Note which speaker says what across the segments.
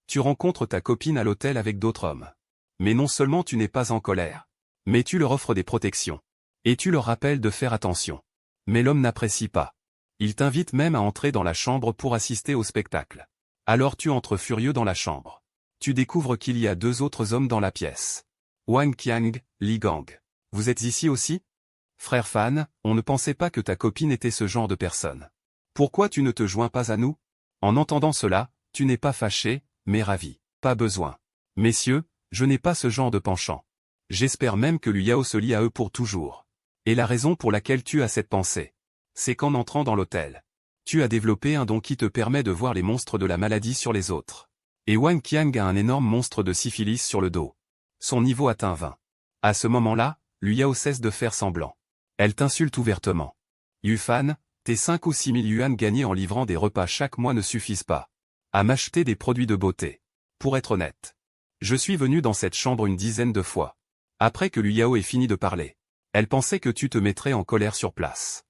Speaker 1: Tu rencontres ta copine à l'hôtel avec d'autres hommes. Mais non seulement tu n'es pas en colère, mais tu leur offres des protections. Et tu leur rappelles de faire attention. Mais l'homme n'apprécie pas. Il t'invite même à entrer dans la chambre pour assister au spectacle. Alors tu entres furieux dans la chambre. Tu découvres qu'il y a 2 autres hommes dans la pièce. Wang Qiang, Li Gang. Vous êtes ici aussi? Frère Fan, on ne pensait pas que ta copine était ce genre de personne. Pourquoi tu ne te joins pas à nous? En entendant cela, tu n'es pas fâché, mais ravi. Pas besoin. Messieurs, je n'ai pas ce genre de penchant. J'espère même que Liu Yao se lie à eux pour toujours. Et la raison pour laquelle tu as cette pensée, c'est qu'en entrant dans l'hôtel, tu as développé un don qui te permet de voir les monstres de la maladie sur les autres. Et Wang Qiang a un énorme monstre de syphilis sur le dos. Son niveau atteint 20. À ce moment-là, Liu Yao cesse de faire semblant. Elle t'insulte ouvertement. Yufan, tes 5 ou 6 000 yuan gagnés en livrant des repas chaque mois ne suffisent pas à m'acheter des produits de beauté. Pour être honnête, je suis venu dans cette chambre une dizaine de fois. Après que Liu Yao ait fini de parler, elle pensait que tu te mettrais en colère sur place.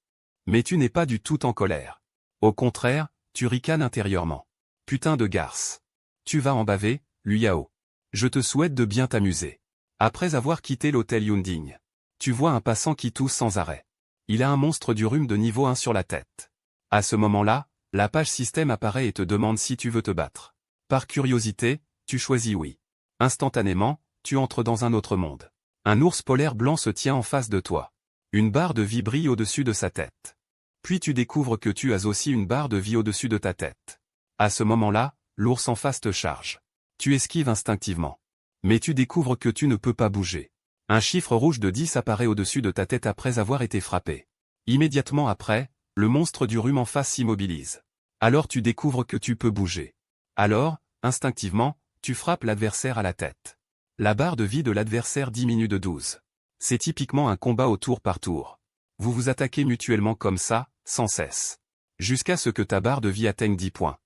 Speaker 1: Mais tu n'es pas du tout en colère. Au contraire, tu ricanes intérieurement. Putain de garce. Tu vas en baver, Liu Yao. Je te souhaite de bien t'amuser. Après avoir quitté l'hôtel Yunding, tu vois un passant qui tousse sans arrêt. Il a un monstre du rhume de niveau 1 sur la tête. À ce moment-là, la page système apparaît et te demande si tu veux te battre. Par curiosité, tu choisis oui. Instantanément, tu entres dans un autre monde. Un ours polaire blanc se tient en face de toi. Une barre de vie brille au-dessus de sa tête. Puis tu découvres que tu as aussi une barre de vie au-dessus de ta tête. À ce moment-là, l'ours en face te charge. Tu esquives instinctivement. Mais tu découvres que tu ne peux pas bouger. Un chiffre rouge de 10 apparaît au-dessus de ta tête après avoir été frappé. Immédiatement après, le monstre du rhume en face s'immobilise. Alors tu découvres que tu peux bouger. Alors, instinctivement, tu frappes l'adversaire à la tête. La barre de vie de l'adversaire diminue de 12. C'est typiquement un combat au tour par tour. Vous vous attaquez mutuellement comme ça, sans cesse. Jusqu'à ce que ta barre de vie atteigne 10 points.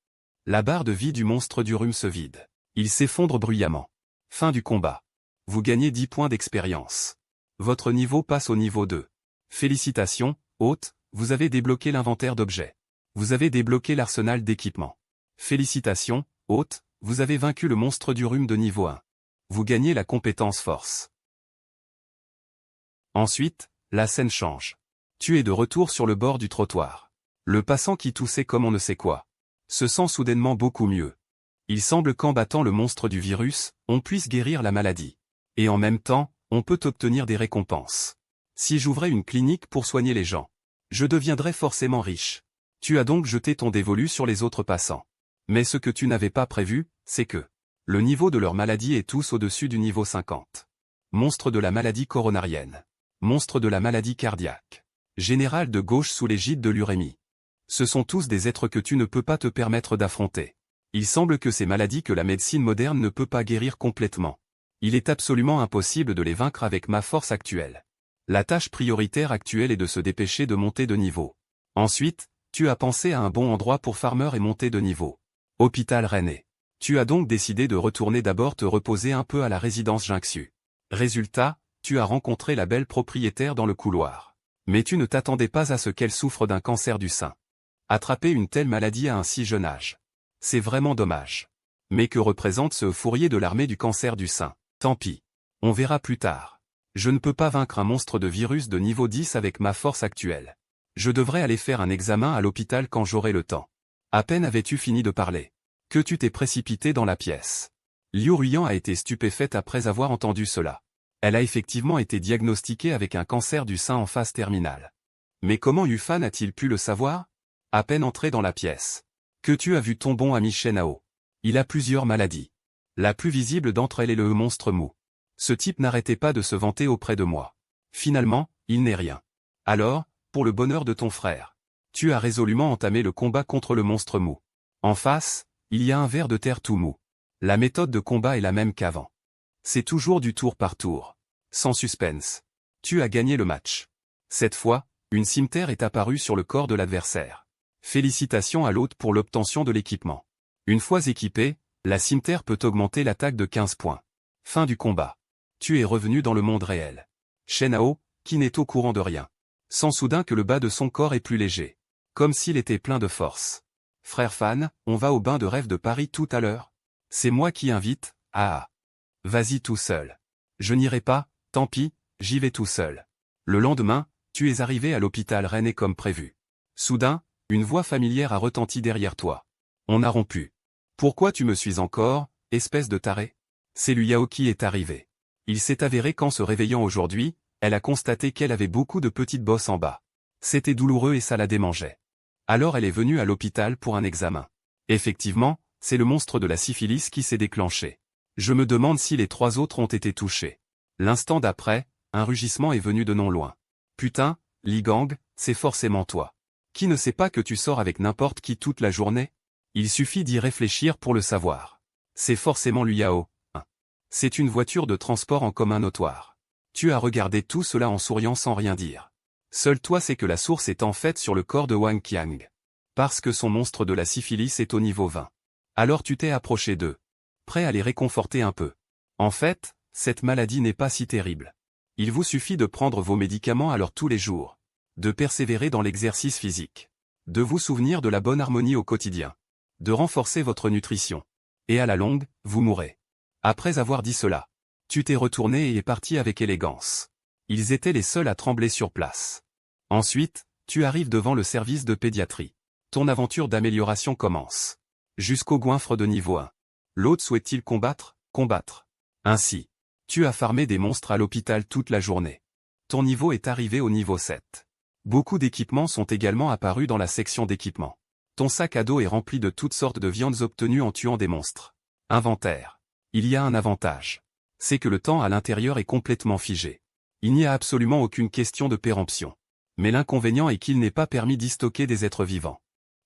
Speaker 1: La barre de vie du monstre du rhume se vide. Il s'effondre bruyamment. Fin du combat. Vous gagnez 10 points d'expérience. Votre niveau passe au niveau 2. Félicitations, hôte, vous avez débloqué l'inventaire d'objets. Vous avez débloqué l'arsenal d'équipement. Félicitations, hôte, vous avez vaincu le monstre du rhume de niveau 1. Vous gagnez la compétence force. Ensuite, la scène change. Tu es de retour sur le bord du trottoir. Le passant qui toussait comme on ne sait quoi se sent soudainement beaucoup mieux. Il semble qu'en battant le monstre du virus, on puisse guérir la maladie. Et en même temps, on peut obtenir des récompenses. Si j'ouvrais une clinique pour soigner les gens, je deviendrais forcément riche. Tu as donc jeté ton dévolu sur les autres passants. Mais ce que tu n'avais pas prévu, c'est que le niveau de leur maladie est tous au-dessus du niveau 50. Monstre de la maladie coronarienne. Monstre de la maladie cardiaque. Général de gauche sous l'égide de l'urémie. Ce sont tous des êtres que tu ne peux pas te permettre d'affronter. Il semble que ces maladies que la médecine moderne ne peut pas guérir complètement. Il est absolument impossible de les vaincre avec ma force actuelle. La tâche prioritaire actuelle est de se dépêcher de monter de niveau. Ensuite, tu as pensé à un bon endroit pour farmer et monter de niveau. Hôpital Rennais. Tu as donc décidé de retourner d'abord te reposer un peu à la résidence Jinxu. Résultat, tu as rencontré la belle propriétaire dans le couloir. Mais tu ne t'attendais pas à ce qu'elle souffre d'un cancer du sein. Attraper une telle maladie à un si jeune âge. C'est vraiment dommage. Mais que représente ce fourrier de l'armée du cancer du sein? Tant pis. On verra plus tard. Je ne peux pas vaincre un monstre de virus de niveau 10 avec ma force actuelle. Je devrais aller faire un examen à l'hôpital quand j'aurai le temps. À peine avais-tu fini de parler que tu t'es précipité dans la pièce. Liu Ruyan a été stupéfaite après avoir entendu cela. Elle a effectivement été diagnostiquée avec un cancer du sein en phase terminale. Mais comment Yufan a-t-il pu le savoir? À peine entré dans la pièce. Que tu as vu ton bon ami Shenao. Il a plusieurs maladies. La plus visible d'entre elles est le monstre mou. Ce type n'arrêtait pas de se vanter auprès de moi. Finalement, il n'est rien. Alors, pour le bonheur de ton frère, tu as résolument entamé le combat contre le monstre mou. En face, il y a un ver de terre tout mou. La méthode de combat est la même qu'avant. C'est toujours du tour par tour. Sans suspense. Tu as gagné le match. Cette fois, une cimeterre est apparue sur le corps de l'adversaire. Félicitations à l'hôte pour l'obtention de l'équipement. Une fois équipé, la cimeterre peut augmenter l'attaque de 15 points. Fin du combat. Tu es revenu dans le monde réel. Shenao, qui n'est au courant de rien, sent soudain que le bas de son corps est plus léger. Comme s'il était plein de force. Frère Fan, on va au bain de rêve de Paris tout à l'heure? C'est moi qui invite, ah. Vas-y tout seul. Je n'irai pas, tant pis, j'y vais tout seul. Le lendemain, tu es arrivé à l'hôpital Rennais comme prévu. Soudain, une voix familière a retenti derrière toi. On a rompu. Pourquoi tu me suis encore, espèce de taré? C'est Liu Yao qui est arrivé. Il s'est avéré qu'en se réveillant aujourd'hui, elle a constaté qu'elle avait beaucoup de petites bosses en bas. C'était douloureux et ça la démangeait. Alors elle est venue à l'hôpital pour un examen. Effectivement, c'est le monstre de la syphilis qui s'est déclenché. Je me demande si les 3 autres ont été touchés. L'instant d'après, un rugissement est venu de non loin. Putain, Li Gang, c'est forcément toi. Qui ne sait pas que tu sors avec n'importe qui toute la journée? Il suffit d'y réfléchir pour le savoir. C'est forcément Liu Yao, hein. C'est une voiture de transport en commun notoire. Tu as regardé tout cela en souriant sans rien dire. Seul toi sais que la source est en fait sur le corps de Wang Qiang. Parce que son monstre de la syphilis est au niveau 20. Alors tu t'es approché d'eux. Prêt à les réconforter un peu. En fait, cette maladie n'est pas si terrible. Il vous suffit de prendre vos médicaments alors tous les jours. De persévérer dans l'exercice physique. De vous souvenir de la bonne harmonie au quotidien. De renforcer votre nutrition. Et à la longue, vous mourrez. Après avoir dit cela, tu t'es retourné et es parti avec élégance. Ils étaient les seuls à trembler sur place. Ensuite, tu arrives devant le service de pédiatrie. Ton aventure d'amélioration commence. Jusqu'au goinfre de niveau 1. L'autre souhaite-t-il combattre? Combattre. Ainsi, tu as farmé des monstres à l'hôpital toute la journée. Ton niveau est arrivé au niveau 7. Beaucoup d'équipements sont également apparus dans la section d'équipement. Ton sac à dos est rempli de toutes sortes de viandes obtenues en tuant des monstres. Inventaire. Il y a un avantage. C'est que le temps à l'intérieur est complètement figé. Il n'y a absolument aucune question de péremption. Mais l'inconvénient est qu'il n'est pas permis d'y stocker des êtres vivants.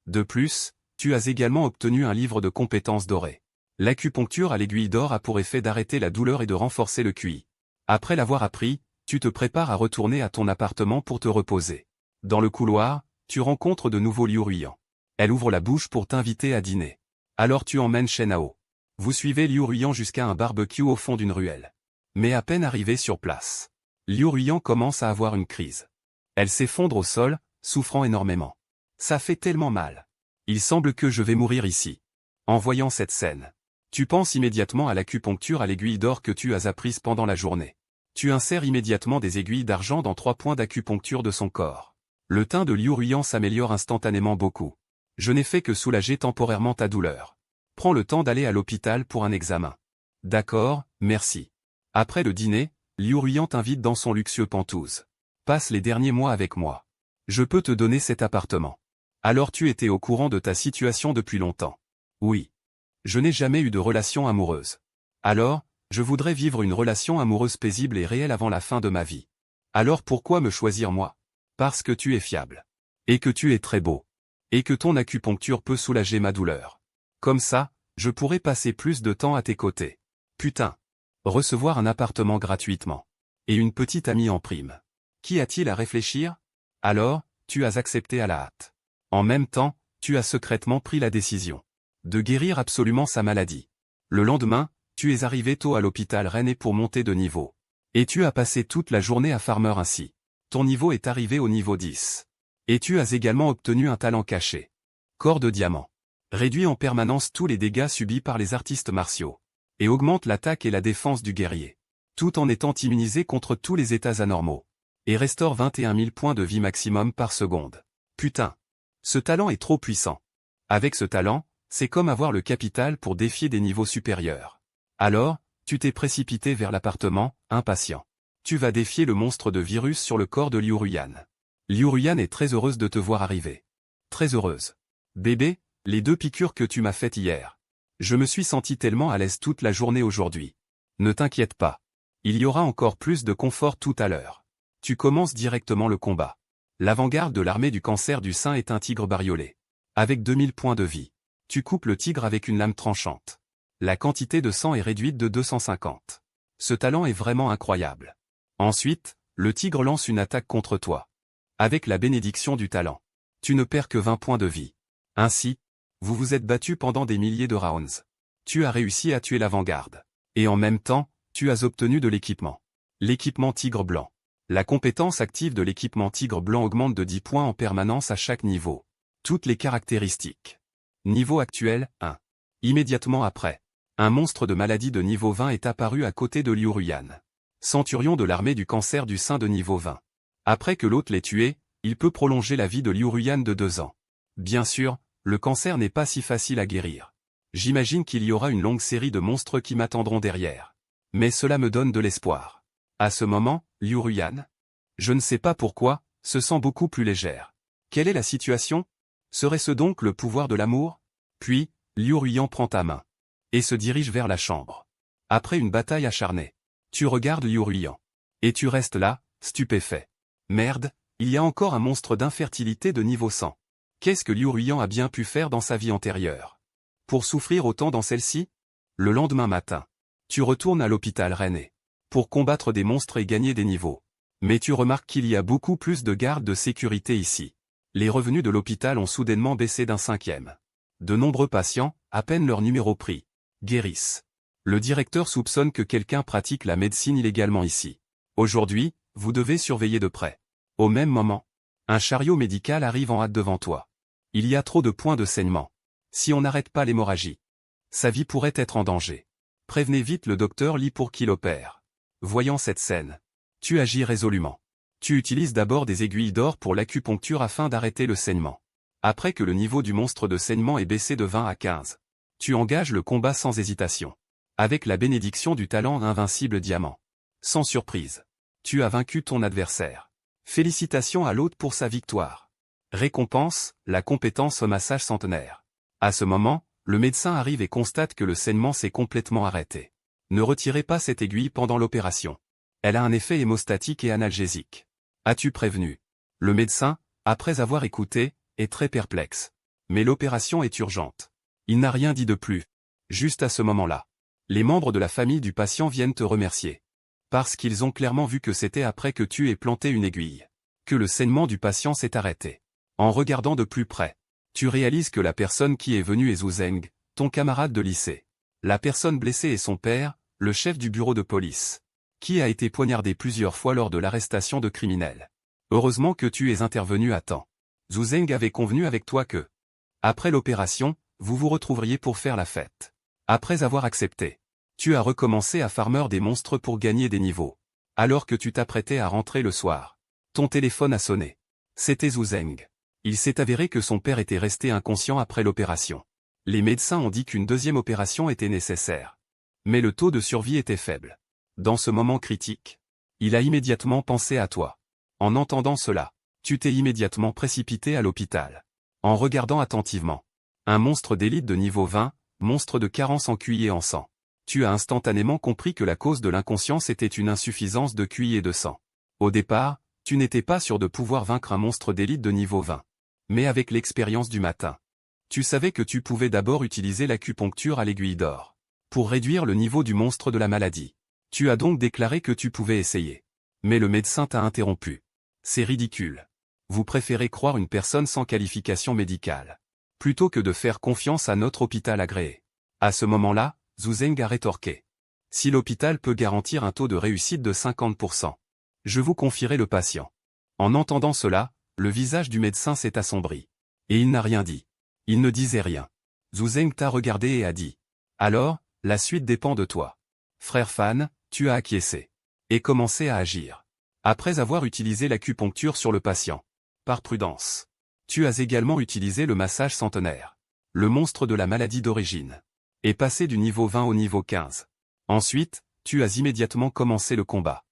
Speaker 1: De plus, tu as également obtenu un livre de compétences doré. L'acupuncture à l'aiguille d'or a pour effet d'arrêter la douleur et de renforcer le QI. Après l'avoir appris, tu te prépares à retourner à ton appartement pour te reposer. Dans le couloir, tu rencontres de nouveau Liu Ruyan. Elle ouvre la bouche pour t'inviter à dîner. Alors tu emmènes Shen Hao. Vous suivez Liu Ruyan jusqu'à un barbecue au fond d'une ruelle. Mais à peine arrivé sur place, Liu Ruyan commence à avoir une crise. Elle s'effondre au sol, souffrant énormément. Ça fait tellement mal. Il semble que je vais mourir ici. En voyant cette scène, tu penses immédiatement à l'acupuncture à l'aiguille d'or que tu as apprise pendant la journée. Tu insères immédiatement des aiguilles d'argent dans 3 points d'acupuncture de son corps. Le teint de Liu Ruyan s'améliore instantanément beaucoup. Je n'ai fait que soulager temporairement ta douleur. Prends le temps d'aller à l'hôpital pour un examen. D'accord, merci. Après le dîner, Liu Ruyan t'invite dans son luxueux Penthouse. Passe les derniers mois avec moi. Je peux te donner cet appartement. Alors tu étais au courant de ta situation depuis longtemps. Oui. Je n'ai jamais eu de relation amoureuse. Alors, je voudrais vivre une relation amoureuse paisible et réelle avant la fin de ma vie. Alors pourquoi me choisir moi? Parce que tu es fiable. Et que tu es très beau. Et que ton acupuncture peut soulager ma douleur. Comme ça, je pourrais passer plus de temps à tes côtés. Putain. Recevoir un appartement gratuitement. Et une petite amie en prime. Qu'y a-t-il à réfléchir? Alors, tu as accepté à la hâte. En même temps, tu as secrètement pris la décision de guérir absolument sa maladie. Le lendemain, tu es arrivé tôt à l'hôpital Rennais pour monter de niveau. Et tu as passé toute la journée à farmer ainsi. Ton niveau est arrivé au niveau 10. Et tu as également obtenu un talent caché. Corps de diamant. Réduit en permanence tous les dégâts subis par les artistes martiaux. Et augmente l'attaque et la défense du guerrier. Tout en étant immunisé contre tous les états anormaux. Et restaure 21 000 points de vie maximum par seconde. Putain. Ce talent est trop puissant. Avec ce talent, c'est comme avoir le capital pour défier des niveaux supérieurs. Alors, tu t'es précipité vers l'appartement, impatient. Tu vas défier le monstre de virus sur le corps de Liu Ruyan. Liu Ruyan est très heureuse de te voir arriver. Très heureuse. Bébé, les 2 piqûres que tu m'as faites hier. Je me suis senti tellement à l'aise toute la journée aujourd'hui. Ne t'inquiète pas. Il y aura encore plus de confort tout à l'heure. Tu commences directement le combat. L'avant-garde de l'armée du cancer du sein est un tigre bariolé. Avec 2000 points de vie. Tu coupes le tigre avec une lame tranchante. La quantité de sang est réduite de 250. Ce talent est vraiment incroyable. Ensuite, le tigre lance une attaque contre toi. Avec la bénédiction du talent. Tu ne perds que 20 points de vie. Ainsi, vous vous êtes battu pendant des milliers de rounds. Tu as réussi à tuer l'avant-garde. Et en même temps, tu as obtenu de l'équipement. L'équipement tigre blanc. La compétence active de l'équipement tigre blanc augmente de 10 points en permanence à chaque niveau. Toutes les caractéristiques. Niveau actuel, 1. Immédiatement après. Un monstre de maladie de niveau 20 est apparu à côté de Liu Ruyan, centurion de l'armée du cancer du sein de niveau 20. Après que l'hôte l'ait tué, il peut prolonger la vie de Liu Ruyan de 2 ans. Bien sûr, le cancer n'est pas si facile à guérir. J'imagine qu'il y aura une longue série de monstres qui m'attendront derrière. Mais cela me donne de l'espoir. À ce moment, Liu Ruyan, je ne sais pas pourquoi, se sent beaucoup plus légère. Quelle est la situation? Serait-ce donc le pouvoir de l'amour? Puis, Liu Ruyan prend ta main et se dirige vers la chambre. Après une bataille acharnée, tu regardes Liu Ruyan. Et tu restes là, stupéfait. Merde, il y a encore un monstre d'infertilité de niveau 100. Qu'est-ce que Liu Ruyan a bien pu faire dans sa vie antérieure pour souffrir autant dans celle-ci? Le lendemain matin, tu retournes à l'hôpital Rennais pour combattre des monstres et gagner des niveaux. Mais tu remarques qu'il y a beaucoup plus de gardes de sécurité ici. Les revenus de l'hôpital ont soudainement baissé d'un 5e. De nombreux patients, à peine leur numéro pris, guérissent. Le directeur soupçonne que quelqu'un pratique la médecine illégalement ici. Aujourd'hui, vous devez surveiller de près. Au même moment, un chariot médical arrive en hâte devant toi. Il y a trop de points de saignement. Si on n'arrête pas l'hémorragie, sa vie pourrait être en danger. Prévenez vite le docteur Lee pour qu'il opère. Voyant cette scène, tu agis résolument. Tu utilises d'abord des aiguilles d'or pour l'acupuncture afin d'arrêter le saignement. Après que le niveau du monstre de saignement est baissé de 20 à 15, tu engages le combat sans hésitation. Avec la bénédiction du talent invincible diamant. Sans surprise, tu as vaincu ton adversaire. Félicitations à l'hôte pour sa victoire. Récompense, la compétence au massage centenaire. À ce moment, le médecin arrive et constate que le saignement s'est complètement arrêté. Ne retirez pas cette aiguille pendant l'opération. Elle a un effet hémostatique et analgésique. As-tu prévenu? Le médecin, après avoir écouté, est très perplexe. Mais l'opération est urgente. Il n'a rien dit de plus. Juste à ce moment-là, les membres de la famille du patient viennent te remercier. Parce qu'ils ont clairement vu que c'était après que tu aies planté une aiguille que le saignement du patient s'est arrêté. En regardant de plus près, tu réalises que la personne qui est venue est Zhu Zeng, ton camarade de lycée. La personne blessée est son père, le chef du bureau de police, qui a été poignardé plusieurs fois lors de l'arrestation de criminels. Heureusement que tu es intervenu à temps. Zhu Zeng avait convenu avec toi que, après l'opération, vous vous retrouveriez pour faire la fête. Après avoir accepté, tu as recommencé à farmer des monstres pour gagner des niveaux. Alors que tu t'apprêtais à rentrer le soir, ton téléphone a sonné. C'était Zhu Zeng. Il s'est avéré que son père était resté inconscient après l'opération. Les médecins ont dit qu'une deuxième opération était nécessaire. Mais le taux de survie était faible. Dans ce moment critique, il a immédiatement pensé à toi. En entendant cela, tu t'es immédiatement précipité à l'hôpital. En regardant attentivement, un monstre d'élite de niveau 20, monstre de carence en QI et en sang. Tu as instantanément compris que la cause de l'inconscience était une insuffisance de QI et de sang. Au départ, tu n'étais pas sûr de pouvoir vaincre un monstre d'élite de niveau 20. Mais avec l'expérience du matin, tu savais que tu pouvais d'abord utiliser l'acupuncture à l'aiguille d'or pour réduire le niveau du monstre de la maladie. Tu as donc déclaré que tu pouvais essayer. Mais le médecin t'a interrompu. C'est ridicule. Vous préférez croire une personne sans qualification médicale, plutôt que de faire confiance à notre hôpital agréé. À ce moment-là, Zhu Zeng a rétorqué. Si l'hôpital peut garantir un taux de réussite de 50%, je vous confierai le patient. En entendant cela, le visage du médecin s'est assombri. Et il n'a rien dit. Il ne disait rien. Zhu Zeng t'a regardé et a dit. Alors, la suite dépend de toi. Frère Fan, tu as acquiescé. Et commencé à agir. Après avoir utilisé l'acupuncture sur le patient. Par prudence. Tu as également utilisé le massage centenaire. Le monstre de la maladie d'origine. Et passé du niveau 20 au niveau 15. Ensuite, tu as immédiatement commencé le combat.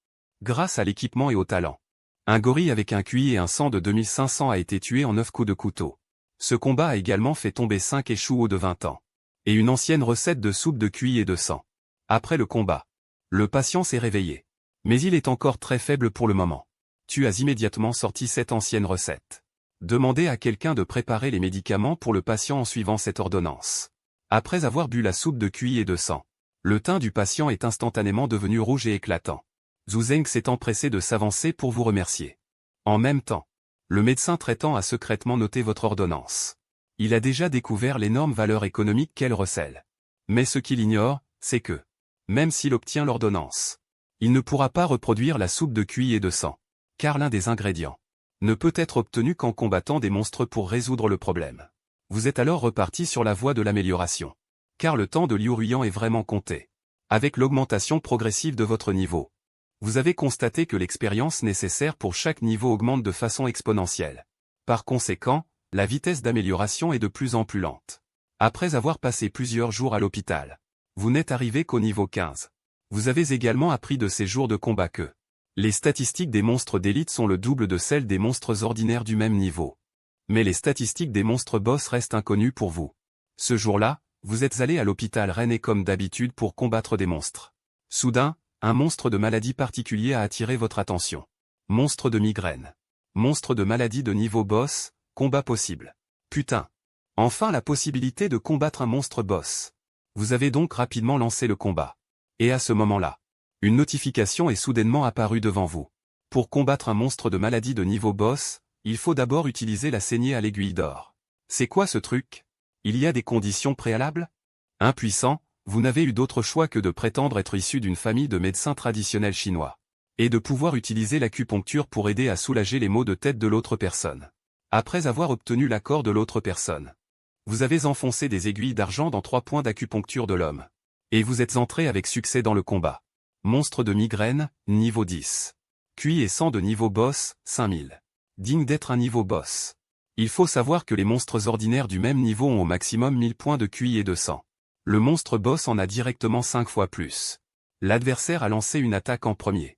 Speaker 1: Grâce à l'équipement et au talent. Un gorille avec un QI et un sang de 2500 a été tué en 9 coups de couteau. Ce combat a également fait tomber 5 échouaux de 20 ans. Et une ancienne recette de soupe de QI et de sang. Après le combat, le patient s'est réveillé. Mais il est encore très faible pour le moment. Tu as immédiatement sorti cette ancienne recette. Demandez à quelqu'un de préparer les médicaments pour le patient en suivant cette ordonnance. Après avoir bu la soupe de QI et de sang, le teint du patient est instantanément devenu rouge et éclatant. Zhu Zeng s'est empressé de s'avancer pour vous remercier. En même temps, le médecin traitant a secrètement noté votre ordonnance. Il a déjà découvert l'énorme valeur économique qu'elle recèle. Mais ce qu'il ignore, c'est que, même s'il obtient l'ordonnance, il ne pourra pas reproduire la soupe de QI et de sang, car l'un des ingrédients ne peut être obtenu qu'en combattant des monstres pour résoudre le problème. Vous êtes alors reparti sur la voie de l'amélioration. Car le temps de Liu Ruian est vraiment compté. Avec l'augmentation progressive de votre niveau, vous avez constaté que l'expérience nécessaire pour chaque niveau augmente de façon exponentielle. Par conséquent, la vitesse d'amélioration est de plus en plus lente. Après avoir passé plusieurs jours à l'hôpital, vous n'êtes arrivé qu'au niveau 15. Vous avez également appris de ces jours de combat que les statistiques des monstres d'élite sont le double de celles des monstres ordinaires du même niveau. Mais les statistiques des monstres boss restent inconnues pour vous. Ce jour-là, vous êtes allé à l'hôpital René comme d'habitude pour combattre des monstres. Soudain, un monstre de maladie particulier a attiré votre attention. Monstre de migraine. Monstre de maladie de niveau boss, combat possible. Putain. Enfin la possibilité de combattre un monstre boss. Vous avez donc rapidement lancé le combat. Et à ce moment-là, une notification est soudainement apparue devant vous. Pour combattre un monstre de maladie de niveau boss, il faut d'abord utiliser la saignée à l'aiguille d'or. C'est quoi ce truc? Il y a des conditions préalables? Impuissant, vous n'avez eu d'autre choix que de prétendre être issu d'une famille de médecins traditionnels chinois. Et de pouvoir utiliser l'acupuncture pour aider à soulager les maux de tête de l'autre personne. Après avoir obtenu l'accord de l'autre personne, vous avez enfoncé des aiguilles d'argent dans 3 points d'acupuncture de l'homme. Et vous êtes entré avec succès dans le combat. Monstre de migraine, niveau 10. QI et sang de niveau boss, 5000. Digne d'être un niveau boss. Il faut savoir que les monstres ordinaires du même niveau ont au maximum 1000 points de QI et de sang. Le monstre boss en a directement 5 fois plus. L'adversaire a lancé une attaque en premier.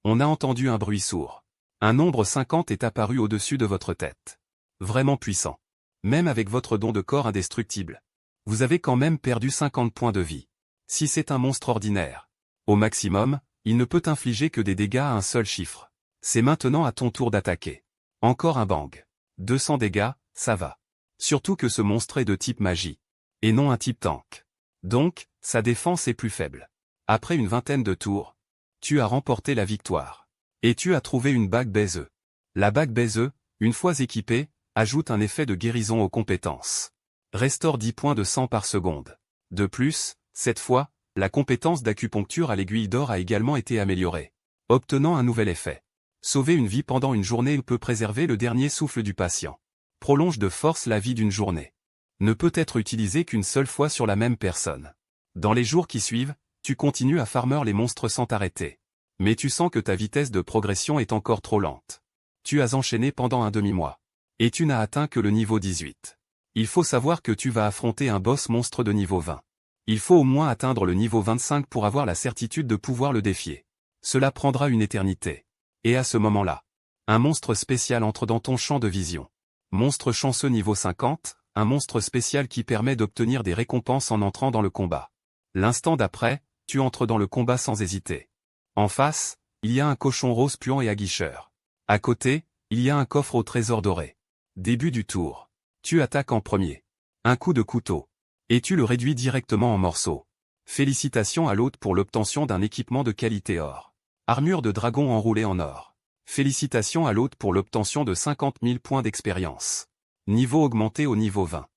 Speaker 1: On a entendu un bruit sourd. Un nombre 50 est apparu au-dessus de votre tête. Vraiment puissant. Même avec votre don de corps indestructible. Vous avez quand même perdu 50 points de vie. Si c'est un monstre ordinaire, au maximum, il ne peut infliger que des dégâts à un seul chiffre. C'est maintenant à ton tour d'attaquer. Encore un bang. 200 dégâts, ça va. Surtout que ce monstre est de type magie. Et non un type tank. Donc, sa défense est plus faible. Après une vingtaine de tours, tu as remporté la victoire. Et tu as trouvé une bague baiseux. La bague baiseux, une fois équipée, ajoute un effet de guérison aux compétences. Restaure 10 points de sang par seconde. De plus, cette fois, la compétence d'acupuncture à l'aiguille d'or a également été améliorée, obtenant un nouvel effet. Sauver une vie pendant une journée peut préserver le dernier souffle du patient. Prolonge de force la vie d'une journée. Ne peut être utilisé qu'une seule fois sur la même personne. Dans les jours qui suivent, tu continues à farmer les monstres sans t'arrêter. Mais tu sens que ta vitesse de progression est encore trop lente. Tu as enchaîné pendant un demi-mois. Et tu n'as atteint que le niveau 18. Il faut savoir que tu vas affronter un boss monstre de niveau 20. Il faut au moins atteindre le niveau 25 pour avoir la certitude de pouvoir le défier. Cela prendra une éternité. Et à ce moment-là, un monstre spécial entre dans ton champ de vision. Monstre chanceux niveau 50, un monstre spécial qui permet d'obtenir des récompenses en entrant dans le combat. L'instant d'après, tu entres dans le combat sans hésiter. En face, il y a un cochon rose puant et aguicheur. À côté, il y a un coffre au trésor doré. Début du tour. Tu attaques en premier. Un coup de couteau. Et tu le réduis directement en morceaux. Félicitations à l'hôte pour l'obtention d'un équipement de qualité or. Armure de dragon enroulée en or. Félicitations à l'hôte pour l'obtention de 50 000 points d'expérience. Niveau augmenté au niveau 20.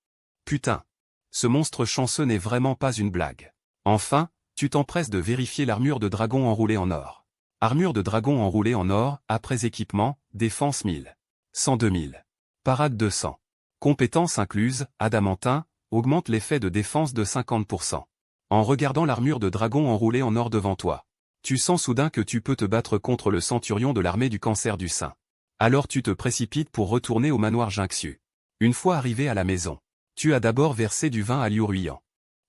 Speaker 1: Putain. Ce monstre chanceux n'est vraiment pas une blague. Enfin, tu t'empresses de vérifier l'armure de dragon enroulée en or. Armure de dragon enroulée en or, après équipement, défense 1000. 102 000. Parade 200. Compétences incluses, adamantin, augmente l'effet de défense de 50%. En regardant l'armure de dragon enroulée en or devant toi, tu sens soudain que tu peux te battre contre le centurion de l'armée du cancer du sein. Alors tu te précipites pour retourner au manoir Jinxu. Une fois arrivé à la maison, tu as d'abord versé du vin à Liu Ruian,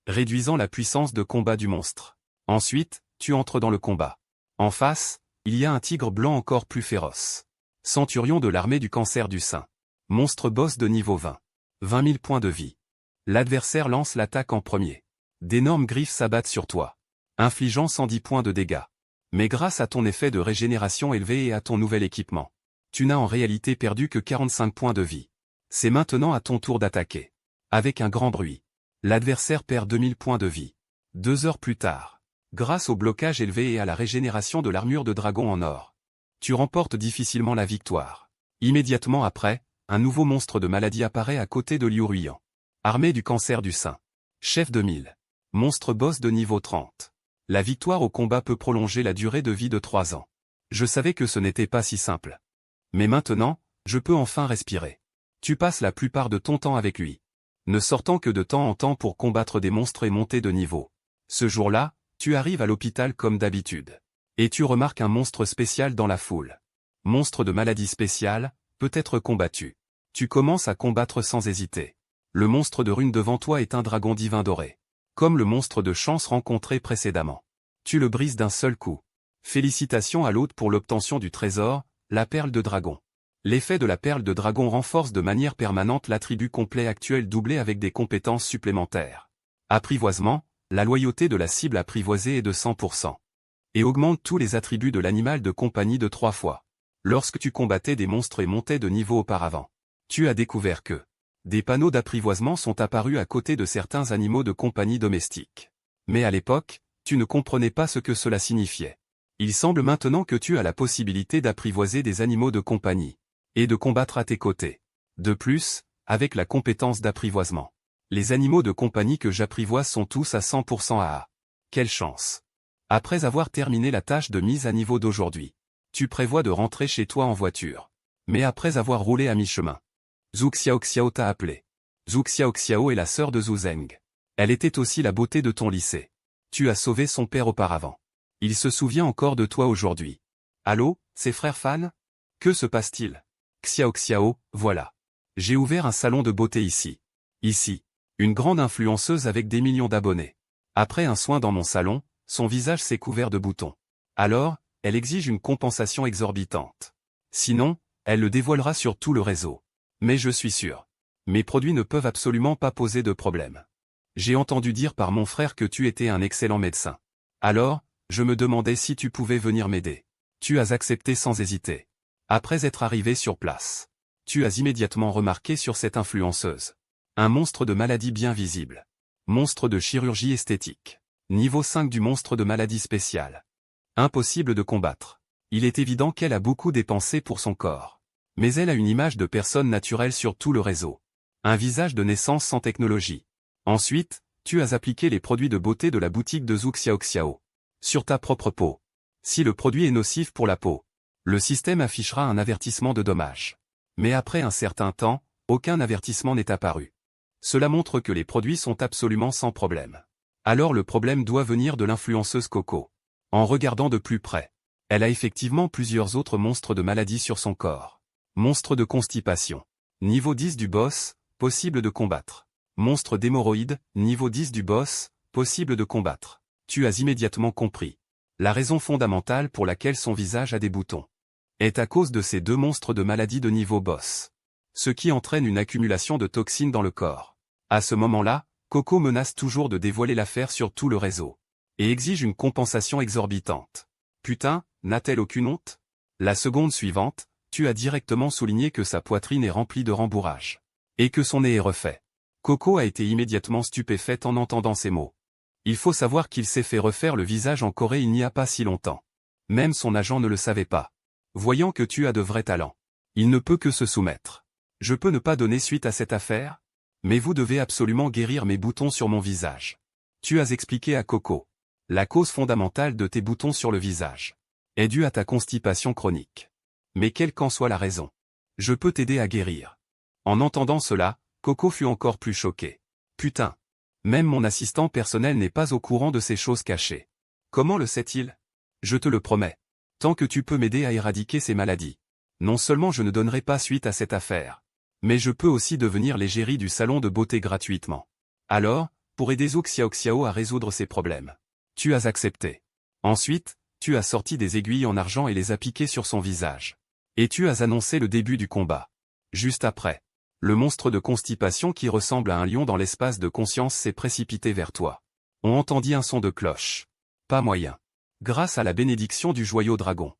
Speaker 1: réduisant la puissance de combat du monstre. Ensuite, tu entres dans le combat. En face, il y a un tigre blanc encore plus féroce. Centurion de l'armée du cancer du sein. Monstre boss de niveau 20. 20 000 points de vie. L'adversaire lance l'attaque en premier. D'énormes griffes s'abattent sur toi, infligeant 110 points de dégâts. Mais grâce à ton effet de régénération élevé et à ton nouvel équipement, tu n'as en réalité perdu que 45 points de vie. C'est maintenant à ton tour d'attaquer. Avec un grand bruit, l'adversaire perd 2000 points de vie. 2 heures plus tard, grâce au blocage élevé et à la régénération de l'armure de dragon en or, tu remportes difficilement la victoire. Immédiatement après, un nouveau monstre de maladie apparaît à côté de Liu Ruian. Armée du cancer du sein. Chef de 1000. Monstre boss de niveau 30. La victoire au combat peut prolonger la durée de vie de 3 ans. Je savais que ce n'était pas si simple. Mais maintenant, je peux enfin respirer. Tu passes la plupart de ton temps avec lui. ne sortant que de temps en temps pour combattre des monstres et monter de niveau. Ce jour-là, tu arrives à l'hôpital comme d'habitude. Et tu remarques un monstre spécial dans la foule. Monstre de maladie spéciale, peut être combattu. Tu commences à combattre sans hésiter. Le monstre de rune devant toi est un dragon divin doré. Comme le monstre de chance rencontré précédemment. Tu le brises d'un seul coup. Félicitations à l'hôte pour l'obtention du trésor, la perle de dragon. L'effet de la perle de dragon renforce de manière permanente l'attribut complet actuel doublé avec des compétences supplémentaires. Apprivoisement, la loyauté de la cible apprivoisée est de 100%. Et augmente tous les attributs de l'animal de compagnie de 3 fois. Lorsque tu combattais des monstres et montais de niveau auparavant, tu as découvert que des panneaux d'apprivoisement sont apparus à côté de certains animaux de compagnie domestiques. Mais à l'époque, tu ne comprenais pas ce que cela signifiait. Il semble maintenant que tu as la possibilité d'apprivoiser des animaux de compagnie et de combattre à tes côtés. De plus, avec la compétence d'apprivoisement, les animaux de compagnie que j'apprivoise sont tous à 100% AA. Quelle chance! Après avoir terminé la tâche de mise à niveau d'aujourd'hui, tu prévois de rentrer chez toi en voiture. Mais après avoir roulé à mi-chemin, Zhu Xiaoxiao t'a appelé. Zhu Xiaoxiao est la sœur de Zhu Zeng. Elle était aussi la beauté de ton lycée. Tu as sauvé son père auparavant. Il se souvient encore de toi aujourd'hui. Allô, c'est frère Fan? Que se passe-t-il? Xiaoxiao, voilà. J'ai ouvert un salon de beauté ici. Ici. Une grande influenceuse avec des millions d'abonnés. Après un soin dans mon salon, son visage s'est couvert de boutons. Alors, elle exige une compensation exorbitante. Sinon, elle le dévoilera sur tout le réseau. Mais je suis sûr. Mes produits ne peuvent absolument pas poser de problème. J'ai entendu dire par mon frère que tu étais un excellent médecin. Alors, je me demandais si tu pouvais venir m'aider. Tu as accepté sans hésiter. Après être arrivé sur place, tu as immédiatement remarqué sur cette influenceuse un monstre de maladie bien visible. Monstre de chirurgie esthétique. Niveau 5 du monstre de maladie spéciale. Impossible de combattre. Il est évident qu'elle a beaucoup dépensé pour son corps. Mais elle a une image de personne naturelle sur tout le réseau. Un visage de naissance sans technologie. Ensuite, tu as appliqué les produits de beauté de la boutique de Zhu Xiaoxiao sur ta propre peau. Si le produit est nocif pour la peau, le système affichera un avertissement de dommage. Mais après un certain temps, aucun avertissement n'est apparu. Cela montre que les produits sont absolument sans problème. Alors le problème doit venir de l'influenceuse Coco. En regardant de plus près, elle a effectivement plusieurs autres monstres de maladie sur son corps. Monstre de constipation. Niveau 10 du boss, possible de combattre. Monstre d'hémorroïdes, niveau 10 du boss, possible de combattre. Tu as immédiatement compris. La raison fondamentale pour laquelle son visage a des boutons est à cause de ces deux monstres de maladie de niveau boss. Ce qui entraîne une accumulation de toxines dans le corps. À ce moment-là, Coco menace toujours de dévoiler l'affaire sur tout le réseau. Et exige une compensation exorbitante. Putain, n'a-t-elle aucune honte? La seconde suivante, tu as directement souligné que sa poitrine est remplie de rembourrage. Et que son nez est refait. Coco a été immédiatement stupéfaite en entendant ces mots. Il faut savoir qu'il s'est fait refaire le visage en Corée il n'y a pas si longtemps. Même son agent ne le savait pas. Voyant que tu as de vrais talents, il ne peut que se soumettre. Je peux ne pas donner suite à cette affaire? Mais vous devez absolument guérir mes boutons sur mon visage. Tu as expliqué à Coco. La cause fondamentale de tes boutons sur le visage est due à ta constipation chronique. Mais quelle qu'en soit la raison, je peux t'aider à guérir. En entendant cela, Coco fut encore plus choqué. Putain. Même mon assistant personnel n'est pas au courant de ces choses cachées. Comment le sait-il? Je te le promets. Tant que tu peux m'aider à éradiquer ces maladies. Non seulement je ne donnerai pas suite à cette affaire, mais je peux aussi devenir l'égérie du salon de beauté gratuitement. Alors, pour aider Zhu Xiaoxiao à résoudre ses problèmes, tu as accepté. Ensuite, tu as sorti des aiguilles en argent et les as piquées sur son visage. Et tu as annoncé le début du combat. Juste après, le monstre de constipation qui ressemble à un lion dans l'espace de conscience s'est précipité vers toi. On entendit un son de cloche. Pas moyen. Grâce à la bénédiction du joyau dragon,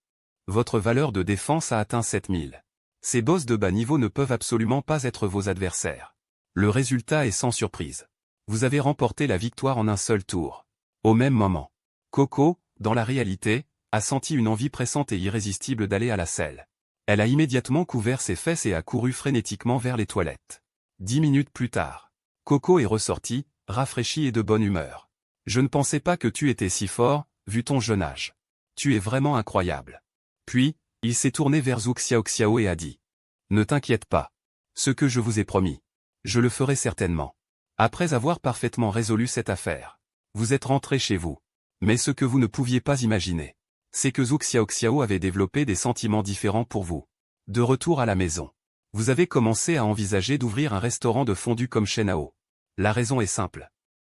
Speaker 1: votre valeur de défense a atteint 7000. Ces boss de bas niveau ne peuvent absolument pas être vos adversaires. Le résultat est sans surprise. Vous avez remporté la victoire en un seul tour. Au même moment, Coco, dans la réalité, a senti une envie pressante et irrésistible d'aller à la selle. Elle a immédiatement couvert ses fesses et a couru frénétiquement vers les toilettes. 10 minutes plus tard, Coco est ressortie, rafraîchie et de bonne humeur. Je ne pensais pas que tu étais si fort, vu ton jeune âge. Tu es vraiment incroyable. Puis, il s'est tourné vers Zhu Xiaoxiao et a dit. Ne t'inquiète pas. Ce que je vous ai promis, je le ferai certainement. Après avoir parfaitement résolu cette affaire, vous êtes rentré chez vous. Mais ce que vous ne pouviez pas imaginer, c'est que Zhu Xiaoxiao avait développé des sentiments différents pour vous. De retour à la maison, vous avez commencé à envisager d'ouvrir un restaurant de fondue comme Shenhao. La raison est simple.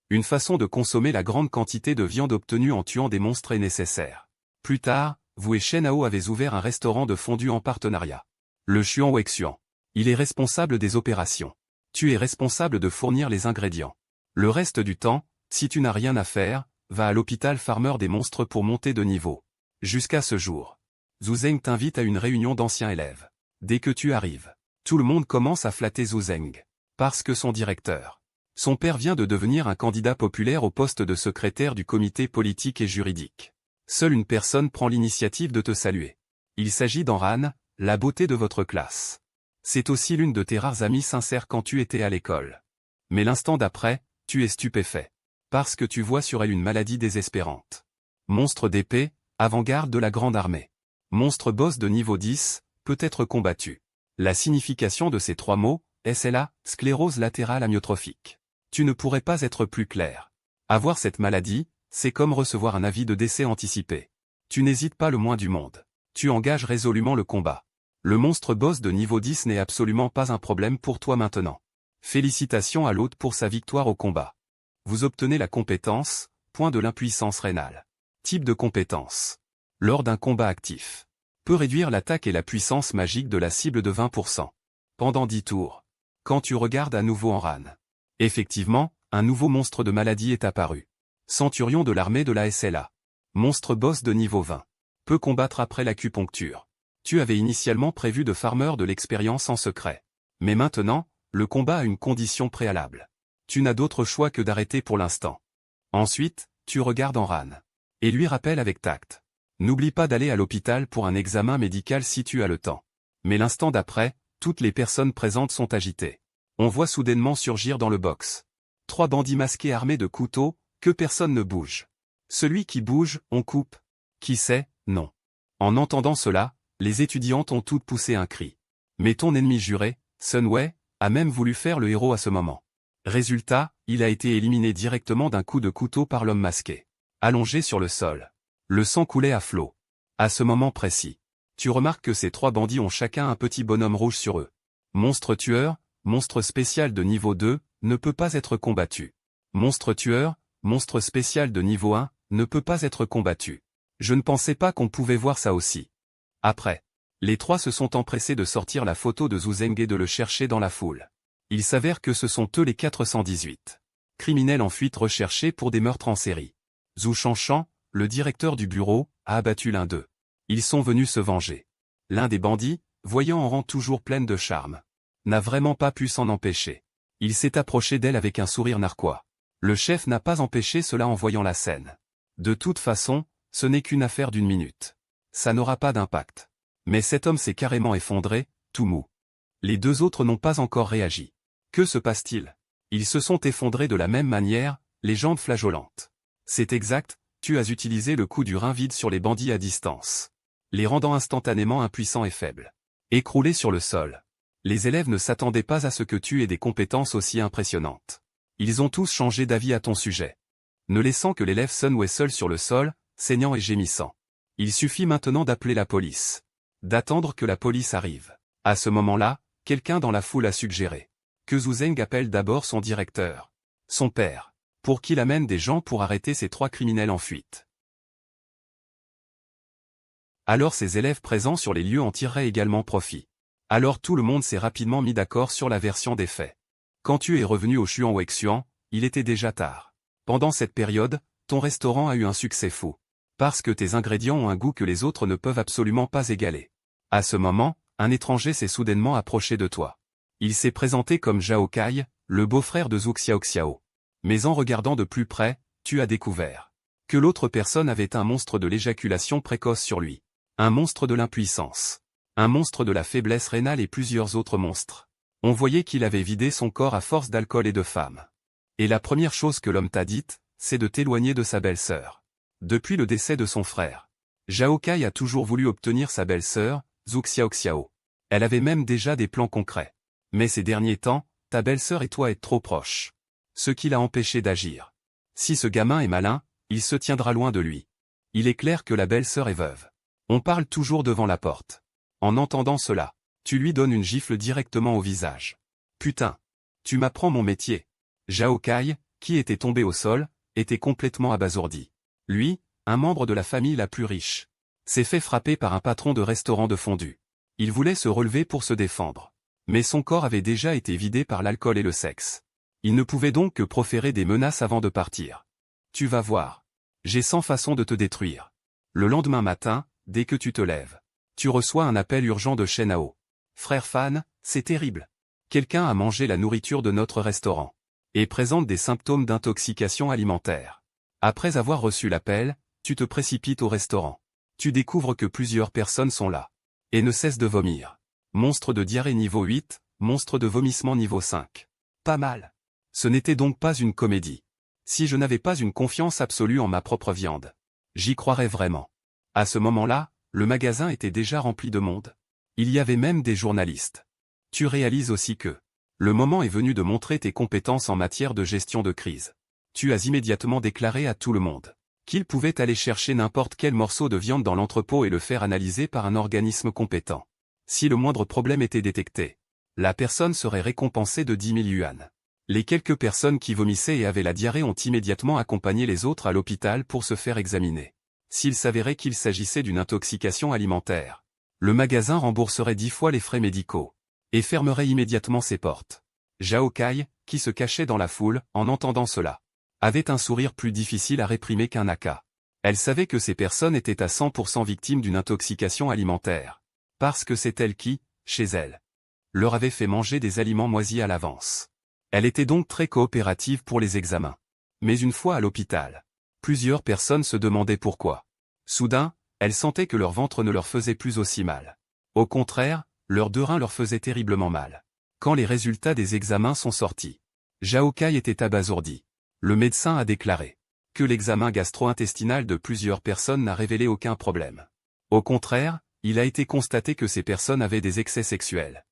Speaker 1: Une façon de consommer la grande quantité de viande obtenue en tuant des monstres est nécessaire. Plus tard, vous et Shenhao avez ouvert un restaurant de fondue en partenariat. Le Xuan Wexian. Il est responsable des opérations. Tu es responsable de fournir les ingrédients. Le reste du temps, si tu n'as rien à faire, va à l'hôpital Farmer des monstres pour monter de niveau. Jusqu'à ce jour. Zhu Zeng t'invite à une réunion d'anciens élèves. Dès que tu arrives, tout le monde commence à flatter Zhu Zeng. Parce que son directeur, son père vient de devenir un candidat populaire au poste de secrétaire du comité politique et juridique. Seule une personne prend l'initiative de te saluer. Il s'agit d'Enran, la beauté de votre classe. C'est aussi l'une de tes rares amies sincères quand tu étais à l'école. Mais l'instant d'après, tu es stupéfait. Parce que tu vois sur elle une maladie désespérante. Monstre d'épée, avant-garde de la grande armée. Monstre boss de niveau 10, peut être combattu. La signification de ces trois mots, SLA, sclérose latérale amyotrophique. Tu ne pourrais pas être plus clair. Avoir cette maladie, c'est comme recevoir un avis de décès anticipé. Tu n'hésites pas le moins du monde. Tu engages résolument le combat. Le monstre boss de niveau 10 n'est absolument pas un problème pour toi maintenant. Félicitations à l'hôte pour sa victoire au combat. Vous obtenez la compétence, point de l'impuissance rénale. Type de compétence. Lors d'un combat actif. Peut réduire l'attaque et la puissance magique de la cible de 20%. Pendant 10 tours. Quand tu regardes à nouveau Enran. Effectivement, un nouveau monstre de maladie est apparu. Centurion de l'armée de la SLA. Monstre boss de niveau 20. Peut combattre après l'acupuncture. Tu avais initialement prévu de farmer de l'expérience en secret. Mais maintenant, le combat a une condition préalable. Tu n'as d'autre choix que d'arrêter pour l'instant. Ensuite, tu regardes Enran. Et lui rappelle avec tact. N'oublie pas d'aller à l'hôpital pour un examen médical si tu as le temps. Mais l'instant d'après, toutes les personnes présentes sont agitées. On voit soudainement surgir dans le box 3 bandits masqués armés de couteaux, que personne ne bouge. Celui qui bouge, on coupe. Qui sait, non. En entendant cela, les étudiantes ont toutes poussé un cri. Mais ton ennemi juré, Sun Wei, a même voulu faire le héros à ce moment. Résultat, il a été éliminé directement d'un coup de couteau par l'homme masqué. Allongé sur le sol. Le sang coulait à flot. À ce moment précis, tu remarques que ces 3 bandits ont chacun un petit bonhomme rouge sur eux. Monstre tueur, monstre spécial de niveau 2, ne peut pas être combattu. Monstre tueur, monstre spécial de niveau 1, ne peut pas être combattu. Je ne pensais pas qu'on pouvait voir ça aussi. Après, les 3 se sont empressés de sortir la photo de Zhu Zeng et de le chercher dans la foule. Il s'avère que ce sont eux les 418 criminels en fuite recherchés pour des meurtres en série. Zhu Shanshan, le directeur du bureau, a abattu l'un d'eux. Ils sont venus se venger. L'un des bandits, voyant Enran toujours pleine de charme, n'a vraiment pas pu s'en empêcher. Il s'est approché d'elle avec un sourire narquois. Le chef n'a pas empêché cela en voyant la scène. De toute façon, ce n'est qu'une affaire d'1 minute. Ça n'aura pas d'impact. Mais cet homme s'est carrément effondré, tout mou. Les 2 autres n'ont pas encore réagi. Que se passe-t-il? Ils se sont effondrés de la même manière, les jambes flageolantes. C'est exact, tu as utilisé le coup du rein vide sur les bandits à distance, les rendant instantanément impuissants et faibles. Écroulés sur le sol. Les élèves ne s'attendaient pas à ce que tu aies des compétences aussi impressionnantes. Ils ont tous changé d'avis à ton sujet. Ne laissant que l'élève Sun Wei seul sur le sol, saignant et gémissant. Il suffit maintenant d'appeler la police. D'attendre que la police arrive. À ce moment-là, quelqu'un dans la foule a suggéré que Zhu Zeng appelle d'abord son directeur, son père, pour qu'il amène des gens pour arrêter ces 3 criminels en fuite. Alors ces élèves présents sur les lieux en tireraient également profit. Alors tout le monde s'est rapidement mis d'accord sur la version des faits. Quand tu es revenu au Xuan Wexian, il était déjà tard. Pendant cette période, ton restaurant a eu un succès fou. Parce que tes ingrédients ont un goût que les autres ne peuvent absolument pas égaler. À ce moment, un étranger s'est soudainement approché de toi. Il s'est présenté comme Zhao Kai, le beau-frère de Zhu Xiaoxiao. Mais en regardant de plus près, tu as découvert que l'autre personne avait un monstre de l'éjaculation précoce sur lui. Un monstre de l'impuissance. Un monstre de la faiblesse rénale et plusieurs autres monstres. On voyait qu'il avait vidé son corps à force d'alcool et de femmes. Et la première chose que l'homme t'a dite, c'est de t'éloigner de sa belle-sœur. Depuis le décès de son frère, Zhao Kai a toujours voulu obtenir sa belle-sœur, Zhu Xiaoxiao. Elle avait même déjà des plans concrets. Mais ces derniers temps, ta belle-sœur et toi êtes trop proches. Ce qui l'a empêché d'agir. Si ce gamin est malin, il se tiendra loin de lui. Il est clair que la belle-sœur est veuve. On parle toujours devant la porte. En entendant cela, tu lui donnes une gifle directement au visage. Putain. Tu m'apprends mon métier. Zhao Kai, qui était tombé au sol, était complètement abasourdi. Lui, un membre de la famille la plus riche, s'est fait frapper par un patron de restaurant de fondue. Il voulait se relever pour se défendre. Mais son corps avait déjà été vidé par l'alcool et le sexe. Il ne pouvait donc que proférer des menaces avant de partir. Tu vas voir. J'ai 100 façons de te détruire. Le lendemain matin, dès que tu te lèves, tu reçois un appel urgent de Shen Hao. Frère Fan, c'est terrible. Quelqu'un a mangé la nourriture de notre restaurant et présente des symptômes d'intoxication alimentaire. Après avoir reçu l'appel, tu te précipites au restaurant. Tu découvres que plusieurs personnes sont là et ne cessent de vomir. Monstre de diarrhée niveau 8, monstre de vomissement niveau 5. Pas mal. Ce n'était donc pas une comédie. Si je n'avais pas une confiance absolue en ma propre viande, j'y croirais vraiment. À ce moment-là, le magasin était déjà rempli de monde. Il y avait même des journalistes. Tu réalises aussi que le moment est venu de montrer tes compétences en matière de gestion de crise. Tu as immédiatement déclaré à tout le monde qu'il pouvait aller chercher n'importe quel morceau de viande dans l'entrepôt et le faire analyser par un organisme compétent. Si le moindre problème était détecté, la personne serait récompensée de 10 000 yuans. Les quelques personnes qui vomissaient et avaient la diarrhée ont immédiatement accompagné les autres à l'hôpital pour se faire examiner. S'il s'avérait qu'il s'agissait d'une intoxication alimentaire, le magasin rembourserait 10 fois les frais médicaux et fermerait immédiatement ses portes. Zhao Kai, qui se cachait dans la foule, en entendant cela, avait un sourire plus difficile à réprimer qu'un aka. Elle savait que ces personnes étaient à 100% victimes d'une intoxication alimentaire, parce que c'est elle qui, chez elle, leur avait fait manger des aliments moisis à l'avance. Elle était donc très coopérative pour les examens. Mais une fois à l'hôpital, plusieurs personnes se demandaient pourquoi. Soudain, elles sentaient que leur ventre ne leur faisait plus aussi mal. Au contraire, leurs deux reins leur faisaient terriblement mal. Quand les résultats des examens sont sortis, Zhao Kai était abasourdi. Le médecin a déclaré que l'examen gastro-intestinal de plusieurs personnes n'a révélé aucun problème. Au contraire, il a été constaté que ces personnes avaient des excès sexuels,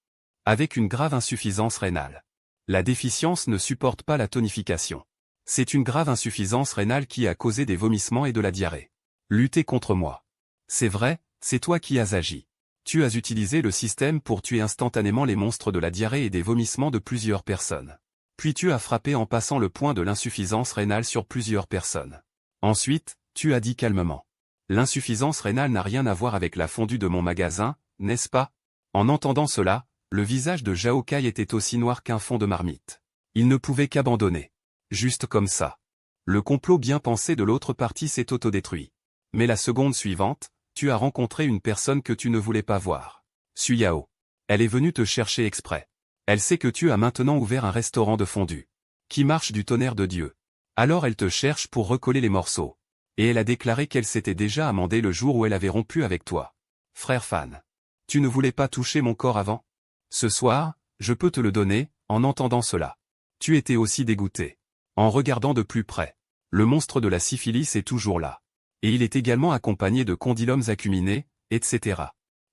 Speaker 1: avec une grave insuffisance rénale. La déficience ne supporte pas la tonification. C'est une grave insuffisance rénale qui a causé des vomissements et de la diarrhée. Lutter contre moi. C'est vrai, c'est toi qui as agi. Tu as utilisé le système pour tuer instantanément les monstres de la diarrhée et des vomissements de plusieurs personnes. Puis tu as frappé en passant le point de l'insuffisance rénale sur plusieurs personnes. Ensuite, tu as dit calmement. L'insuffisance rénale n'a rien à voir avec la fondue de mon magasin, n'est-ce pas? En entendant cela, le visage de Zhao Kai était aussi noir qu'un fond de marmite. Il ne pouvait qu'abandonner. Juste comme ça. Le complot bien pensé de l'autre partie s'est autodétruit. Mais la seconde suivante, tu as rencontré une personne que tu ne voulais pas voir. Suyao. Elle est venue te chercher exprès. Elle sait que tu as maintenant ouvert un restaurant de fondue qui marche du tonnerre de Dieu. Alors elle te cherche pour recoller les morceaux. Et elle a déclaré qu'elle s'était déjà amendée le jour où elle avait rompu avec toi. Frère Fan. Tu ne voulais pas toucher mon corps avant? Ce soir, je peux te le donner, en entendant cela. Tu étais aussi dégoûté. En regardant de plus près, le monstre de la syphilis est toujours là. Et il est également accompagné de condylomes acuminés, etc.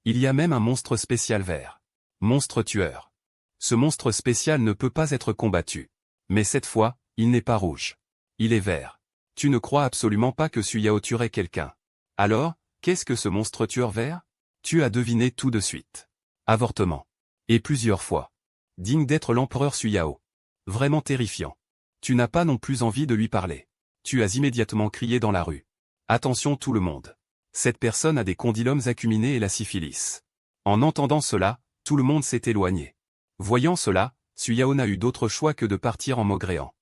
Speaker 1: Il y a même un monstre spécial vert. Monstre tueur. Ce monstre spécial ne peut pas être combattu. Mais cette fois, il n'est pas rouge. Il est vert. Tu ne crois absolument pas que Suyao tuerait quelqu'un. Alors, qu'est-ce que ce monstre tueur vert? Tu as deviné tout de suite. Avortement. Et plusieurs fois. Digne d'être l'empereur Suyao. Vraiment terrifiant. Tu n'as pas non plus envie de lui parler. Tu as immédiatement crié dans la rue. Attention tout le monde. Cette personne a des condylomes acuminés et la syphilis. En entendant cela, tout le monde s'est éloigné. Voyant cela, Suyao n'a eu d'autre choix que de partir en maugréant.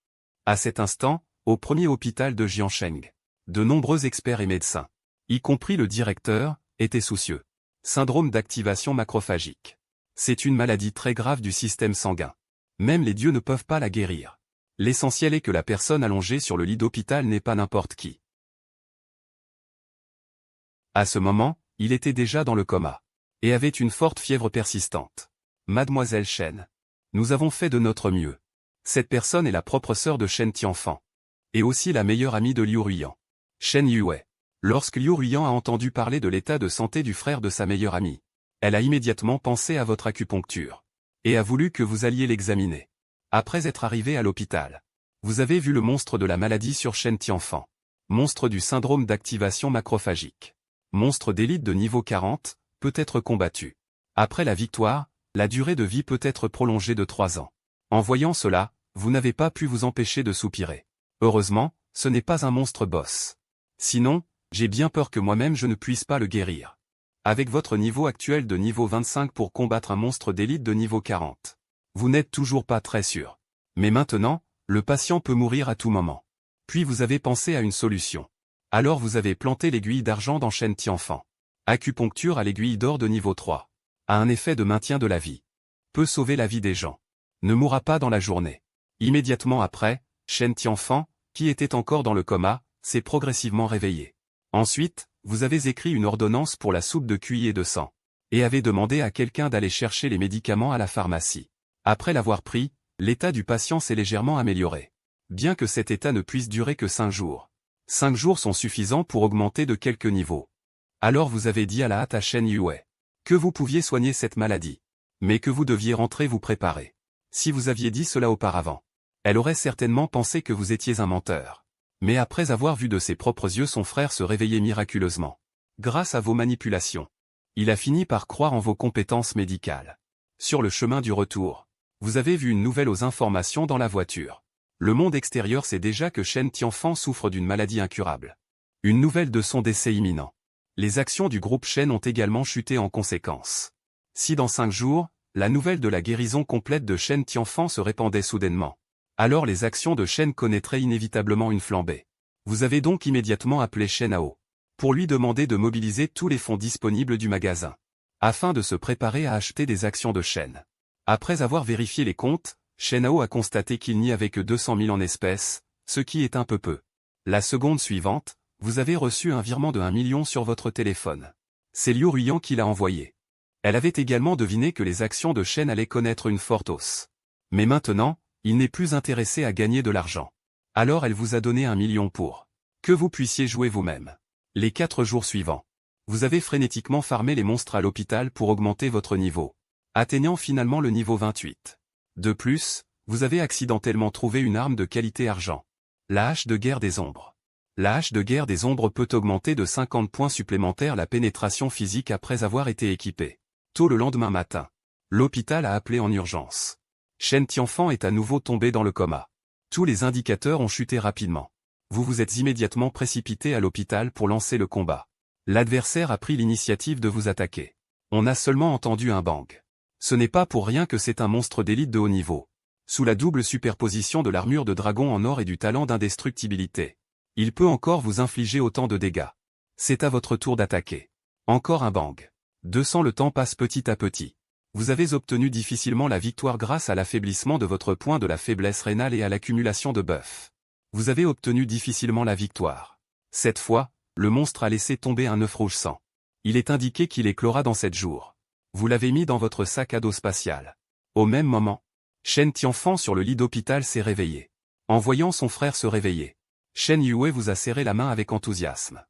Speaker 1: À cet instant, au premier hôpital de Jiansheng, de nombreux experts et médecins, y compris le directeur, étaient soucieux. Syndrome d'activation macrophagique. C'est une maladie très grave du système sanguin. Même les dieux ne peuvent pas la guérir. L'essentiel est que la personne allongée sur le lit d'hôpital n'est pas n'importe qui. À ce moment, il était déjà dans le coma. Et avait une forte fièvre persistante. Mademoiselle Shen. Nous avons fait de notre mieux. Cette personne est la propre sœur de Shen Tianfan. Et aussi la meilleure amie de Liu Ruiyan. Shen Yue. Lorsque Liu Ruiyan a entendu parler de l'état de santé du frère de sa meilleure amie, elle a immédiatement pensé à votre acupuncture. Et a voulu que vous alliez l'examiner. Après être arrivé à l'hôpital, Vous avez vu le monstre de la maladie sur Shen Tianfan. Monstre du syndrome d'activation macrophagique. Monstre d'élite de niveau 40, peut être combattu. Après la victoire, la durée de vie peut être prolongée de 3 ans. En voyant cela, vous n'avez pas pu vous empêcher de soupirer. Heureusement, ce n'est pas un monstre boss. Sinon, j'ai bien peur que moi-même je ne puisse pas le guérir. Avec votre niveau actuel de niveau 25 pour combattre un monstre d'élite de niveau 40. Vous n'êtes toujours pas très sûr. Mais maintenant, le patient peut mourir à tout moment. Puis vous avez pensé à une solution. Alors vous avez planté l'aiguille d'argent dans Shen Tianfan. Acupuncture à l'aiguille d'or de niveau 3. A un effet de maintien de la vie. Peut sauver la vie des gens. Ne mourra pas dans la journée. Immédiatement après, Shen Tianfan, qui était encore dans le coma, s'est progressivement réveillé. Ensuite, vous avez écrit une ordonnance pour la soupe de cuit et de sang. Et avez demandé à quelqu'un d'aller chercher les médicaments à la pharmacie. Après l'avoir pris, l'état du patient s'est légèrement amélioré. Bien que cet état ne puisse durer que 5 jours. 5 jours sont suffisants pour augmenter de quelques niveaux. Alors vous avez dit à la hâte à Shen Yue que vous pouviez soigner cette maladie, mais que vous deviez rentrer vous préparer. Si vous aviez dit cela auparavant, elle aurait certainement pensé que vous étiez un menteur. Mais après avoir vu de ses propres yeux son frère se réveiller miraculeusement, grâce à vos manipulations, il a fini par croire en vos compétences médicales. Sur le chemin du retour, vous avez vu une nouvelle aux informations dans la voiture. Le monde extérieur sait déjà que Shen Tianfan souffre d'une maladie incurable. Une nouvelle de son décès imminent. Les actions du groupe Shen ont également chuté en conséquence. Si dans 5 jours, la nouvelle de la guérison complète de Shen Tianfan se répandait soudainement, alors les actions de Shen connaîtraient inévitablement une flambée. Vous avez donc immédiatement appelé Shen Hao pour lui demander de mobiliser tous les fonds disponibles du magasin, afin de se préparer à acheter des actions de Shen. Après avoir vérifié les comptes, Shen Hao a constaté qu'il n'y avait que 200 000 en espèces, ce qui est un peu peu. La seconde suivante, vous avez reçu un virement de 1 million sur votre téléphone. C'est Liu Ruyan qui l'a envoyé. Elle avait également deviné que les actions de Shen allaient connaître une forte hausse. Mais maintenant, il n'est plus intéressé à gagner de l'argent. Alors elle vous a donné 1 million pour que vous puissiez jouer vous-même. Les 4 jours suivants, vous avez frénétiquement farmé les monstres à l'hôpital pour augmenter votre niveau, atteignant finalement le niveau 28. De plus, vous avez accidentellement trouvé une arme de qualité argent. La hache de guerre des ombres. La hache de guerre des ombres peut augmenter de 50 points supplémentaires la pénétration physique après avoir été équipée. Tôt le lendemain matin, l'hôpital a appelé en urgence. Shen Tianfan est à nouveau tombé dans le coma. Tous les indicateurs ont chuté rapidement. Vous vous êtes immédiatement précipité à l'hôpital pour lancer le combat. L'adversaire a pris l'initiative de vous attaquer. On a seulement entendu un bang. Ce n'est pas pour rien que c'est un monstre d'élite de haut niveau. Sous la double superposition de l'armure de dragon en or et du talent d'indestructibilité, il peut encore vous infliger autant de dégâts. C'est à votre tour d'attaquer. Encore un bang. 200 Le temps passe petit à petit. Vous avez obtenu difficilement la victoire grâce à l'affaiblissement de votre point de la faiblesse rénale et à l'accumulation de buffs. Vous avez obtenu difficilement la victoire. Cette fois, le monstre a laissé tomber un œuf rouge sang. Il est indiqué qu'il éclora dans 7 jours. Vous l'avez mis dans votre sac à dos spatial. Au même moment, Shen Tianfan sur le lit d'hôpital s'est réveillé. En voyant son frère se réveiller, Shen Yue vous a serré la main avec enthousiasme.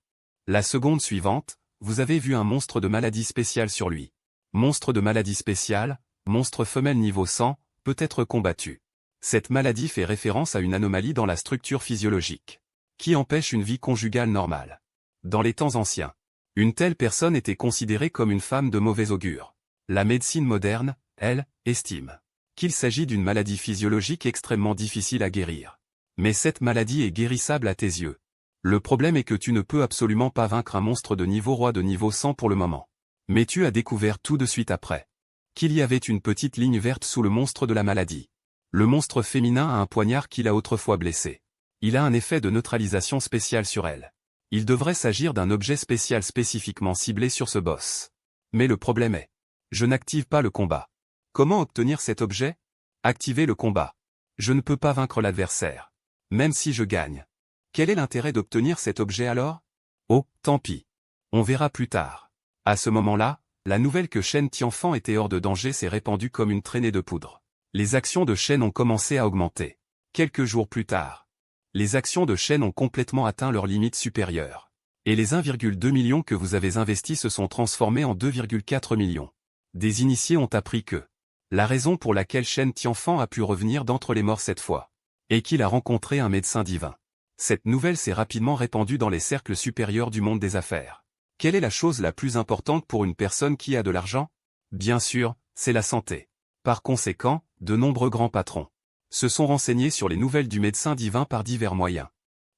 Speaker 1: La seconde suivante, vous avez vu un monstre de maladie spéciale sur lui. Monstre de maladie spéciale, monstre femelle niveau 100, peut être combattu. Cette maladie fait référence à une anomalie dans la structure physiologique, qui empêche une vie conjugale normale. Dans les temps anciens, une telle personne était considérée comme une femme de mauvais augure. La médecine moderne, elle, estime qu'il s'agit d'une maladie physiologique extrêmement difficile à guérir. Mais cette maladie est guérissable à tes yeux. Le problème est que tu ne peux absolument pas vaincre un monstre de niveau roi de niveau 100 pour le moment. Mais tu as découvert tout de suite après qu'il y avait une petite ligne verte sous le monstre de la maladie. Le monstre féminin a un poignard qu'il a autrefois blessé. Il a un effet de neutralisation spécial sur elle. Il devrait s'agir d'un objet spécial spécifiquement ciblé sur ce boss. Mais le problème est, je n'active pas le combat. Comment obtenir cet objet? Activer le combat. Je ne peux pas vaincre l'adversaire. Même si je gagne. Quel est l'intérêt d'obtenir cet objet alors? Oh, tant pis. On verra plus tard. À ce moment-là, la nouvelle que Shen Tianfan était hors de danger s'est répandue comme une traînée de poudre. Les actions de Shen ont commencé à augmenter. Quelques jours plus tard, les actions de Shen ont complètement atteint leur limite supérieure. Et les 1,2 million que vous avez investis se sont transformés en 2,4 millions. Des initiés ont appris que la raison pour laquelle Shen Tianfan a pu revenir d'entre les morts cette fois et qu'il a rencontré un médecin divin. Cette nouvelle s'est rapidement répandue dans les cercles supérieurs du monde des affaires. Quelle est la chose la plus importante pour une personne qui a de l'argent? Bien sûr, c'est la santé. Par conséquent, de nombreux grands patrons se sont renseignés sur les nouvelles du médecin divin par divers moyens.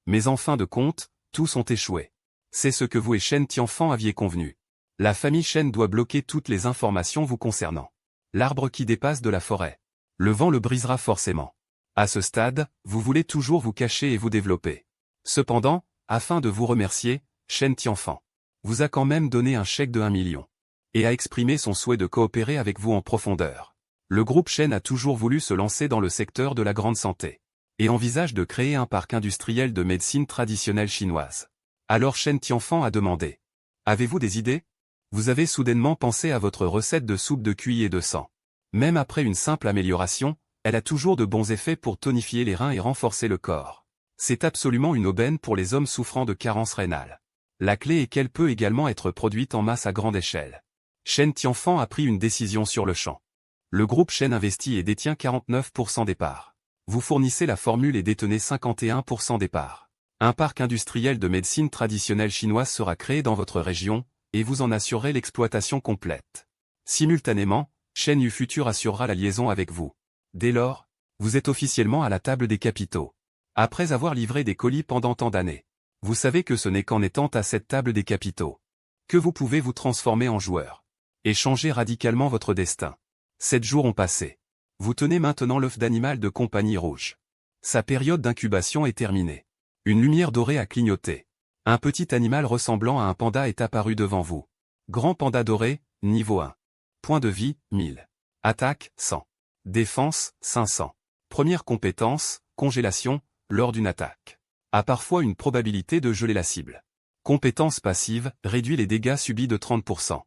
Speaker 1: Mais en fin de compte, tous ont échoué. C'est ce que vous et Shen Tianfan aviez convenu. La famille Shen doit bloquer toutes les informations vous concernant. L'arbre qui dépasse de la forêt. Le vent le brisera forcément. À ce stade, vous voulez toujours vous cacher et vous développer. Cependant, afin de vous remercier, Shen Tianfan vous a quand même donné un chèque de 1 million. Et a exprimé son souhait de coopérer avec vous en profondeur. Le groupe Shen a toujours voulu se lancer dans le secteur de la grande santé. Et envisage de créer un parc industriel de médecine traditionnelle chinoise. Alors Shen Tianfan a demandé. Avez-vous des idées? Vous avez soudainement pensé à votre recette de soupe de cuit et de sang. Même après une simple amélioration, elle a toujours de bons effets pour tonifier les reins et renforcer le corps. C'est absolument une aubaine pour les hommes souffrant de carence rénale. La clé est qu'elle peut également être produite en masse à grande échelle. Shen Tianfan a pris une décision sur le champ. Le groupe Shen investit et détient 49% des parts. Vous fournissez la formule et détenez 51% des parts. Un parc industriel de médecine traditionnelle chinoise sera créé dans votre région, et vous en assurerez l'exploitation complète. Simultanément, Shen Yu Future assurera la liaison avec vous. Dès lors, vous êtes officiellement à la table des capitaux. Après avoir livré des colis pendant tant d'années, vous savez que ce n'est qu'en étant à cette table des capitaux que vous pouvez vous transformer en joueur et changer radicalement votre destin. 7 jours ont passé. Vous tenez maintenant l'œuf d'animal de compagnie rouge. Sa période d'incubation est terminée. Une lumière dorée a clignoté. Un petit animal ressemblant à un panda est apparu devant vous. Grand panda doré, niveau 1. Point de vie, 1000. Attaque, 100. Défense, 500. Première compétence, congélation, lors d'une attaque. A parfois une probabilité de geler la cible. Compétence passive, réduit les dégâts subis de 30%.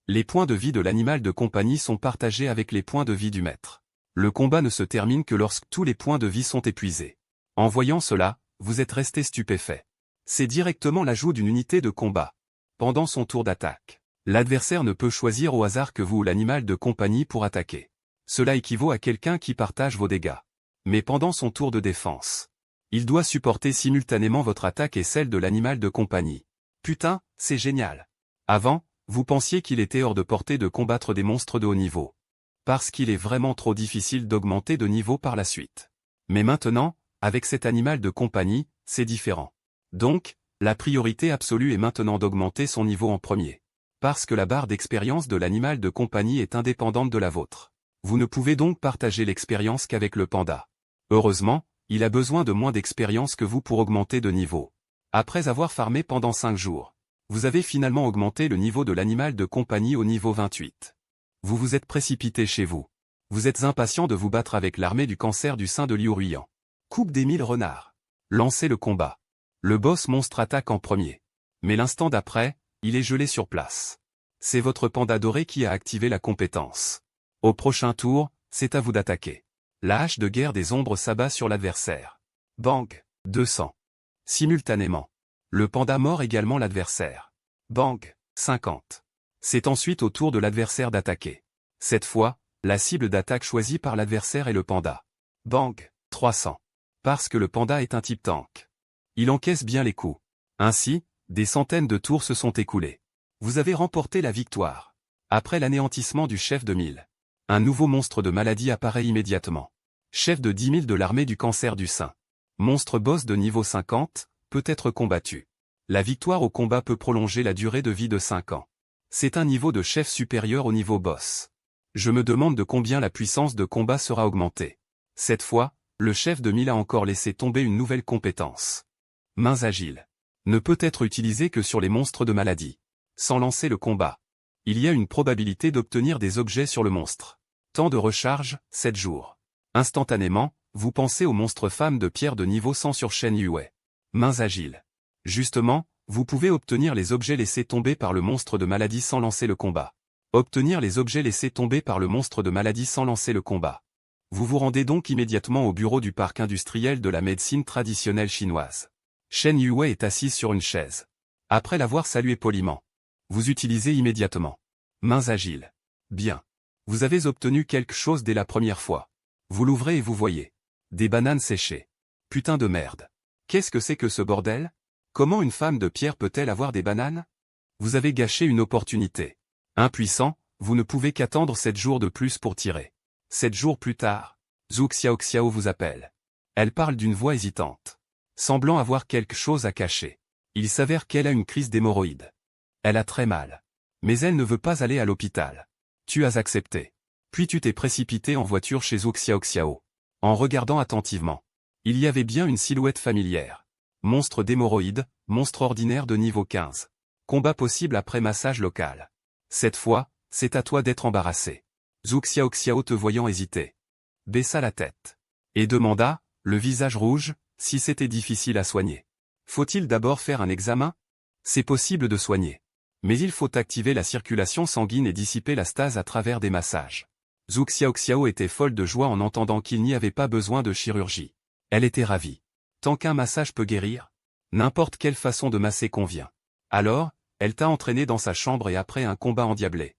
Speaker 1: Les points de vie de l'animal de compagnie sont partagés avec les points de vie du maître. Le combat ne se termine que lorsque tous les points de vie sont épuisés. En voyant cela, vous êtes resté stupéfait. C'est directement l'ajout d'une unité de combat. Pendant son tour d'attaque, l'adversaire ne peut choisir au hasard que vous ou l'animal de compagnie pour attaquer. Cela équivaut à quelqu'un qui partage vos dégâts. Mais pendant son tour de défense, il doit supporter simultanément votre attaque et celle de l'animal de compagnie. Putain, c'est génial. Avant, vous pensiez qu'il était hors de portée de combattre des monstres de haut niveau. Parce qu'il est vraiment trop difficile d'augmenter de niveau par la suite. Mais maintenant, avec cet animal de compagnie, c'est différent. Donc, la priorité absolue est maintenant d'augmenter son niveau en premier. Parce que la barre d'expérience de l'animal de compagnie est indépendante de la vôtre. Vous ne pouvez donc partager l'expérience qu'avec le panda. Heureusement, il a besoin de moins d'expérience que vous pour augmenter de niveau. Après avoir farmé pendant 5 jours, vous avez finalement augmenté le niveau de l'animal de compagnie au niveau 28. Vous vous êtes précipité chez vous. Vous êtes impatient de vous battre avec l'armée du cancer du sein de Liu Ruyan. Coupe des 1000 renards. Lancez le combat. Le boss monstre attaque en premier. Mais l'instant d'après, il est gelé sur place. C'est votre panda doré qui a activé la compétence. Au prochain tour, c'est à vous d'attaquer. La hache de guerre des ombres s'abat sur l'adversaire. Bang, 200. Simultanément. Le panda mord également l'adversaire. Bang, 50. C'est ensuite au tour de l'adversaire d'attaquer. Cette fois, la cible d'attaque choisie par l'adversaire est le panda. Bang, 300. Parce que le panda est un type tank. Il encaisse bien les coups. Ainsi, des centaines de tours se sont écoulés. Vous avez remporté la victoire. Après l'anéantissement du chef de 1000. Un nouveau monstre de maladie apparaît immédiatement. Chef de 10 000 de l'armée du cancer du sein. Monstre boss de niveau 50, peut être combattu. La victoire au combat peut prolonger la durée de vie de 5 ans. C'est un niveau de chef supérieur au niveau boss. Je me demande de combien la puissance de combat sera augmentée. Cette fois, le chef de 1000 a encore laissé tomber une nouvelle compétence. Mains agiles. Ne peut être utilisé que sur les monstres de maladie. Sans lancer le combat. Il y a une probabilité d'obtenir des objets sur le monstre. Temps de recharge, 7 jours. Instantanément, vous pensez au monstre femme de pierre de niveau 100 sur Shen Yue. Mains agiles. Justement, vous pouvez obtenir les objets laissés tomber par le monstre de maladie sans lancer le combat. Obtenir les objets laissés tomber par le monstre de maladie sans lancer le combat. Vous vous rendez donc immédiatement au bureau du parc industriel de la médecine traditionnelle chinoise. Shen Yue est assise sur une chaise. Après l'avoir salué poliment, vous utilisez immédiatement. Mains agiles. Bien. Vous avez obtenu quelque chose dès la première fois. Vous l'ouvrez et vous voyez. Des bananes séchées. Putain de merde. Qu'est-ce que c'est que ce bordel? Comment une femme de pierre peut-elle avoir des bananes? Vous avez gâché une opportunité. Impuissant, vous ne pouvez qu'attendre 7 jours de plus pour tirer. 7 jours plus tard, Zhu Xiaoxiao vous appelle. Elle parle d'une voix hésitante, semblant avoir quelque chose à cacher. Il s'avère qu'elle a une crise d'hémorroïdes. Elle a très mal. Mais elle ne veut pas aller à l'hôpital. Tu as accepté. Puis tu t'es précipité en voiture chez Zhu Xiaoxiao. En regardant attentivement, il y avait bien une silhouette familière. Monstre d'hémorroïdes, monstre ordinaire de niveau 15. Combat possible après massage local. Cette fois, c'est à toi d'être embarrassé. Zhu Xiaoxiao te voyant hésiter, baissa la tête. Et demanda, le visage rouge, si c'était difficile à soigner. Faut-il d'abord faire un examen? C'est possible de soigner. Mais il faut activer la circulation sanguine et dissiper la stase à travers des massages. Zhu Xiaoxiao était folle de joie en entendant qu'il n'y avait pas besoin de chirurgie. Elle était ravie. Tant qu'un massage peut guérir, n'importe quelle façon de masser convient. Alors, elle t'a entraîné dans sa chambre et après un combat endiablé.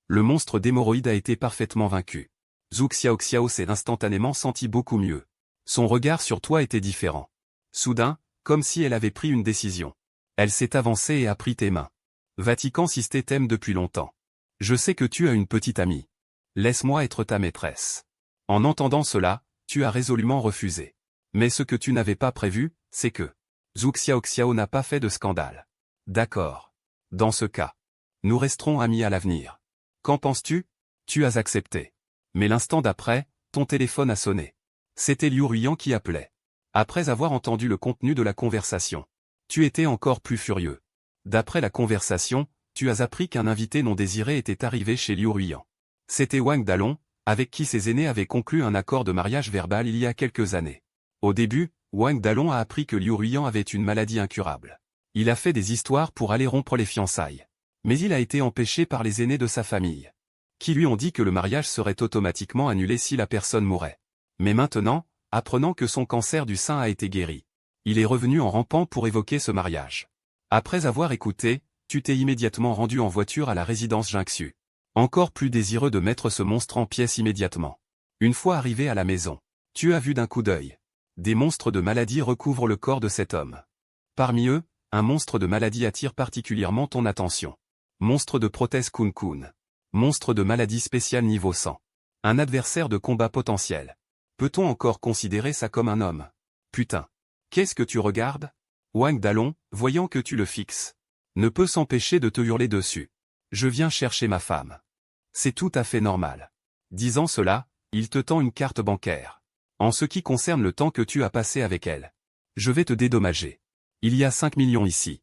Speaker 1: Le monstre d'hémorroïdes a été parfaitement vaincu. Zhu Xiaoxiao s'est instantanément senti beaucoup mieux. Son regard sur toi était différent. Soudain, comme si elle avait pris une décision. Elle s'est avancée et a pris tes mains. Vatican Sisté t'aime depuis longtemps. Je sais que tu as une petite amie. Laisse-moi être ta maîtresse. En entendant cela, tu as résolument refusé. Mais ce que tu n'avais pas prévu, c'est que Zhu Xiaoxiao n'a pas fait de scandale. D'accord. Dans ce cas, nous resterons amis à l'avenir. Qu'en penses-tu? Tu as accepté. Mais l'instant d'après, ton téléphone a sonné. C'était Liu Ruiyan qui appelait. Après avoir entendu le contenu de la conversation, tu étais encore plus furieux. D'après la conversation, tu as appris qu'un invité non désiré était arrivé chez Liu Ruiyan. C'était Wang Dalong, avec qui ses aînés avaient conclu un accord de mariage verbal il y a quelques années. Au début, Wang Dalong a appris que Liu Ruiyan avait une maladie incurable. Il a fait des histoires pour aller rompre les fiançailles. Mais il a été empêché par les aînés de sa famille, qui lui ont dit que le mariage serait automatiquement annulé si la personne mourait. Mais maintenant, apprenant que son cancer du sein a été guéri, il est revenu en rampant pour évoquer ce mariage. Après avoir écouté, tu t'es immédiatement rendu en voiture à la résidence Jinxu. Encore plus désireux de mettre ce monstre en pièces immédiatement. Une fois arrivé à la maison, tu as vu d'un coup d'œil. Des monstres de maladie recouvrent le corps de cet homme. Parmi eux, un monstre de maladie attire particulièrement ton attention. Monstre de prothèse Kun Kun. Monstre de maladie spéciale niveau 100. Un adversaire de combat potentiel. Peut-on encore considérer ça comme un homme? Putain. Qu'est-ce que tu regardes? Wang Dalong, voyant que tu le fixes, ne peut s'empêcher de te hurler dessus. Je viens chercher ma femme. C'est tout à fait normal. Disant cela, il te tend une carte bancaire. En ce qui concerne le temps que tu as passé avec elle, je vais te dédommager. Il y a 5 millions ici.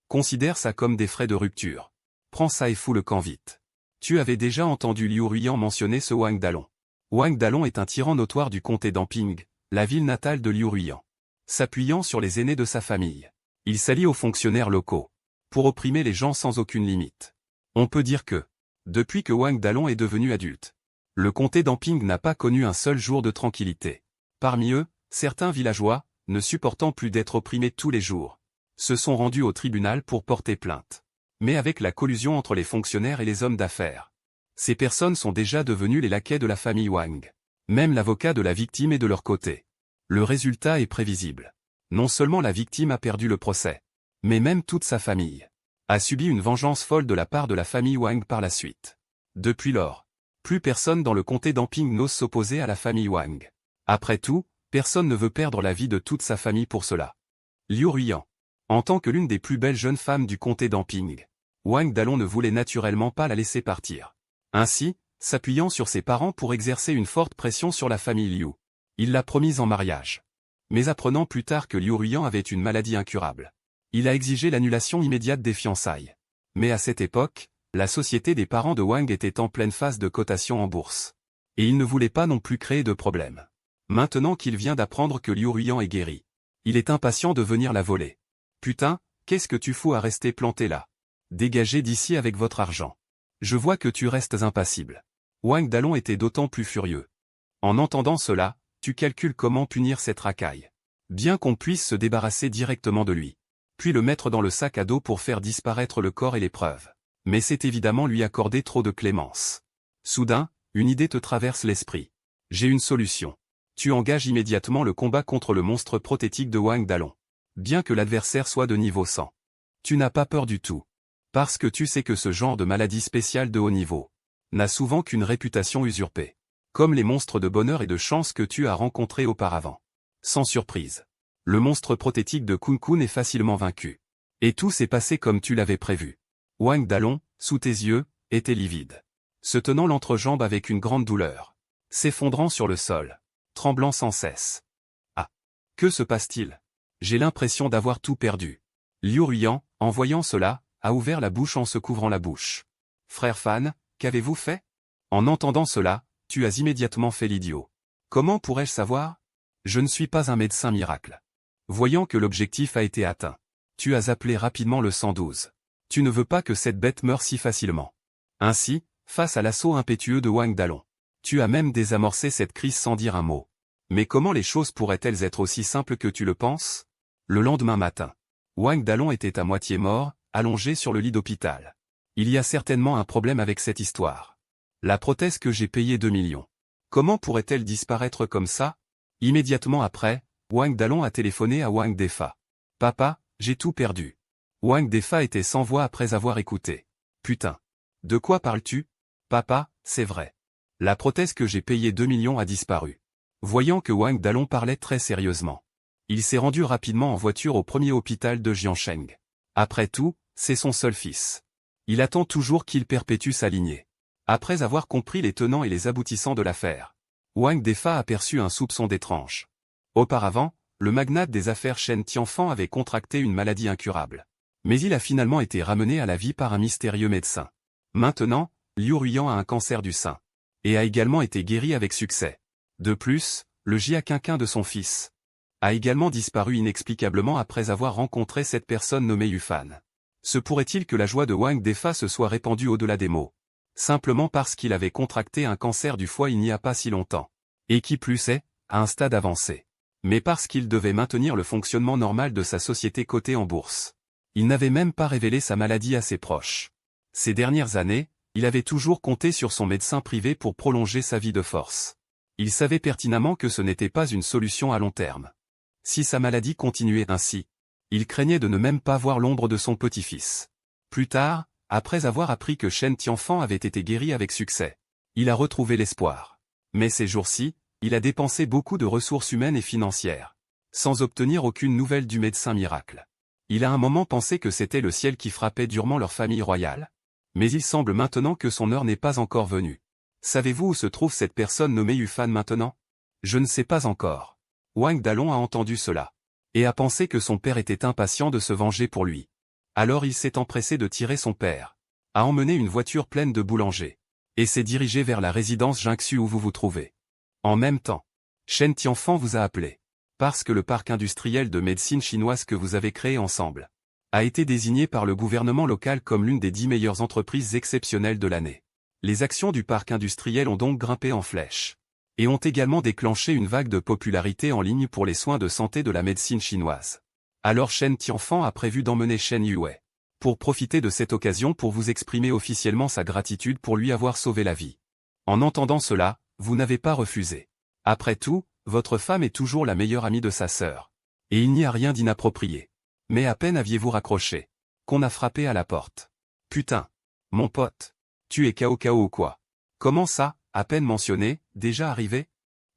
Speaker 1: Considère ça comme des frais de rupture. Prends ça et fous le camp vite. Tu avais déjà entendu Liu Ruiyan mentionner ce Wang Dalong. Wang Dalong est un tyran notoire du comté d'Amping, la ville natale de Liu Ruiyan. S'appuyant sur les aînés de sa famille, il s'allie aux fonctionnaires locaux, pour opprimer les gens sans aucune limite. On peut dire que, depuis que Wang Dalong est devenu adulte, le comté d'Amping n'a pas connu un seul jour de tranquillité. Parmi eux, certains villageois, ne supportant plus d'être opprimés tous les jours, se sont rendus au tribunal pour porter plainte. Mais avec la collusion entre les fonctionnaires et les hommes d'affaires, ces personnes sont déjà devenues les laquais de la famille Wang. Même l'avocat de la victime est de leur côté. Le résultat est prévisible. Non seulement la victime a perdu le procès, mais même toute sa famille a subi une vengeance folle de la part de la famille Wang par la suite. Depuis lors, plus personne dans le comté d'Amping n'ose s'opposer à la famille Wang. Après tout, personne ne veut perdre la vie de toute sa famille pour cela. Liu Ruiyan. En tant que l'une des plus belles jeunes femmes du comté d'Amping, Wang Dalong ne voulait naturellement pas la laisser partir. Ainsi, s'appuyant sur ses parents pour exercer une forte pression sur la famille Liu, il l'a promise en mariage. Mais apprenant plus tard que Liu Ruiyan avait une maladie incurable, il a exigé l'annulation immédiate des fiançailles. Mais à cette époque, la société des parents de Wang était en pleine phase de cotation en bourse. Et il ne voulait pas non plus créer de problème. Maintenant qu'il vient d'apprendre que Liu Ruiyan est guéri, il est impatient de venir la voler. Putain, qu'est-ce que tu fous à rester planté là? Dégagez d'ici avec votre argent. Je vois que tu restes impassible. Wang Dalong était d'autant plus furieux. En entendant cela, tu calcules comment punir cette racaille. Bien qu'on puisse se débarrasser directement de lui, puis le mettre dans le sac à dos pour faire disparaître le corps et les preuves. Mais c'est évidemment lui accorder trop de clémence. Soudain, une idée te traverse l'esprit. J'ai une solution. Tu engages immédiatement le combat contre le monstre prothétique de Wang Dalong. Bien que l'adversaire soit de niveau 100. Tu n'as pas peur du tout. Parce que tu sais que ce genre de maladie spéciale de haut niveau n'a souvent qu'une réputation usurpée. Comme les monstres de bonheur et de chance que tu as rencontrés auparavant. Sans surprise. Le monstre prothétique de Kun Kun est facilement vaincu. Et tout s'est passé comme tu l'avais prévu. Wang Dalong, sous tes yeux, était livide. Se tenant l'entrejambe avec une grande douleur. S'effondrant sur le sol. Tremblant sans cesse. Ah! Que se passe-t-il? J'ai l'impression d'avoir tout perdu. Liu Ruiyan, en voyant cela, a ouvert la bouche en se couvrant la bouche. Frère Fan, qu'avez-vous fait? En entendant cela, tu as immédiatement fait l'idiot. Comment pourrais-je savoir? Je ne suis pas un médecin miracle. Voyant que l'objectif a été atteint. Tu as appelé rapidement le 112. Tu ne veux pas que cette bête meure si facilement. Ainsi, face à l'assaut impétueux de Wang Dalong. Tu as même désamorcé cette crise sans dire un mot. Mais comment les choses pourraient-elles être aussi simples que tu le penses? Le lendemain matin. Wang Dalong était à moitié mort, allongé sur le lit d'hôpital. Il y a certainement un problème avec cette histoire. La prothèse que j'ai payée 2 millions. Comment pourrait-elle disparaître comme ça? Immédiatement après, Wang Dalong a téléphoné à Wang Defa. Papa, j'ai tout perdu. Wang Defa était sans voix après avoir écouté. Putain. De quoi parles-tu? Papa, c'est vrai. La prothèse que j'ai payée 2 millions a disparu. Voyant que Wang Dalong parlait très sérieusement. Il s'est rendu rapidement en voiture au premier hôpital de Jiansheng. Après tout, c'est son seul fils. Il attend toujours qu'il perpétue sa lignée. Après avoir compris les tenants et les aboutissants de l'affaire, Wang Defa aperçut un soupçon d'étrange. Auparavant, le magnate des affaires Shen Tianfan avait contracté une maladie incurable. Mais il a finalement été ramené à la vie par un mystérieux médecin. Maintenant, Liu Ruiyan a un cancer du sein. Et a également été guéri avec succès. De plus, le Jia Qinqin de son fils a également disparu inexplicablement après avoir rencontré cette personne nommée Yufan. Se pourrait-il que la joie de Wang Defa se soit répandue au-delà des mots? Simplement parce qu'il avait contracté un cancer du foie il n'y a pas si longtemps. Et qui plus est, à un stade avancé. Mais parce qu'il devait maintenir le fonctionnement normal de sa société cotée en bourse. Il n'avait même pas révélé sa maladie à ses proches. Ces dernières années, il avait toujours compté sur son médecin privé pour prolonger sa vie de force. Il savait pertinemment que ce n'était pas une solution à long terme. Si sa maladie continuait ainsi, il craignait de ne même pas voir l'ombre de son petit-fils. Plus tard, après avoir appris que Shen Tianfan avait été guéri avec succès, il a retrouvé l'espoir. Mais ces jours-ci, il a dépensé beaucoup de ressources humaines et financières, sans obtenir aucune nouvelle du médecin miracle. Il a un moment pensé que c'était le ciel qui frappait durement leur famille royale. Mais il semble maintenant que son heure n'est pas encore venue. Savez-vous où se trouve cette personne nommée Yufan maintenant? Je ne sais pas encore. Wang Dalong a entendu cela. Et a pensé que son père était impatient de se venger pour lui. Alors il s'est empressé de tirer son père. A emmené une voiture pleine de boulangers. Et s'est dirigé vers la résidence Jingxu où vous vous trouvez. En même temps, Shen Tianfan vous a appelé. Parce que le parc industriel de médecine chinoise que vous avez créé ensemble a été désigné par le gouvernement local comme l'une des 10 meilleures entreprises exceptionnelles de l'année. Les actions du parc industriel ont donc grimpé en flèche. Et ont également déclenché une vague de popularité en ligne pour les soins de santé de la médecine chinoise. Alors Shen Tianfan a prévu d'emmener Shen Yue. Pour profiter de cette occasion pour vous exprimer officiellement sa gratitude pour lui avoir sauvé la vie. En entendant cela, vous n'avez pas refusé. Après tout, votre femme est toujours la meilleure amie de sa sœur. Et il n'y a rien d'inapproprié. Mais à peine aviez-vous raccroché qu'on a frappé à la porte. Putain. Mon pote. Tu es KO ou quoi? Comment ça, à peine mentionné, déjà arrivé?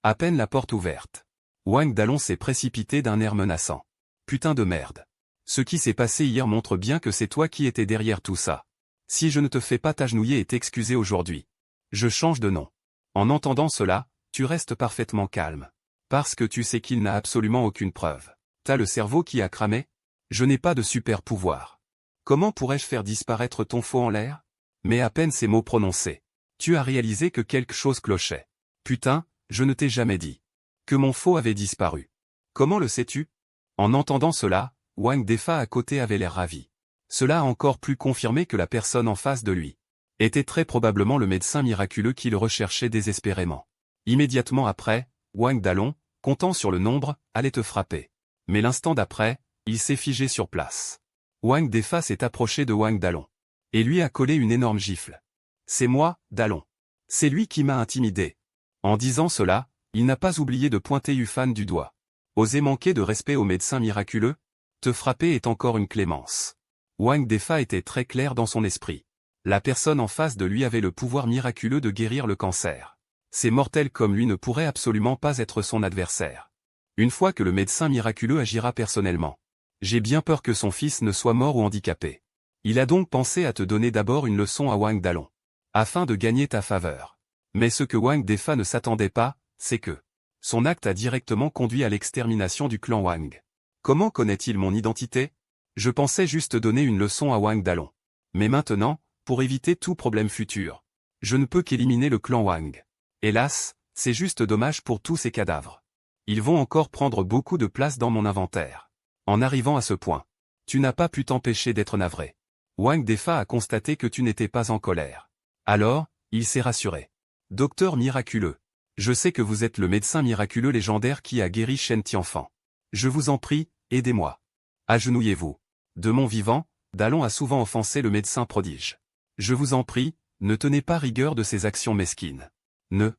Speaker 1: À peine la porte ouverte. Wang Dalong s'est précipité d'un air menaçant. Putain de merde. Ce qui s'est passé hier montre bien que c'est toi qui étais derrière tout ça. Si je ne te fais pas t'agenouiller et t'excuser aujourd'hui, je change de nom. En entendant cela, tu restes parfaitement calme. Parce que tu sais qu'il n'a absolument aucune preuve. T'as le cerveau qui a cramé? Je n'ai pas de super pouvoir. Comment pourrais-je faire disparaître ton faux en l'air? Mais à peine ces mots prononcés, tu as réalisé que quelque chose clochait. Putain, je ne t'ai jamais dit que mon faux avait disparu. Comment le sais-tu? En entendant cela, Wang Defa à côté avait l'air ravi. Cela a encore plus confirmé que la personne en face de lui était très probablement le médecin miraculeux qu'il recherchait désespérément. Immédiatement après, Wang Dalong, comptant sur le nombre, allait te frapper. Mais l'instant d'après, il s'est figé sur place. Wang Defa s'est approché de Wang Dalong. Et lui a collé une énorme gifle. C'est moi, Dalong. C'est lui qui m'a intimidé. En disant cela, Il n'a pas oublié de pointer Yufan du doigt. Oser manquer de respect au médecin miraculeux? Te frapper est encore une clémence. Wang Defa était très clair dans son esprit. La personne en face de lui avait le pouvoir miraculeux de guérir le cancer. Ces mortels comme lui ne pourraient absolument pas être son adversaire. Une fois que le médecin miraculeux agira personnellement. J'ai bien peur que son fils ne soit mort ou handicapé. Il a donc pensé à te donner d'abord une leçon à Wang Dalong. Afin de gagner ta faveur. Mais ce que Wang Defa ne s'attendait pas, c'est que son acte a directement conduit à l'extermination du clan Wang. Comment connaît-il mon identité? Je pensais juste donner une leçon à Wang Dalong. Mais maintenant, pour éviter tout problème futur, je ne peux qu'éliminer le clan Wang. Hélas, c'est juste dommage pour tous ces cadavres. Ils vont encore prendre beaucoup de place dans mon inventaire. En arrivant à ce point, tu n'as pas pu t'empêcher d'être navré. Wang Defa a constaté que tu n'étais pas en colère. Alors, il s'est rassuré. Docteur miraculeux. Je sais que vous êtes le médecin miraculeux légendaire qui a guéri Shen Tianfan. Je vous en prie, aidez-moi. Agenouillez-vous. De mon vivant, Dalong a souvent offensé le médecin prodige. Je vous en prie, ne tenez pas rigueur de ses actions mesquines. Ne.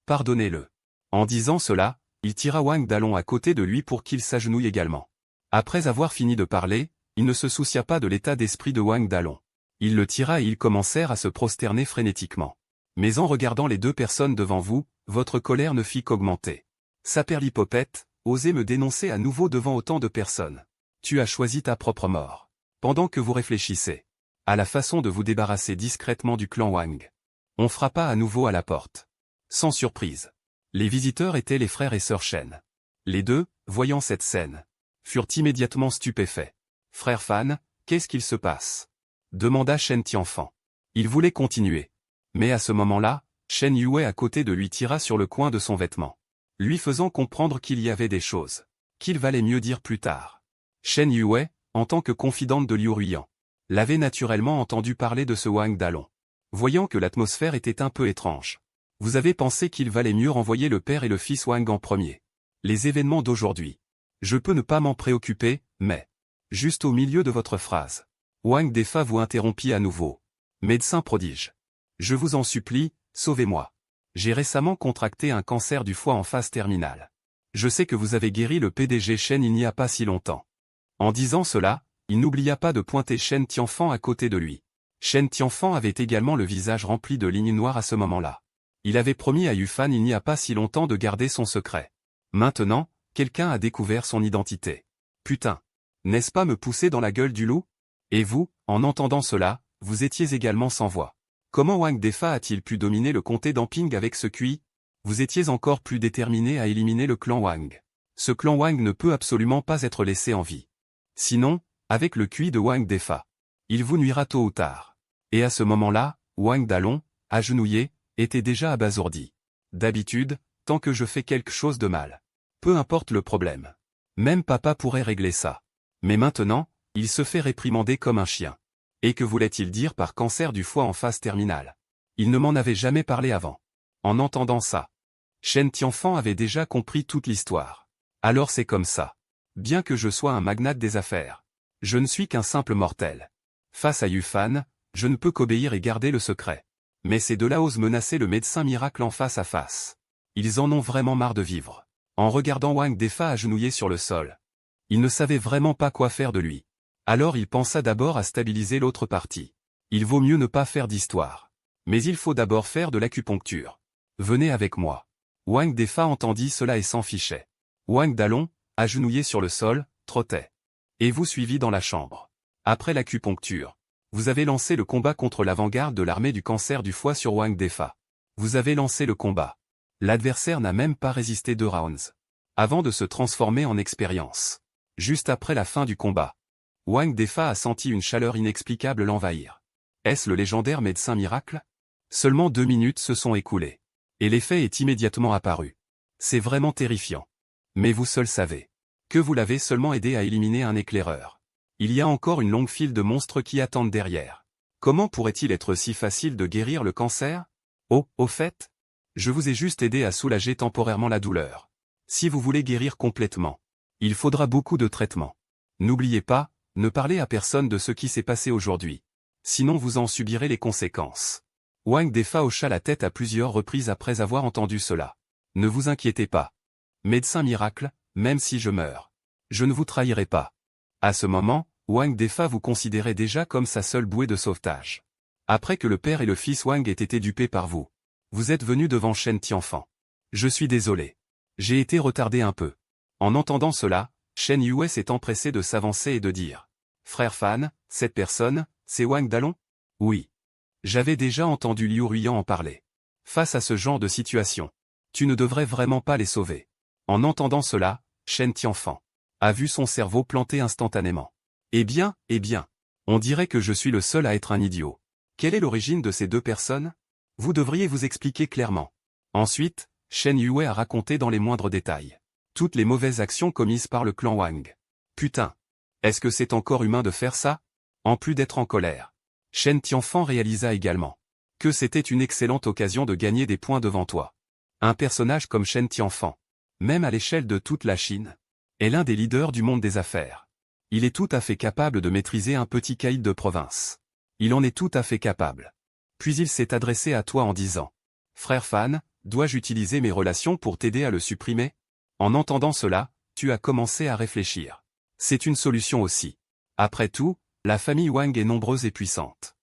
Speaker 1: Pardonnez-le. En disant cela, il tira Wang Dalong à côté de lui pour qu'il s'agenouille également. Après avoir fini de parler, il ne se soucia pas de l'état d'esprit de Wang Dalong. Il le tira et ils commencèrent à se prosterner frénétiquement. Mais en regardant les deux personnes devant vous, votre colère ne fit qu'augmenter. Saperlipopette, osez me dénoncer à nouveau devant autant de personnes. Tu as choisi ta propre mort. Pendant que vous réfléchissez à la façon de vous débarrasser discrètement du clan Wang, on frappa à nouveau à la porte. Sans surprise. Les visiteurs étaient les frères et sœurs Shen. Les deux, voyant cette scène, furent immédiatement stupéfaits. Frère Fan, qu'est-ce qu'il se passe? Demanda Shen Tianfan. Il voulait continuer. Mais à ce moment-là, Shen Yue à côté de lui tira sur le coin de son vêtement, lui faisant comprendre qu'il y avait des choses qu'il valait mieux dire plus tard. Shen Yue, en tant que confidente de Liu Ruiyan, l'avait naturellement entendu parler de ce Wang Dalong. Voyant que l'atmosphère était un peu étrange, vous avez pensé qu'il valait mieux renvoyer le père et le fils Wang en premier. Les événements d'aujourd'hui. Je peux ne pas m'en préoccuper, mais juste au milieu de votre phrase, Wang Defa vous interrompit à nouveau. Médecin prodige. Je vous en supplie, sauvez-moi. J'ai récemment contracté un cancer du foie en phase terminale. Je sais que vous avez guéri le PDG Shen il n'y a pas si longtemps. En disant cela, il n'oublia pas de pointer Shen Tianfan à côté de lui. Shen Tianfan avait également le visage rempli de lignes noires à ce moment-là. Il avait promis à Yufan il n'y a pas si longtemps de garder son secret. Maintenant, quelqu'un a découvert son identité. Putain. N'est-ce pas me pousser dans la gueule du loup? Et vous, en entendant cela, vous étiez également sans voix. Comment Wang Defa a-t-il pu dominer le comté d'Amping avec ce QI? Vous étiez encore plus déterminé à éliminer le clan Wang. Ce clan Wang ne peut absolument pas être laissé en vie. Sinon, avec le QI de Wang Defa, il vous nuira tôt ou tard. Et à ce moment-là, Wang Dalong, agenouillé, était déjà abasourdi. D'habitude, tant que je fais quelque chose de mal, peu importe le problème. Même papa pourrait régler ça. Mais maintenant, il se fait réprimander comme un chien. Et que voulait-il dire par cancer du foie en phase terminale? Il ne m'en avait jamais parlé avant. En entendant ça, Shen Tianfan avait déjà compris toute l'histoire. Alors c'est comme ça. Bien que je sois un magnate des affaires, je ne suis qu'un simple mortel. Face à Yufan, je ne peux qu'obéir et garder le secret. Mais ces deux-là osent menacer le médecin miracle en face à face. Ils en ont vraiment marre de vivre. En regardant Wang Defa agenouillé sur le sol, il ne savait vraiment pas quoi faire de lui. Alors il pensa d'abord à stabiliser l'autre partie. Il vaut mieux ne pas faire d'histoire. Mais il faut d'abord faire de l'acupuncture. Venez avec moi. Wang Defa entendit cela et s'en fichait. Wang Dalong, agenouillé sur le sol, trottait. Et vous suivit dans la chambre. Après l'acupuncture, vous avez lancé le combat contre l'avant-garde de l'armée du cancer du foie sur Wang Defa. Vous avez lancé le combat. L'adversaire n'a même pas résisté 2 rounds. Avant de se transformer en expérience. Juste après la fin du combat, Wang Defa a senti une chaleur inexplicable l'envahir. Est-ce le légendaire médecin miracle? Seulement 2 minutes se sont écoulées. Et l'effet est immédiatement apparu. C'est vraiment terrifiant. Mais vous seul savez que vous l'avez seulement aidé à éliminer un éclaireur. Il y a encore une longue file de monstres qui attendent derrière. Comment pourrait-il être si facile de guérir le cancer? Oh, au fait, je vous ai juste aidé à soulager temporairement la douleur. Si vous voulez guérir complètement, il faudra beaucoup de traitements. N'oubliez pas, ne parlez à personne de ce qui s'est passé aujourd'hui. Sinon vous en subirez les conséquences. Wang Defa hocha la tête à plusieurs reprises après avoir entendu cela. Ne vous inquiétez pas. Médecin miracle, même si je meurs, je ne vous trahirai pas. À ce moment, Wang Defa vous considérait déjà comme sa seule bouée de sauvetage. Après que le père et le fils Wang aient été dupés par vous, vous êtes venu devant Shen Tianfan. Je suis désolé. J'ai été retardé un peu. En entendant cela, Shen Yue s'est empressé de s'avancer et de dire. Frère Fan, cette personne, c'est Wang Dalong? Oui. J'avais déjà entendu Liu Ruyan en parler. Face à ce genre de situation, tu ne devrais vraiment pas les sauver. En entendant cela, Shen Tianfan a vu son cerveau planter instantanément. Eh bien, on dirait que je suis le seul à être un idiot. Quelle est l'origine de ces deux personnes? Vous devriez vous expliquer clairement. Ensuite, Shen Yue a raconté dans les moindres détails toutes les mauvaises actions commises par le clan Wang. Putain! Est-ce que c'est encore humain de faire ça? En plus d'être en colère, Shen Tianfan réalisa également que c'était une excellente occasion de gagner des points devant toi. Un personnage comme Shen Tianfan, même à l'échelle de toute la Chine, est l'un des leaders du monde des affaires. Il est tout à fait capable de maîtriser un petit caïd de province. Il en est tout à fait capable. Puis il s'est adressé à toi en disant « Frère Fan, dois-je utiliser mes relations pour t'aider à le supprimer ?» En entendant cela, tu as commencé à réfléchir. C'est une solution aussi. Après tout, la famille Wang est nombreuse et puissante.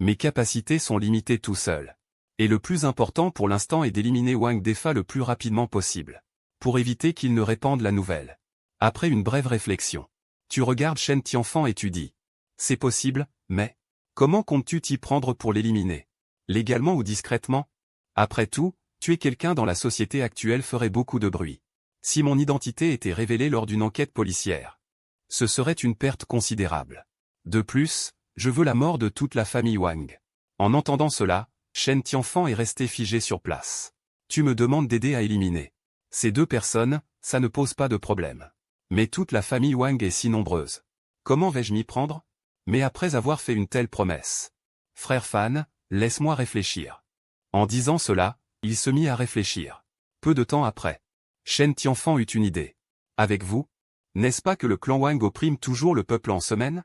Speaker 1: Mes capacités sont limitées tout seul. Et le plus important pour l'instant est d'éliminer Wang Defa le plus rapidement possible, pour éviter qu'il ne répande la nouvelle. Après une brève réflexion, tu regardes Shen Tianfan et tu dis « C'est possible, mais comment comptes-tu t'y prendre pour l'éliminer? Légalement ou discrètement? Après tout, tuer quelqu'un dans la société actuelle ferait beaucoup de bruit. Si mon identité était révélée lors d'une enquête policière, ce serait une perte considérable. De plus, je veux la mort de toute la famille Wang. » En entendant cela, Shen Tianfan est resté figé sur place. Tu me demandes d'aider à éliminer ces deux personnes, ça ne pose pas de problème. Mais toute la famille Wang est si nombreuse. Comment vais-je m'y prendre? Mais après avoir fait une telle promesse. Frère Fan, laisse-moi réfléchir. En disant cela, il se mit à réfléchir. Peu de temps après, Shen Tianfan eut une idée. Avec vous? N'est-ce pas que le clan Wang opprime toujours le peuple en semaine?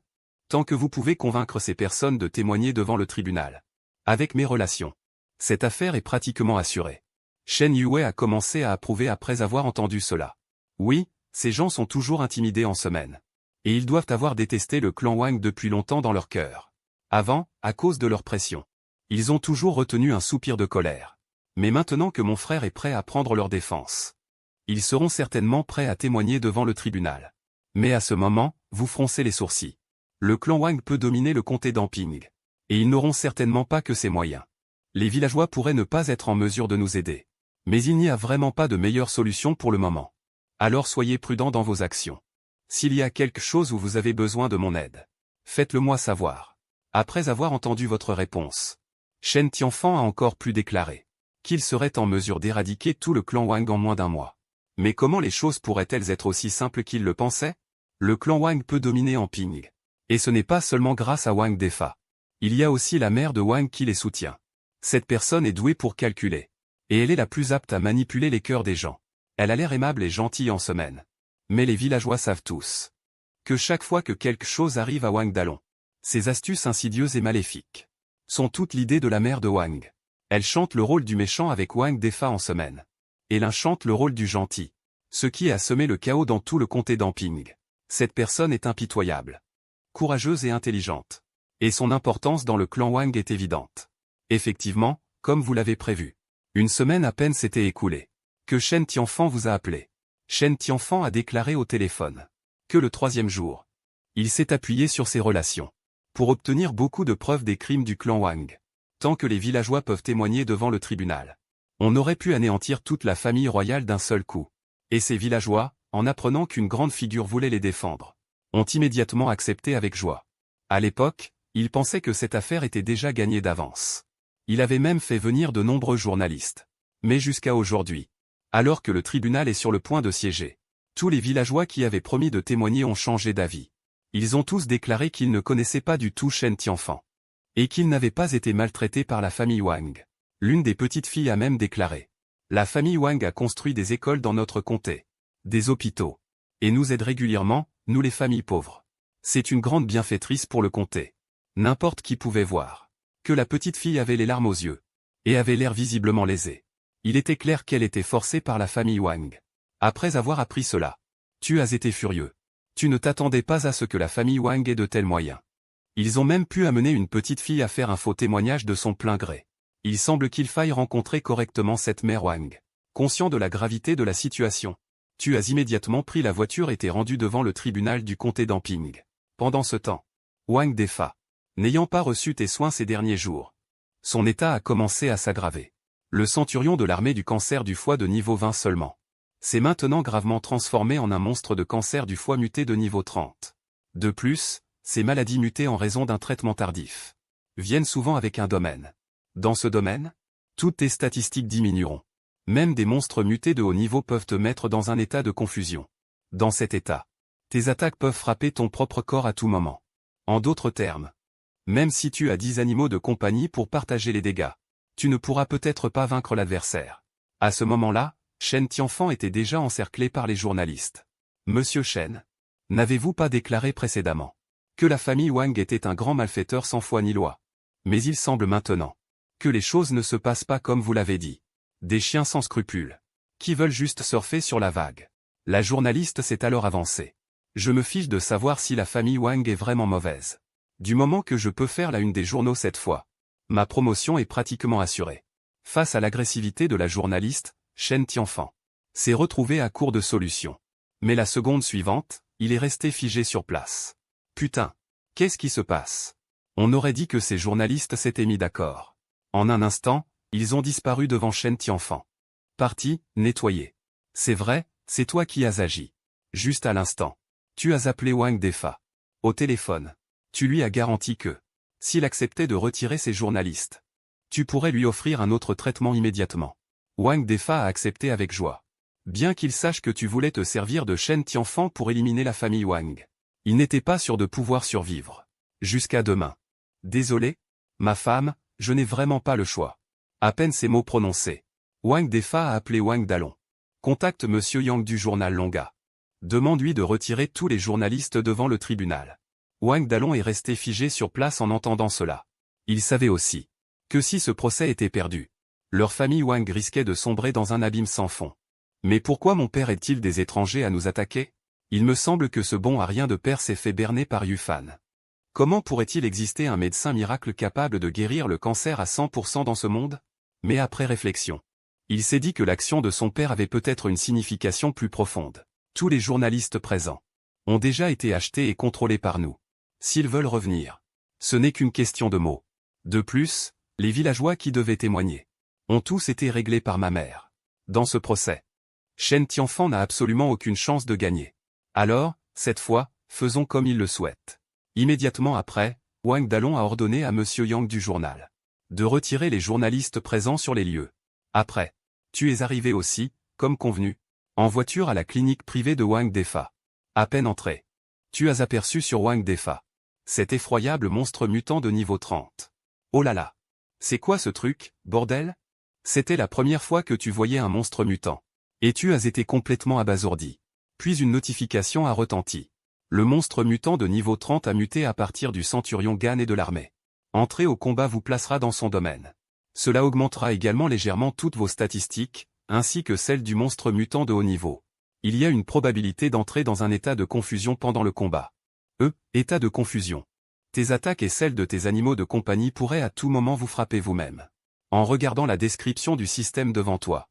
Speaker 1: Tant que vous pouvez convaincre ces personnes de témoigner devant le tribunal. Avec mes relations, cette affaire est pratiquement assurée. Shen Yue a commencé à approuver après avoir entendu cela. Oui, ces gens sont toujours intimidés en semaine. Et ils doivent avoir détesté le clan Wang depuis longtemps dans leur cœur. Avant, à cause de leur pression, ils ont toujours retenu un soupir de colère. Mais maintenant que mon frère est prêt à prendre leur défense, ils seront certainement prêts à témoigner devant le tribunal. Mais à ce moment, vous froncez les sourcils. Le clan Wang peut dominer le comté d'Amping. Et ils n'auront certainement pas que ces moyens. Les villageois pourraient ne pas être en mesure de nous aider. Mais il n'y a vraiment pas de meilleure solution pour le moment. Alors soyez prudents dans vos actions. S'il y a quelque chose où vous avez besoin de mon aide, faites-le moi savoir. Après avoir entendu votre réponse, Shen Tianfan a encore plus déclaré qu'il serait en mesure d'éradiquer tout le clan Wang en moins d'un mois. Mais comment les choses pourraient-elles être aussi simples qu'il le pensait? Le clan Wang peut dominer Amping. Et ce n'est pas seulement grâce à Wang Defa. Il y a aussi la mère de Wang qui les soutient. Cette personne est douée pour calculer. Et elle est la plus apte à manipuler les cœurs des gens. Elle a l'air aimable et gentille en semaine. Mais les villageois savent tous que chaque fois que quelque chose arrive à Wang Dalong, ces astuces insidieuses et maléfiques sont toute l'idée de la mère de Wang. Elle chante le rôle du méchant avec Wang Defa en semaine. Et l'un chante le rôle du gentil. Ce qui a semé le chaos dans tout le comté d'Amping. Cette personne est impitoyable, courageuse et intelligente. Et son importance dans le clan Wang est évidente. Effectivement, comme vous l'avez prévu. Une semaine à peine s'était écoulée que Shen Tianfan vous a appelé. Shen Tianfan a déclaré au téléphone que le troisième jour, il s'est appuyé sur ses relations pour obtenir beaucoup de preuves des crimes du clan Wang. Tant que les villageois peuvent témoigner devant le tribunal, on aurait pu anéantir toute la famille royale d'un seul coup. Et ces villageois, en apprenant qu'une grande figure voulait les défendre, ont immédiatement accepté avec joie. À l'époque, ils pensaient que cette affaire était déjà gagnée d'avance. Il avait même fait venir de nombreux journalistes. Mais jusqu'à aujourd'hui, alors que le tribunal est sur le point de siéger, tous les villageois qui avaient promis de témoigner ont changé d'avis. Ils ont tous déclaré qu'ils ne connaissaient pas du tout Shen Tianfan. Et qu'ils n'avaient pas été maltraités par la famille Wang. L'une des petites filles a même déclaré. La famille Wang a construit des écoles dans notre comté, des hôpitaux, et nous aide régulièrement, nous les familles pauvres. C'est une grande bienfaitrice pour le comté. N'importe qui pouvait voir que la petite fille avait les larmes aux yeux, et avait l'air visiblement lésée. Il était clair qu'elle était forcée par la famille Wang. Après avoir appris cela, tu as été furieux. Tu ne t'attendais pas à ce que la famille Wang ait de tels moyens. Ils ont même pu amener une petite fille à faire un faux témoignage de son plein gré. Il semble qu'il faille rencontrer correctement cette mère Wang. Conscient de la gravité de la situation, tu as immédiatement pris la voiture et t'es rendu devant le tribunal du comté d'Amping. Pendant ce temps, Wang Defa, n'ayant pas reçu tes soins ces derniers jours, son état a commencé à s'aggraver. Le centurion de l'armée du cancer du foie de niveau 20 seulement s'est maintenant gravement transformé en un monstre de cancer du foie muté de niveau 30. De plus, ces maladies mutées en raison d'un traitement tardif viennent souvent avec un domaine. Dans ce domaine, toutes tes statistiques diminueront. Même des monstres mutés de haut niveau peuvent te mettre dans un état de confusion. Dans cet état, tes attaques peuvent frapper ton propre corps à tout moment. En d'autres termes, même si tu as 10 animaux de compagnie pour partager les dégâts, tu ne pourras peut-être pas vaincre l'adversaire. À ce moment-là, Shen Tianfan était déjà encerclé par les journalistes. Monsieur Shen, n'avez-vous pas déclaré précédemment que la famille Wang était un grand malfaiteur sans foi ni loi? Mais il semble maintenant que les choses ne se passent pas comme vous l'avez dit. Des chiens sans scrupules, qui veulent juste surfer sur la vague. La journaliste s'est alors avancée. Je me fiche de savoir si la famille Wang est vraiment mauvaise. Du moment que je peux faire la une des journaux cette fois, ma promotion est pratiquement assurée. Face à l'agressivité de la journaliste, Shen Tianfan s'est retrouvé à court de solutions. Mais la seconde suivante, il est resté figé sur place. Putain, qu'est-ce qui se passe? On aurait dit que ces journalistes s'étaient mis d'accord. En un instant, ils ont disparu devant Shen Tianfan. Parti, nettoyé. C'est vrai, c'est toi qui as agi. Juste à l'instant. Tu as appelé Wang Defa. Au téléphone. Tu lui as garanti que, s'il acceptait de retirer ses journalistes, tu pourrais lui offrir un autre traitement immédiatement. Wang Defa a accepté avec joie. Bien qu'il sache que tu voulais te servir de Shen Tianfan pour éliminer la famille Wang, il n'était pas sûr de pouvoir survivre. Jusqu'à demain. Désolé, ma femme, je n'ai vraiment pas le choix. À peine ces mots prononcés, Wang Defa a appelé Wang Dalong. Contacte Monsieur Yang du journal Longa. Demande-lui de retirer tous les journalistes devant le tribunal. Wang Dalong est resté figé sur place en entendant cela. Il savait aussi que si ce procès était perdu, leur famille Wang risquait de sombrer dans un abîme sans fond. Mais pourquoi mon père est-il des étrangers à nous attaquer? Il me semble que ce bon à rien de père s'est fait berner par Yufan. Comment pourrait-il exister un médecin miracle capable de guérir le cancer à 100% dans ce monde? Mais après réflexion, il s'est dit que l'action de son père avait peut-être une signification plus profonde. Tous les journalistes présents ont déjà été achetés et contrôlés par nous. S'ils veulent revenir, ce n'est qu'une question de mots. De plus, les villageois qui devaient témoigner ont tous été réglés par ma mère. Dans ce procès, Shen Tianfan n'a absolument aucune chance de gagner. Alors, cette fois, faisons comme il le souhaite. Immédiatement après, Wang Dalong a ordonné à Monsieur Yang du journal de retirer les journalistes présents sur les lieux. Après, tu es arrivé aussi, comme convenu, en voiture à la clinique privée de Wang Defa. À peine entré, tu as aperçu sur Wang Defa cet effroyable monstre mutant de niveau 30. Oh là là! C'est quoi ce truc, bordel? C'était la première fois que tu voyais un monstre mutant. Et tu as été complètement abasourdi. Puis une notification a retenti. Le monstre mutant de niveau 30 a muté à partir du centurion Gan et de l'armée. Entrer au combat vous placera dans son domaine. Cela augmentera également légèrement toutes vos statistiques, ainsi que celles du monstre mutant de haut niveau. Il y a une probabilité d'entrer dans un état de confusion pendant le combat. État de confusion. Tes attaques et celles de tes animaux de compagnie pourraient à tout moment vous frapper vous-même. En regardant la description du système devant toi,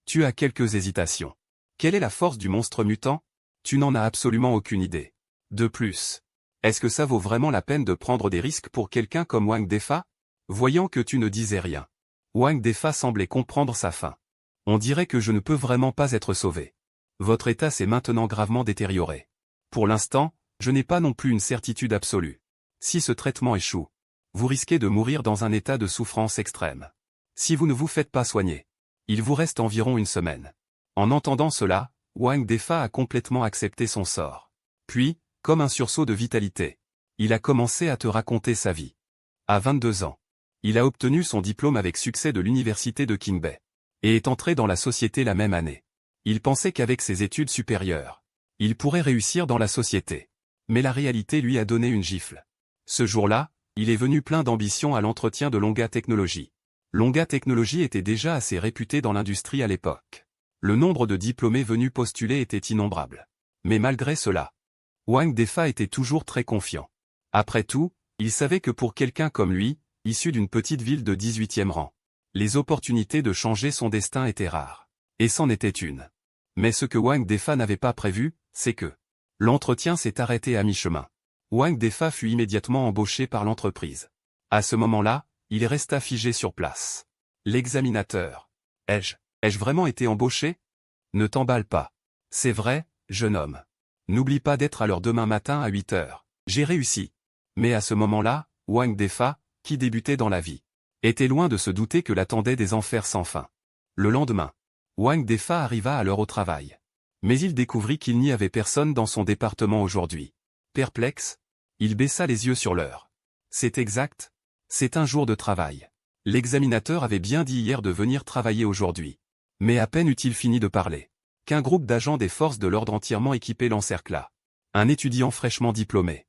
Speaker 1: tu as quelques hésitations. Quelle est la force du monstre mutant? Tu n'en as absolument aucune idée. De plus, est-ce que ça vaut vraiment la peine de prendre des risques pour quelqu'un comme Wang Defa? Voyant que tu ne disais rien, Wang Defa semblait comprendre sa fin. On dirait que je ne peux vraiment pas être sauvé. Votre état s'est maintenant gravement détérioré. Pour l'instant, je n'ai pas non plus une certitude absolue. Si ce traitement échoue, vous risquez de mourir dans un état de souffrance extrême. Si vous ne vous faites pas soigner, il vous reste environ une semaine. En entendant cela, Wang Defa a complètement accepté son sort. Puis, comme un sursaut de vitalité, il a commencé à te raconter sa vie. À 22 ans, il a obtenu son diplôme avec succès de l'université de Qingbei, et est entré dans la société la même année. Il pensait qu'avec ses études supérieures, il pourrait réussir dans la société. Mais la réalité lui a donné une gifle. Ce jour-là, il est venu plein d'ambition à l'entretien de Longa Technologies. Longa Technology était déjà assez réputée dans l'industrie à l'époque. Le nombre de diplômés venus postuler était innombrable. Mais malgré cela, Wang Defa était toujours très confiant. Après tout, il savait que pour quelqu'un comme lui, issu d'une petite ville de 18e rang, les opportunités de changer son destin étaient rares. Et c'en était une. Mais ce que Wang Defa n'avait pas prévu, c'est que l'entretien s'est arrêté à mi-chemin. Wang Defa fut immédiatement embauché par l'entreprise. À ce moment-là, il resta figé sur place. L'examinateur. Ai-je vraiment été embauché? Ne t'emballe pas. C'est vrai, jeune homme. N'oublie pas d'être à l'heure demain matin à 8 heures. J'ai réussi. Mais à ce moment-là, Wang Defa, qui débutait dans la vie, était loin de se douter que l'attendaient des enfers sans fin. Le lendemain, Wang Defa arriva à l'heure au travail. Mais il découvrit qu'il n'y avait personne dans son département aujourd'hui. Perplexe, il baissa les yeux sur l'heure. C'est exact. C'est un jour de travail. L'examinateur avait bien dit hier de venir travailler aujourd'hui. Mais à peine eut-il fini de parler, qu'un groupe d'agents des forces de l'ordre entièrement équipés l'encercla. Un étudiant fraîchement diplômé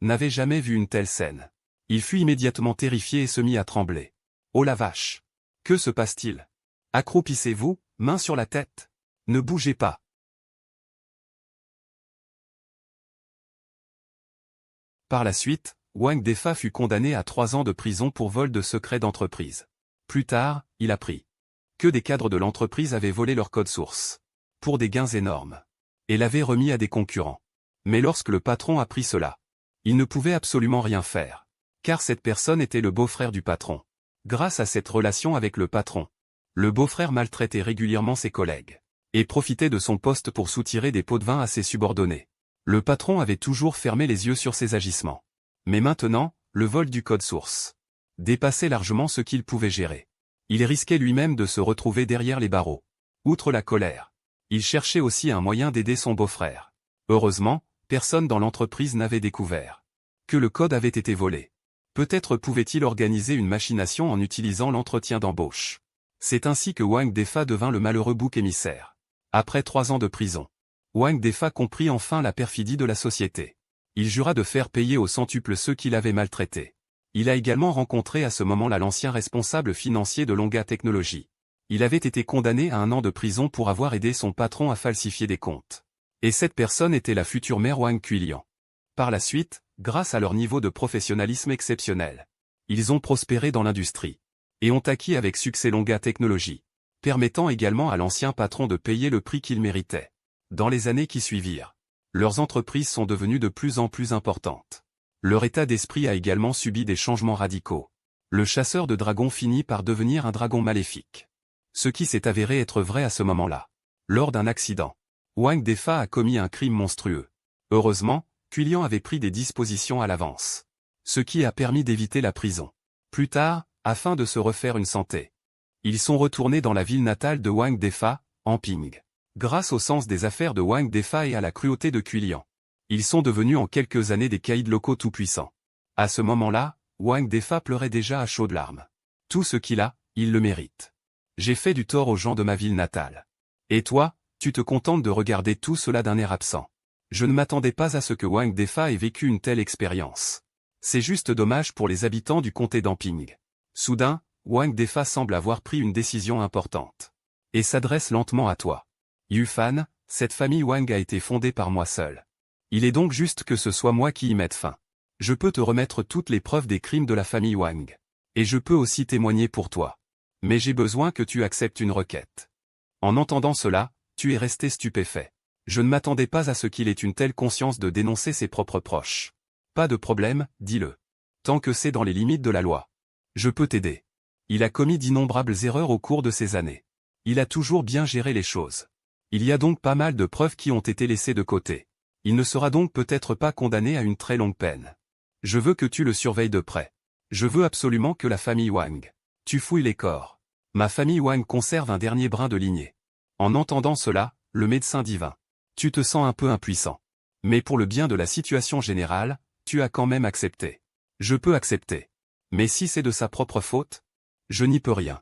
Speaker 1: n'avait jamais vu une telle scène. Il fut immédiatement terrifié et se mit à trembler. Oh la vache! Que se passe-t-il? Accroupissez-vous, main sur la tête. Ne bougez pas. Par la suite, Wang Defa fut condamné à 3 ans de prison pour vol de secret d'entreprise. Plus tard, il apprit que des cadres de l'entreprise avaient volé leur code source pour des gains énormes et l'avaient remis à des concurrents. Mais lorsque le patron apprit cela, il ne pouvait absolument rien faire, car cette personne était le beau-frère du patron. Grâce à cette relation avec le patron, le beau-frère maltraitait régulièrement ses collègues et profitait de son poste pour soutirer des pots de vin à ses subordonnés. Le patron avait toujours fermé les yeux sur ses agissements. Mais maintenant, le vol du code source dépassait largement ce qu'il pouvait gérer. Il risquait lui-même de se retrouver derrière les barreaux. Outre la colère, il cherchait aussi un moyen d'aider son beau-frère. Heureusement, personne dans l'entreprise n'avait découvert que le code avait été volé. Peut-être pouvait-il organiser une machination en utilisant l'entretien d'embauche. C'est ainsi que Wang Defa devint le malheureux bouc émissaire. Après 3 ans de prison, Wang Defa comprit enfin la perfidie de la société. Il jura de faire payer au centuple ceux qui l'avaient maltraité. Il a également rencontré à ce moment-là l'ancien responsable financier de Longa Technology. Il avait été condamné à 1 an de prison pour avoir aidé son patron à falsifier des comptes. Et cette personne était la future mère Wang Quilian. Par la suite, grâce à leur niveau de professionnalisme exceptionnel, ils ont prospéré dans l'industrie et ont acquis avec succès Longa Technology, permettant également à l'ancien patron de payer le prix qu'il méritait. Dans les années qui suivirent, leurs entreprises sont devenues de plus en plus importantes. Leur état d'esprit a également subi des changements radicaux. Le chasseur de dragons finit par devenir un dragon maléfique. Ce qui s'est avéré être vrai à ce moment-là. Lors d'un accident, Wang Defa a commis un crime monstrueux. Heureusement, Quilian avait pris des dispositions à l'avance, ce qui a permis d'éviter la prison. Plus tard, afin de se refaire une santé, ils sont retournés dans la ville natale de Wang Defa, en Ping. Grâce au sens des affaires de Wang Defa et à la cruauté de Quilian, ils sont devenus en quelques années des caïds locaux tout-puissants. À ce moment-là, Wang Defa pleurait déjà à chaudes larmes. Tout ce qu'il a, il le mérite. J'ai fait du tort aux gens de ma ville natale. Et toi, tu te contentes de regarder tout cela d'un air absent. Je ne m'attendais pas à ce que Wang Defa ait vécu une telle expérience. C'est juste dommage pour les habitants du comté d'Amping. Soudain, Wang Defa semble avoir pris une décision importante. Et s'adresse lentement à toi. Yufan, cette famille Wang a été fondée par moi seul. Il est donc juste que ce soit moi qui y mette fin. Je peux te remettre toutes les preuves des crimes de la famille Wang. Et je peux aussi témoigner pour toi. Mais j'ai besoin que tu acceptes une requête. En entendant cela, tu es resté stupéfait. Je ne m'attendais pas à ce qu'il ait une telle conscience de dénoncer ses propres proches. Pas de problème, dis-le. Tant que c'est dans les limites de la loi. Je peux t'aider. Il a commis d'innombrables erreurs au cours de ces années. Il a toujours bien géré les choses. Il y a donc pas mal de preuves qui ont été laissées de côté. Il ne sera donc peut-être pas condamné à une très longue peine. Je veux que tu le surveilles de près. Je veux absolument que la famille Wang. Tu fouilles les corps. Ma famille Wang conserve un dernier brin de lignée. En entendant cela, le médecin divin. Tu te sens un peu impuissant. Mais pour le bien de la situation générale, tu as quand même accepté. Je peux accepter. Mais si c'est de sa propre faute, je n'y peux rien.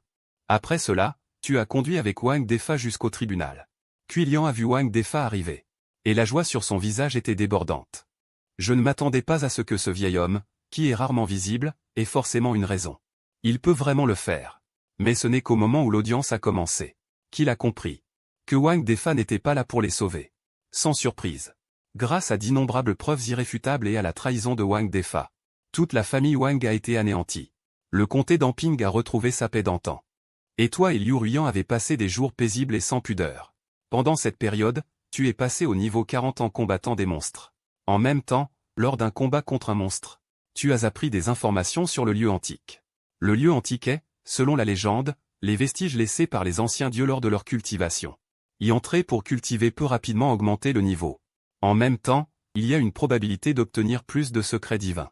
Speaker 1: Après cela, tu as conduit avec Wang Defa jusqu'au tribunal. Quilian a vu Wang Defa arriver. Et la joie sur son visage était débordante. Je ne m'attendais pas à ce que ce vieil homme, qui est rarement visible, ait forcément une raison. Il peut vraiment le faire. Mais ce n'est qu'au moment où l'audience a commencé qu'il a compris que Wang Defa n'était pas là pour les sauver. Sans surprise. Grâce à d'innombrables preuves irréfutables et à la trahison de Wang Defa, toute la famille Wang a été anéantie. Le comté d'Amping a retrouvé sa paix d'antan. Et toi et Liu Ruiyan avez passé des jours paisibles et sans pudeur. Pendant cette période, tu es passé au niveau 40 en combattant des monstres. En même temps, lors d'un combat contre un monstre, tu as appris des informations sur le lieu antique. Le lieu antique est, selon la légende, les vestiges laissés par les anciens dieux lors de leur cultivation. Y entrer pour cultiver peut rapidement augmenter le niveau. En même temps, il y a une probabilité d'obtenir plus de secrets divins.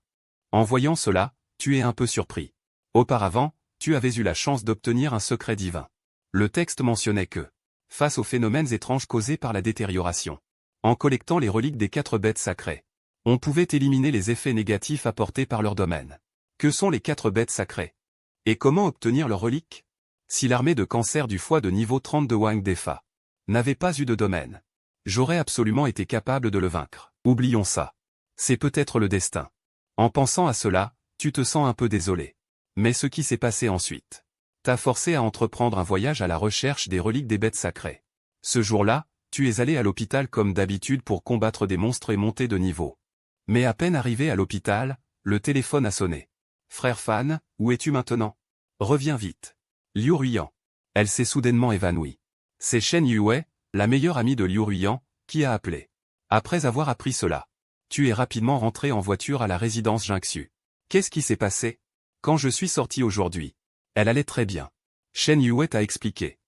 Speaker 1: En voyant cela, tu es un peu surpris. Auparavant, tu avais eu la chance d'obtenir un secret divin. Le texte mentionnait que, face aux phénomènes étranges causés par la détérioration, en collectant les reliques des 4 bêtes sacrées, on pouvait éliminer les effets négatifs apportés par leur domaine. Que sont les 4 bêtes sacrées? Et comment obtenir leurs reliques? Si l'armée de cancer du foie de niveau 30 de Wang Defa n'avait pas eu de domaine, j'aurais absolument été capable de le vaincre. Oublions ça. C'est peut-être le destin. En pensant à cela, tu te sens un peu désolé. Mais ce qui s'est passé ensuite t'a forcé à entreprendre un voyage à la recherche des reliques des bêtes sacrées. Ce jour-là, tu es allé à l'hôpital comme d'habitude pour combattre des monstres et monter de niveau. Mais à peine arrivé à l'hôpital, le téléphone a sonné. Frère Fan, où es-tu maintenant? Reviens vite. Liu Ruiyan. Elle s'est soudainement évanouie. C'est Shen Yue, la meilleure amie de Liu Ruiyan, qui a appelé. Après avoir appris cela, tu es rapidement rentré en voiture à la résidence Jinxu. Qu'est-ce qui s'est passé? Quand je suis sorti aujourd'hui, elle allait très bien. Shen Yue t'a expliqué.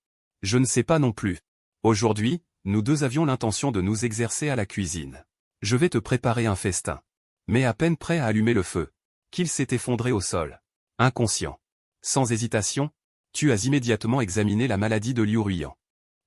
Speaker 1: Je ne sais pas non plus. Aujourd'hui, nous deux avions l'intention de nous exercer à la cuisine. Je vais te préparer un festin. Mais à peine prêt à allumer le feu, qu'il s'est effondré au sol. Inconscient. Sans hésitation, tu as immédiatement examiné la maladie de Liu Ruiyan.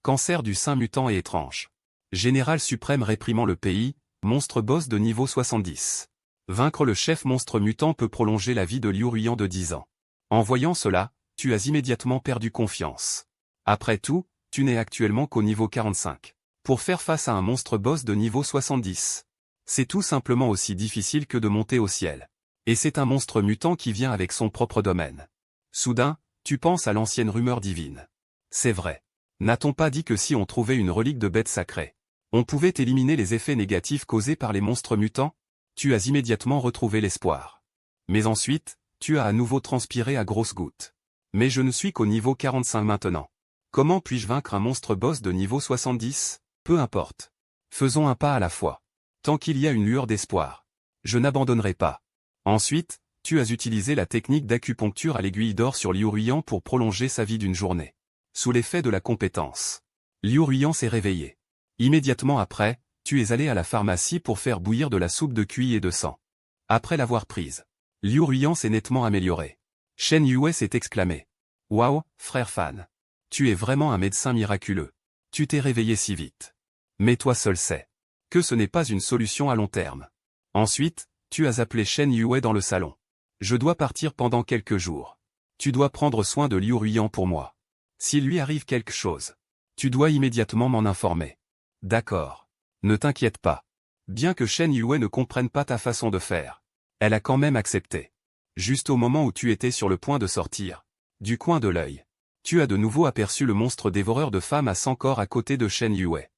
Speaker 1: Cancer du sein mutant et étrange. Général suprême réprimant le pays, monstre boss de niveau 70. Vaincre le chef monstre mutant peut prolonger la vie de Liu Ruiyan de 10 ans. En voyant cela, tu as immédiatement perdu confiance. Après tout, tu n'es actuellement qu'au niveau 45. Pour faire face à un monstre boss de niveau 70, c'est tout simplement aussi difficile que de monter au ciel. Et c'est un monstre mutant qui vient avec son propre domaine. Soudain, tu penses à l'ancienne rumeur divine. C'est vrai. N'a-t-on pas dit que si on trouvait une relique de bête sacrée, on pouvait éliminer les effets négatifs causés par les monstres mutants? Tu as immédiatement retrouvé l'espoir. Mais ensuite, tu as à nouveau transpiré à grosses gouttes. Mais je ne suis qu'au niveau 45 maintenant. Comment puis-je vaincre un monstre boss de niveau 70? Peu importe. Faisons un pas à la fois. Tant qu'il y a une lueur d'espoir, je n'abandonnerai pas. Ensuite, tu as utilisé la technique d'acupuncture à l'aiguille d'or sur Liu Ruiyan pour prolonger sa vie d'une journée. Sous l'effet de la compétence, Liu Ruiyan s'est réveillé. Immédiatement après, tu es allé à la pharmacie pour faire bouillir de la soupe de cuit et de sang. Après l'avoir prise, Liu Ruiyan s'est nettement amélioré. Shen Yue s'est exclamé. Waouh, frère Fan. Tu es vraiment un médecin miraculeux. Tu t'es réveillé si vite. Mais toi seul sais que ce n'est pas une solution à long terme. Ensuite, tu as appelé Shen Yue dans le salon. Je dois partir pendant quelques jours. Tu dois prendre soin de Liu Ruiyan pour moi. S'il lui arrive quelque chose, tu dois immédiatement m'en informer. D'accord. Ne t'inquiète pas. Bien que Shen Yue ne comprenne pas ta façon de faire, elle a quand même accepté. Juste au moment où tu étais sur le point de sortir, du coin de l'œil, tu as de nouveau aperçu le monstre dévoreur de femmes à 100 corps à côté de Shen Yue.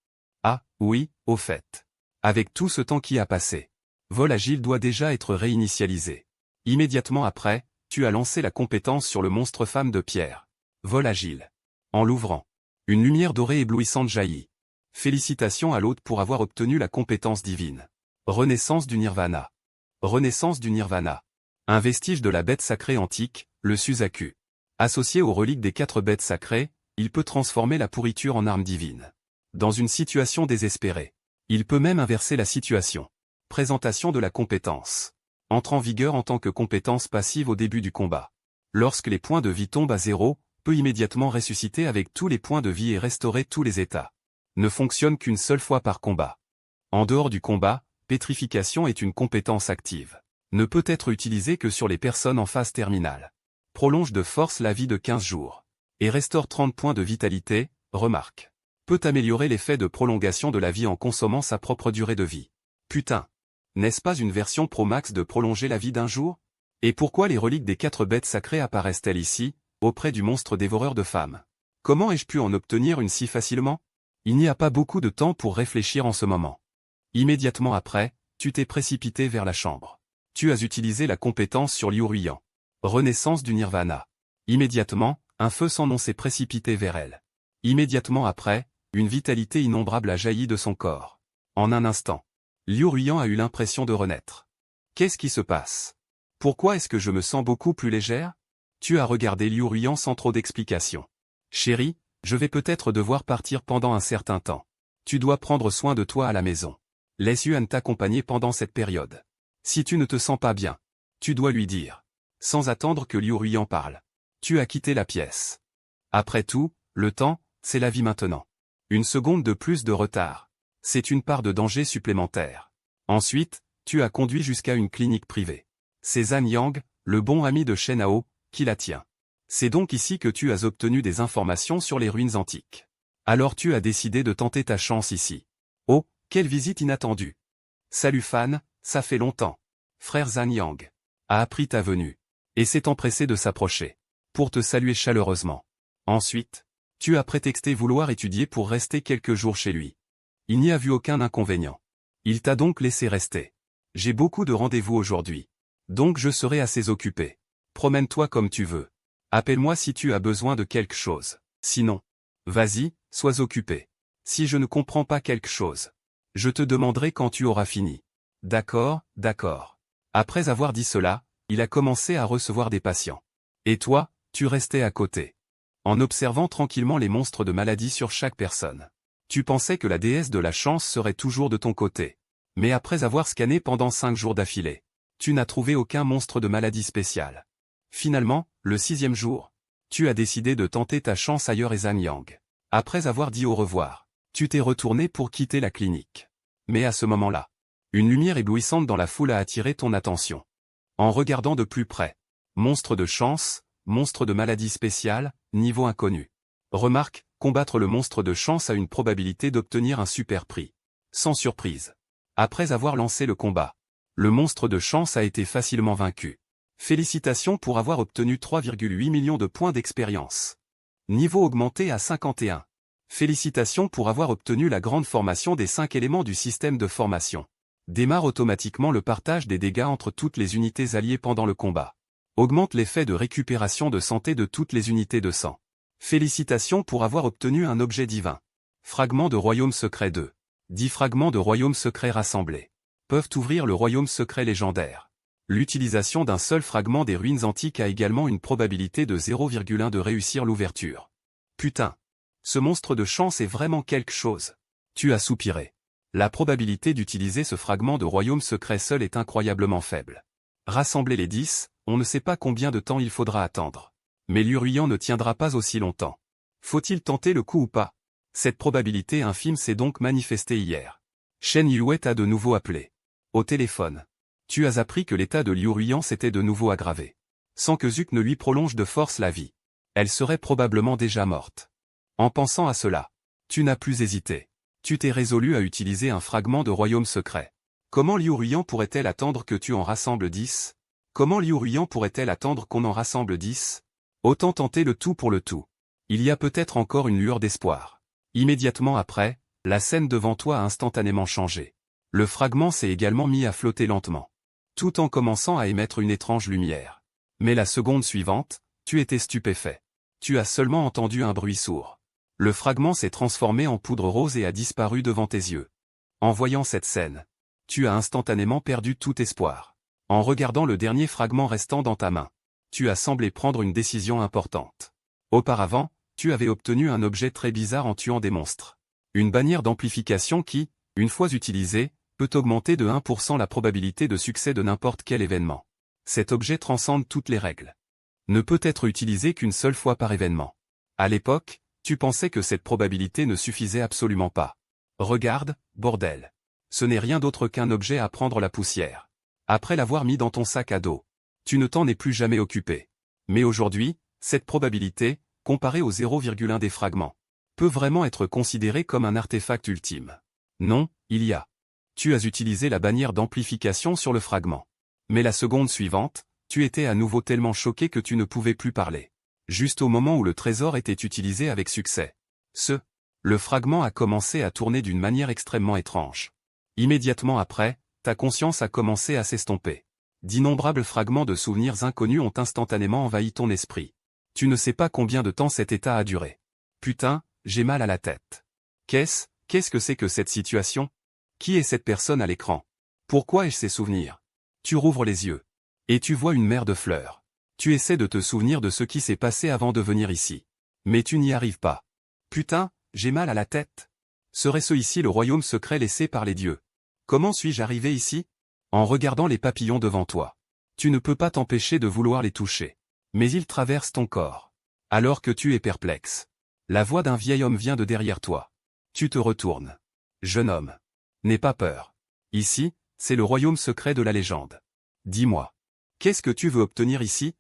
Speaker 1: Ah, oui, au fait. Avec tout ce temps qui a passé, Vol Agile doit déjà être réinitialisé. Immédiatement après, tu as lancé la compétence sur le monstre femme de pierre. Vol Agile. En l'ouvrant, une lumière dorée éblouissante jaillit. Félicitations à l'hôte pour avoir obtenu la compétence divine. Renaissance du Nirvana. Renaissance du Nirvana. Un vestige de la bête sacrée antique, le Suzaku. Associé aux reliques des 4 bêtes sacrées, il peut transformer la pourriture en arme divine. Dans une situation désespérée, il peut même inverser la situation. Présentation de la compétence. Entre en vigueur en tant que compétence passive au début du combat. Lorsque les points de vie tombent à 0, peut immédiatement ressusciter avec tous les points de vie et restaurer tous les états. Ne fonctionne qu'une seule fois par combat. En dehors du combat, pétrification est une compétence active. Ne peut être utilisée que sur les personnes en phase terminale. Prolonge de force la vie de 15 jours. Et restaure 30 points de vitalité, remarque. Peut améliorer l'effet de prolongation de la vie en consommant sa propre durée de vie. Putain. N'est-ce pas une version Pro Max de prolonger la vie d'un jour? Et pourquoi les reliques des 4 bêtes sacrées apparaissent-elles ici, auprès du monstre dévoreur de femmes. Comment ai-je pu en obtenir une si facilement? Il n'y a pas beaucoup de temps pour réfléchir en ce moment. Immédiatement après, tu t'es précipité vers la chambre. Tu as utilisé la compétence sur Liu Ruiyan. Renaissance du Nirvana. Immédiatement, un feu sans nom s'est précipité vers elle. Immédiatement après, une vitalité innombrable a jailli de son corps. En un instant, Liu Ruiyan a eu l'impression de renaître. Qu'est-ce qui se passe? Pourquoi est-ce que je me sens beaucoup plus légère? Tu as regardé Liu Ruiyan sans trop d'explications. Chérie, je vais peut-être devoir partir pendant un certain temps. Tu dois prendre soin de toi à la maison. Laisse Yuan t'accompagner pendant cette période. Si tu ne te sens pas bien, tu dois lui dire. Sans attendre que Liu Ruiyan parle. Tu as quitté la pièce. Après tout, le temps, c'est la vie maintenant. Une seconde de plus de retard. C'est une part de danger supplémentaire. Ensuite, tu as conduit jusqu'à une clinique privée. C'est Zhan Yang, le bon ami de Shen Hao, qui la tient. C'est donc ici que tu as obtenu des informations sur les ruines antiques. Alors tu as décidé de tenter ta chance ici. Oh, quelle visite inattendue. Salut Fan, ça fait longtemps. Frère Zhan Yang a appris ta venue, et s'est empressé de s'approcher, pour te saluer chaleureusement. Ensuite, tu as prétexté vouloir étudier pour rester quelques jours chez lui. Il n'y a vu aucun inconvénient. Il t'a donc laissé rester. J'ai beaucoup de rendez-vous aujourd'hui. Donc je serai assez occupé. Promène-toi comme tu veux. Appelle-moi si tu as besoin de quelque chose. Sinon, vas-y, sois occupé. Si je ne comprends pas quelque chose, je te demanderai quand tu auras fini. D'accord, d'accord. Après avoir dit cela, il a commencé à recevoir des patients. Et toi, tu restais à côté, en observant tranquillement les monstres de maladie sur chaque personne. Tu pensais que la déesse de la chance serait toujours de ton côté. Mais après avoir scanné pendant 5 jours d'affilée, tu n'as trouvé aucun monstre de maladie spéciale. Finalement, le 6e jour, tu as décidé de tenter ta chance ailleurs et Zhan Yang. Après avoir dit au revoir, tu t'es retourné pour quitter la clinique. Mais à ce moment-là, une lumière éblouissante dans la foule a attiré ton attention. En regardant de plus près, monstre de chance, monstre de maladie spéciale, niveau inconnu. Remarque, combattre le monstre de chance a une probabilité d'obtenir un super prix. Sans surprise. Après avoir lancé le combat, le monstre de chance a été facilement vaincu. Félicitations pour avoir obtenu 3,8 millions de points d'expérience. Niveau augmenté à 51. Félicitations pour avoir obtenu la grande formation des 5 éléments du système de formation. Démarre automatiquement le partage des dégâts entre toutes les unités alliées pendant le combat. Augmente l'effet de récupération de santé de toutes les unités de sang. Félicitations pour avoir obtenu un objet divin. Fragment de royaume secret 2. 10 fragments de royaume secret rassemblés peuvent ouvrir le royaume secret légendaire. L'utilisation d'un seul fragment des ruines antiques a également une probabilité de 0,1 de réussir l'ouverture. Putain. Ce monstre de chance est vraiment quelque chose. Tu as soupiré. La probabilité d'utiliser ce fragment de royaume secret seul est incroyablement faible. Rassembler les 10, on ne sait pas combien de temps il faudra attendre. Mais Liu Ruiyan ne tiendra pas aussi longtemps. Faut-il tenter le coup ou pas? Cette probabilité infime s'est donc manifestée hier. Shen Yuet a de nouveau appelé. Au téléphone. Tu as appris que l'état de Liu Ruiyan s'était de nouveau aggravé. Sans que Zuk ne lui prolonge de force la vie. Elle serait probablement déjà morte. En pensant à cela, tu n'as plus hésité. Tu t'es résolu à utiliser un fragment de royaume secret. Comment Liu Ruiyan pourrait-elle attendre que tu en rassembles 10? Comment Liu Ruiyan pourrait-elle attendre qu'on en rassemble 10? Autant tenter le tout pour le tout. Il y a peut-être encore une lueur d'espoir. Immédiatement après, la scène devant toi a instantanément changé. Le fragment s'est également mis à flotter lentement, tout en commençant à émettre une étrange lumière. Mais la seconde suivante, tu étais stupéfait. Tu as seulement entendu un bruit sourd. Le fragment s'est transformé en poudre rose et a disparu devant tes yeux. En voyant cette scène, tu as instantanément perdu tout espoir. En regardant le dernier fragment restant dans ta main, tu as semblé prendre une décision importante. Auparavant, tu avais obtenu un objet très bizarre en tuant des monstres. Une bannière d'amplification qui, une fois utilisée, peut augmenter de 1% la probabilité de succès de n'importe quel événement. Cet objet transcende toutes les règles. Ne peut être utilisé qu'une seule fois par événement. À l'époque, tu pensais que cette probabilité ne suffisait absolument pas. Regarde, bordel. Ce n'est rien d'autre qu'un objet à prendre la poussière. Après l'avoir mis dans ton sac à dos, tu ne t'en es plus jamais occupé. Mais aujourd'hui, cette probabilité, comparée au 0,1 des fragments, peut vraiment être considérée comme un artefact ultime. Non, il y a. Tu as utilisé la bannière d'amplification sur le fragment. Mais la seconde suivante, tu étais à nouveau tellement choqué que tu ne pouvais plus parler. juste au moment où le trésor était utilisé avec succès. Le fragment a commencé à tourner d'une manière extrêmement étrange. Immédiatement après, ta conscience a commencé à s'estomper. D'innombrables fragments de souvenirs inconnus ont instantanément envahi ton esprit. Tu ne sais pas combien de temps cet état a duré. Putain, j'ai mal à la tête. Qu'est-ce que c'est que cette situation? Qui est cette personne à l'écran? Pourquoi ai-je ces souvenirs? Tu rouvres les yeux. Et tu vois une mer de fleurs. Tu essaies de te souvenir de ce qui s'est passé avant de venir ici. Mais tu n'y arrives pas. Putain, j'ai mal à la tête. Serait-ce ici le royaume secret laissé par les dieux? Comment suis-je arrivé ici? En regardant les papillons devant toi. Tu ne peux pas t'empêcher de vouloir les toucher. Mais ils traversent ton corps. Alors que tu es perplexe. La voix d'un vieil homme vient de derrière toi. Tu te retournes. Jeune homme. N'aie pas peur. Ici, c'est le royaume secret de la légende. Dis-moi. Qu'est-ce que tu veux obtenir ici?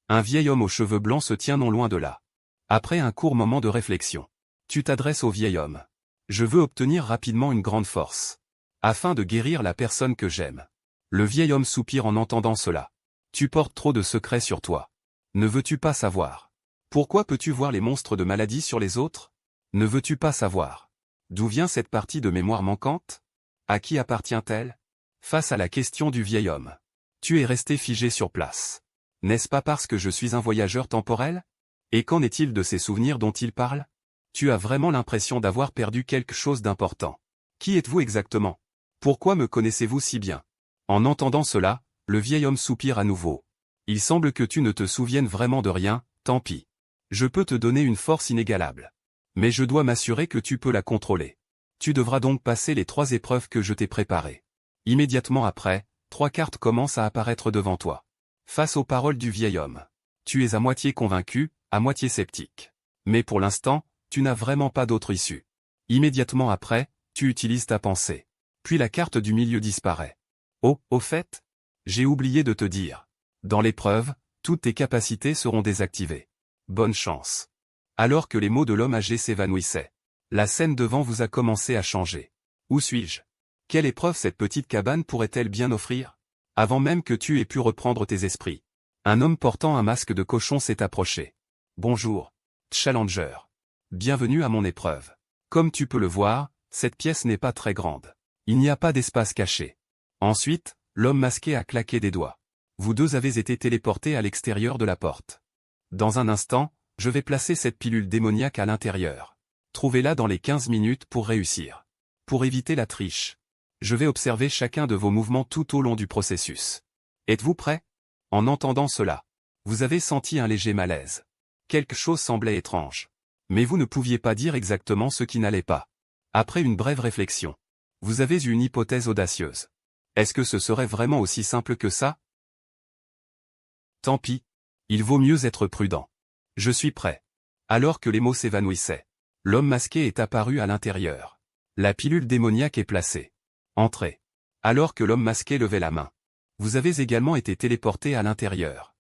Speaker 1: Un vieil homme aux cheveux blancs se tient non loin de là. Après un court moment de réflexion. Tu t'adresses au vieil homme. Je veux obtenir rapidement une grande force. Afin de guérir la personne que j'aime. Le vieil homme soupire en entendant cela. Tu portes trop de secrets sur toi. Ne veux-tu pas savoir? Pourquoi peux-tu voir les monstres de maladie sur les autres? Ne veux-tu pas savoir? D'où vient cette partie de mémoire manquante? À qui appartient-elle? Face à la question du vieil homme. Tu es resté figé sur place. N'est-ce pas parce que je suis un voyageur temporel? Et qu'en est-il de ces souvenirs dont il parle? Tu as vraiment l'impression d'avoir perdu quelque chose d'important. Qui êtes-vous exactement? Pourquoi me connaissez-vous si bien? En entendant cela, le vieil homme soupire à nouveau. Il semble que tu ne te souviennes vraiment de rien, tant pis. Je peux te donner une force inégalable. Mais je dois m'assurer que tu peux la contrôler. Tu devras donc passer les 3 épreuves que je t'ai préparées. Immédiatement après, 3 cartes commencent à apparaître devant toi. Face aux paroles du vieil homme. Tu es à moitié convaincu, à moitié sceptique. Mais pour l'instant, tu n'as vraiment pas d'autre issue. Immédiatement après, tu utilises ta pensée. Puis la carte du milieu disparaît. Oh, au fait, j'ai oublié de te dire. Dans l'épreuve, toutes tes capacités seront désactivées. Bonne chance. Alors que les mots de l'homme âgé s'évanouissaient. La scène devant vous a commencé à changer. Où suis-je? Quelle épreuve cette petite cabane pourrait-elle bien offrir? Avant même que tu aies pu reprendre tes esprits. Un homme portant un masque de cochon s'est approché. Bonjour, Challenger. Bienvenue à mon épreuve. Comme tu peux le voir, cette pièce n'est pas très grande. Il n'y a pas d'espace caché. Ensuite, l'homme masqué a claqué des doigts. Vous deux avez été téléportés à l'extérieur de la porte. Dans un instant, je vais placer cette pilule démoniaque à l'intérieur. Trouvez-la dans les 15 minutes pour réussir. Pour éviter la triche. Je vais observer chacun de vos mouvements tout au long du processus. Êtes-vous prêts? En entendant cela, vous avez senti un léger malaise. Quelque chose semblait étrange. Mais vous ne pouviez pas dire exactement ce qui n'allait pas. Après une brève réflexion, vous avez eu une hypothèse audacieuse. Est-ce que ce serait vraiment aussi simple que ça? Tant pis. Il vaut mieux être prudent. Je suis prêt. Alors que les mots s'évanouissaient, l'homme masqué est apparu à l'intérieur. La pilule démoniaque est placée. Entrez. Alors que l'homme masqué levait la main. Vous avez également été téléporté à l'intérieur.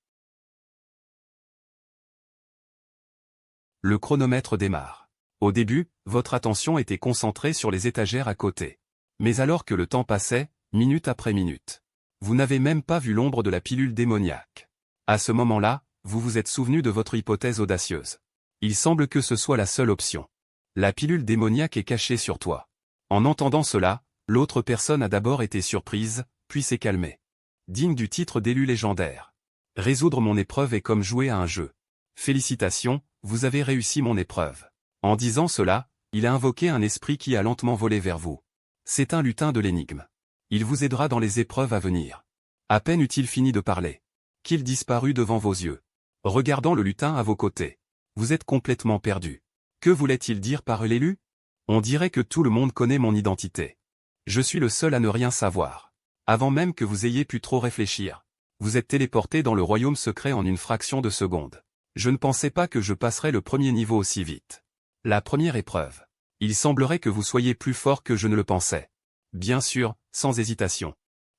Speaker 1: Le chronomètre démarre. Au début, votre attention était concentrée sur les étagères à côté. Mais alors que le temps passait, minute après minute, vous n'avez même pas vu l'ombre de la pilule démoniaque. À ce moment-là, vous vous êtes souvenu de votre hypothèse audacieuse. Il semble que ce soit la seule option. La pilule démoniaque est cachée sur toi. En entendant cela, l'autre personne a d'abord été surprise, puis s'est calmée. Digne du titre d'élu légendaire. Résoudre mon épreuve est comme jouer à un jeu. Félicitations, vous avez réussi mon épreuve. En disant cela, il a invoqué un esprit qui a lentement volé vers vous. C'est un lutin de l'énigme. Il vous aidera dans les épreuves à venir. À peine eut-il fini de parler, qu'il disparut devant vos yeux. Regardant le lutin à vos côtés. Vous êtes complètement perdu. Que voulait-il dire par l'élu? On dirait que tout le monde connaît mon identité. Je suis le seul à ne rien savoir. Avant même que vous ayez pu trop réfléchir. Vous êtes téléporté dans le royaume secret en une fraction de seconde. Je ne pensais pas que je passerais le premier niveau aussi vite. La première épreuve. Il semblerait que vous soyez plus fort que je ne le pensais. Bien sûr, sans hésitation.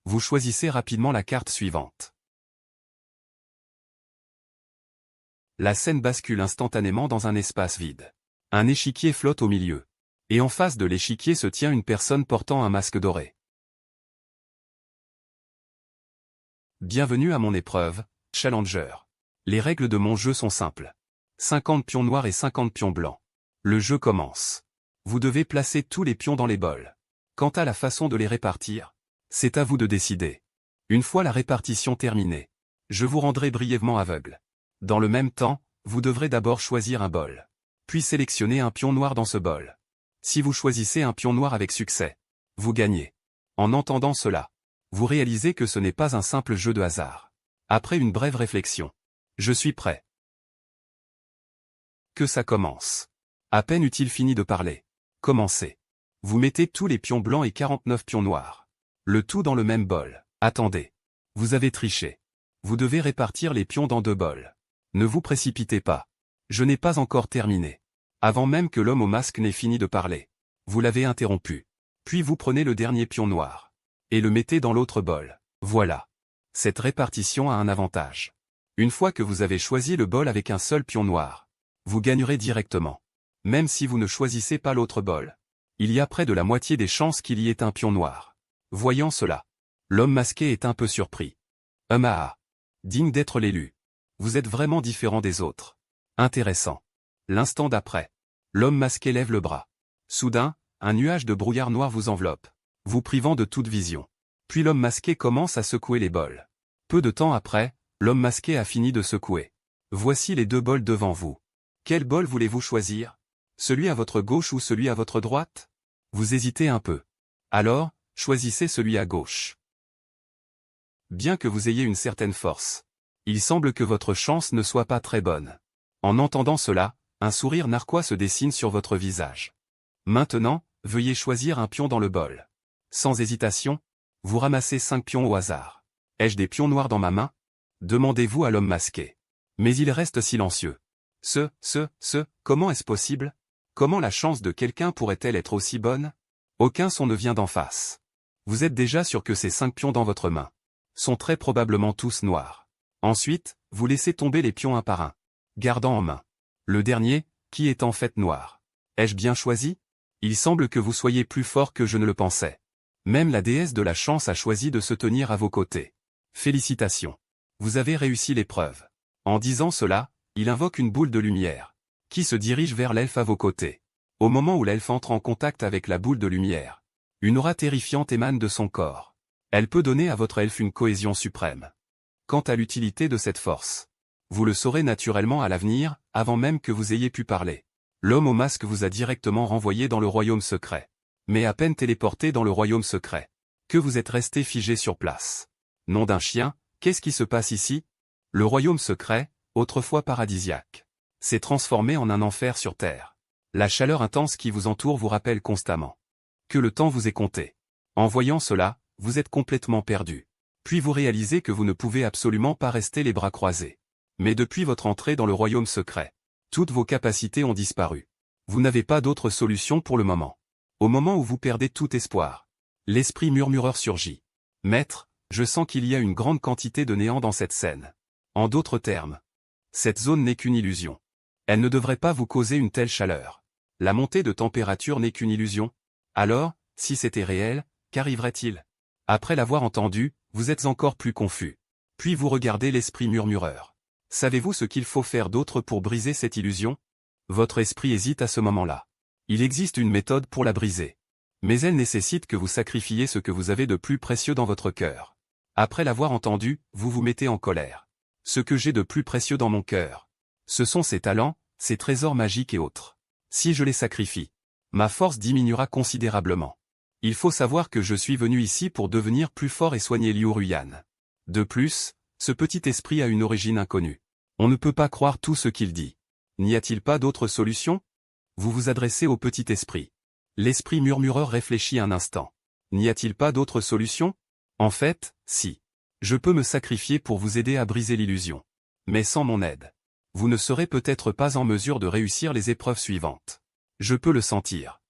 Speaker 1: Vous choisissez rapidement la carte suivante. La scène bascule instantanément dans un espace vide. Un échiquier flotte au milieu. Et en face de l'échiquier se tient une personne portant un masque doré. Bienvenue à mon épreuve, Challenger. Les règles de mon jeu sont simples. 50 pions noirs et 50 pions blancs. Le jeu commence. Vous devez placer tous les pions dans les bols. Quant à la façon de les répartir, c'est à vous de décider. Une fois la répartition terminée, je vous rendrai brièvement aveugle. Dans le même temps, vous devrez d'abord choisir un bol. Puis sélectionner un pion noir dans ce bol. Si vous choisissez un pion noir avec succès, vous gagnez. En entendant cela, vous réalisez que ce n'est pas un simple jeu de hasard. Après une brève réflexion, je suis prêt. Que ça commence. À peine eut-il fini de parler. Commencez. Vous mettez tous les pions blancs et 49 pions noirs. Le tout dans le même bol. Attendez. Vous avez triché. Vous devez répartir les pions dans 2 bols. Ne vous précipitez pas. Je n'ai pas encore terminé. Avant même que l'homme au masque n'ait fini de parler. Vous l'avez interrompu. Puis vous prenez le dernier pion noir. Et le mettez dans l'autre bol. Voilà. Cette répartition a un avantage. Une fois que vous avez choisi le bol avec un seul pion noir, vous gagnerez directement. Même si vous ne choisissez pas l'autre bol. Il y a près de la moitié des chances qu'il y ait un pion noir. Voyant cela, l'homme masqué est un peu surpris. Ah, digne d'être l'élu. Vous êtes vraiment différent des autres. Intéressant. L'instant d'après, l'homme masqué lève le bras. Soudain, un nuage de brouillard noir vous enveloppe, vous privant de toute vision. Puis l'homme masqué commence à secouer les bols. Peu de temps après, l'homme masqué a fini de secouer. Voici les 2 bols devant vous. Quel bol voulez-vous choisir? Celui à votre gauche ou celui à votre droite? Vous hésitez un peu. Alors, choisissez celui à gauche. Bien que vous ayez une certaine force, il semble que votre chance ne soit pas très bonne. En entendant cela, un sourire narquois se dessine sur votre visage. Maintenant, veuillez choisir un pion dans le bol. Sans hésitation, vous ramassez 5 pions au hasard. Ai-je des pions noirs dans ma main? Demandez-vous à l'homme masqué. Mais il reste silencieux. Comment est-ce possible? Comment la chance de quelqu'un pourrait-elle être aussi bonne? Aucun son ne vient d'en face. Vous êtes déjà sûr que ces 5 pions dans votre main sont très probablement tous noirs. Ensuite, vous laissez tomber les pions un par un, gardant en main le dernier, qui est en fait noir. Ai-je bien choisi? Il semble que vous soyez plus fort que je ne le pensais. Même la déesse de la chance a choisi de se tenir à vos côtés. Félicitations. Vous avez réussi l'épreuve. En disant cela, il invoque une boule de lumière, qui se dirige vers l'elfe à vos côtés. Au moment où l'elfe entre en contact avec la boule de lumière, une aura terrifiante émane de son corps. Elle peut donner à votre elfe une cohésion suprême. Quant à l'utilité de cette force, vous le saurez naturellement à l'avenir, avant même que vous ayez pu parler. L'homme au masque vous a directement renvoyé dans le royaume secret. Mais à peine téléporté dans le royaume secret, que vous êtes resté figé sur place. Nom d'un chien, qu'est-ce qui se passe ici? Le royaume secret, autrefois paradisiaque, s'est transformé en un enfer sur terre. La chaleur intense qui vous entoure vous rappelle constamment que le temps vous est compté. En voyant cela, vous êtes complètement perdu. Puis vous réalisez que vous ne pouvez absolument pas rester les bras croisés. Mais depuis votre entrée dans le royaume secret, toutes vos capacités ont disparu. Vous n'avez pas d'autre solution pour le moment. Au moment où vous perdez tout espoir, l'esprit murmureur surgit. Maître, je sens qu'il y a une grande quantité de néant dans cette scène. En d'autres termes, cette zone n'est qu'une illusion. Elle ne devrait pas vous causer une telle chaleur. La montée de température n'est qu'une illusion. Alors, si c'était réel, qu'arriverait-il? Après l'avoir entendu, vous êtes encore plus confus. Puis vous regardez l'esprit murmureur. Savez-vous ce qu'il faut faire d'autre pour briser cette illusion? Votre esprit hésite à ce moment-là. Il existe une méthode pour la briser. Mais elle nécessite que vous sacrifiez ce que vous avez de plus précieux dans votre cœur. Après l'avoir entendu, vous vous mettez en colère. Ce que j'ai de plus précieux dans mon cœur, ce sont ces talents, ces trésors magiques et autres. Si je les sacrifie, ma force diminuera considérablement. Il faut savoir que je suis venu ici pour devenir plus fort et soigner Liu Ruyan. De plus, ce petit esprit a une origine inconnue. On ne peut pas croire tout ce qu'il dit. N'y a-t-il pas d'autre solution? Vous vous adressez au petit esprit. L'esprit murmureur réfléchit un instant. N'y a-t-il pas d'autre solution? En fait, si. Je peux me sacrifier pour vous aider à briser l'illusion. Mais sans mon aide, vous ne serez peut-être pas en mesure de réussir les épreuves suivantes. Je peux le sentir.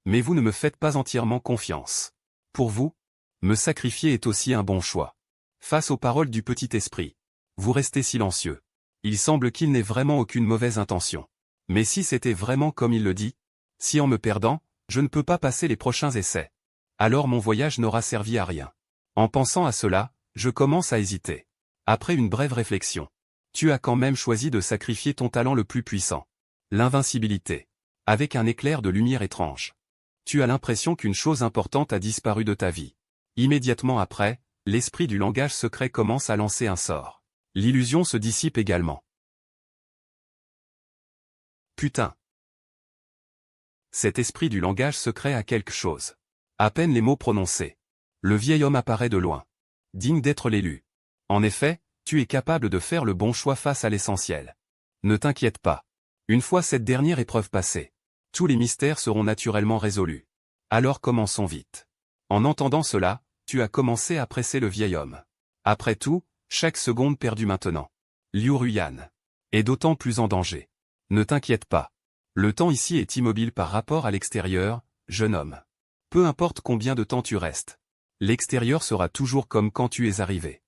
Speaker 1: Mais vous ne me faites pas entièrement confiance. Pour vous, me sacrifier est aussi un bon choix. Face aux paroles du petit esprit, vous restez silencieux. Il semble qu'il n'ait vraiment aucune mauvaise intention. Mais si c'était vraiment comme il le dit, si en me perdant, je ne peux pas passer les prochains essais, alors mon voyage n'aura servi à rien. En pensant à cela, je commence à hésiter. Après une brève réflexion, Tu as quand même choisi de sacrifier ton talent le plus puissant. L'invincibilité. Avec un éclair de lumière étrange. Tu as l'impression qu'une chose importante a disparu de ta vie. Immédiatement après, l'esprit du langage secret commence à lancer un sort. L'illusion se dissipe également. Putain. Cet esprit du langage secret a quelque chose. À peine les mots prononcés. Le vieil homme apparaît de loin. Digne d'être l'élu. En effet, tu es capable de faire le bon choix face à l'essentiel. Ne t'inquiète pas. Une fois cette dernière épreuve passée, tous les mystères seront naturellement résolus. Alors commençons vite. En entendant cela, tu as commencé à presser le vieil homme. Après tout, chaque seconde perdue maintenant. Liu Ruyan est d'autant plus en danger. Ne t'inquiète pas. Le temps ici est immobile par rapport à l'extérieur, jeune homme. Peu importe combien de temps tu restes. L'extérieur sera toujours comme quand tu es arrivé.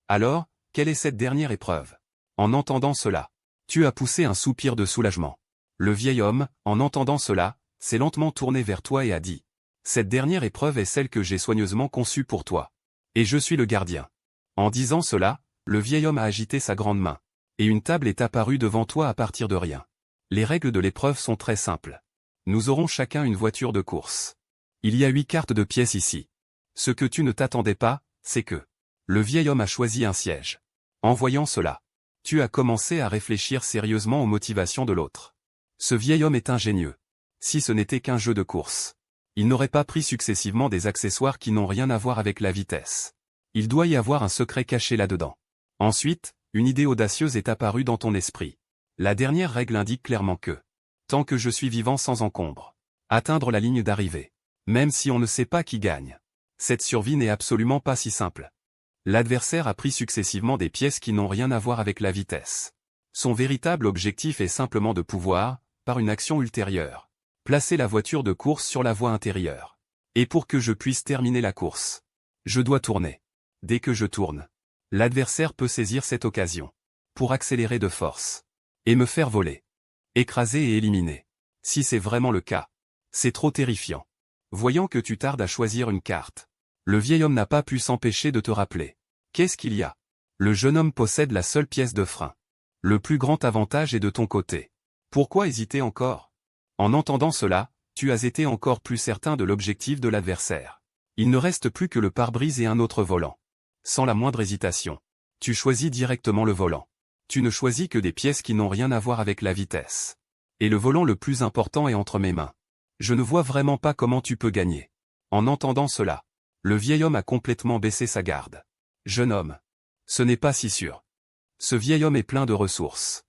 Speaker 1: Alors, quelle est cette dernière épreuve? En entendant cela, tu as poussé un soupir de soulagement. Le vieil homme, en entendant cela, s'est lentement tourné vers toi et a dit. Cette dernière épreuve est celle que j'ai soigneusement conçue pour toi. Et je suis le gardien. En disant cela, le vieil homme a agité sa grande main. Et une table est apparue devant toi à partir de rien. Les règles de l'épreuve sont très simples. Nous aurons chacun une voiture de course. Il y a 8 cartes de pièces ici. Ce que tu ne t'attendais pas, c'est que le vieil homme a choisi un siège. En voyant cela, tu as commencé à réfléchir sérieusement aux motivations de l'autre. Ce vieil homme est ingénieux. Si ce n'était qu'un jeu de course, il n'aurait pas pris successivement des accessoires qui n'ont rien à voir avec la vitesse. Il doit y avoir un secret caché là-dedans. Ensuite, une idée audacieuse est apparue dans ton esprit. La dernière règle indique clairement que, tant que je suis vivant sans encombre, atteindre la ligne d'arrivée, même si on ne sait pas qui gagne. Cette survie n'est absolument pas si simple. L'adversaire a pris successivement des pièces qui n'ont rien à voir avec la vitesse. Son véritable objectif est simplement de pouvoir, par une action ultérieure, placer la voiture de course sur la voie intérieure. Et pour que je puisse terminer la course, je dois tourner. Dès que je tourne, l'adversaire peut saisir cette occasion pour accélérer de force et me faire voler, écraser et éliminer. Si c'est vraiment le cas, c'est trop terrifiant. Voyant que tu tardes à choisir une carte, le vieil homme n'a pas pu s'empêcher de te rappeler. Qu'est-ce qu'il y a? Le jeune homme possède la seule pièce de frein. Le plus grand avantage est de ton côté. Pourquoi hésiter encore? En entendant cela, tu as été encore plus certain de l'objectif de l'adversaire. Il ne reste plus que le pare-brise et un autre volant. Sans la moindre hésitation, tu choisis directement le volant. Tu ne choisis que des pièces qui n'ont rien à voir avec la vitesse. Et le volant le plus important est entre mes mains. Je ne vois vraiment pas comment tu peux gagner. En entendant cela, le vieil homme a complètement baissé sa garde. Jeune homme. Ce n'est pas si sûr. Ce vieil homme est plein de ressources.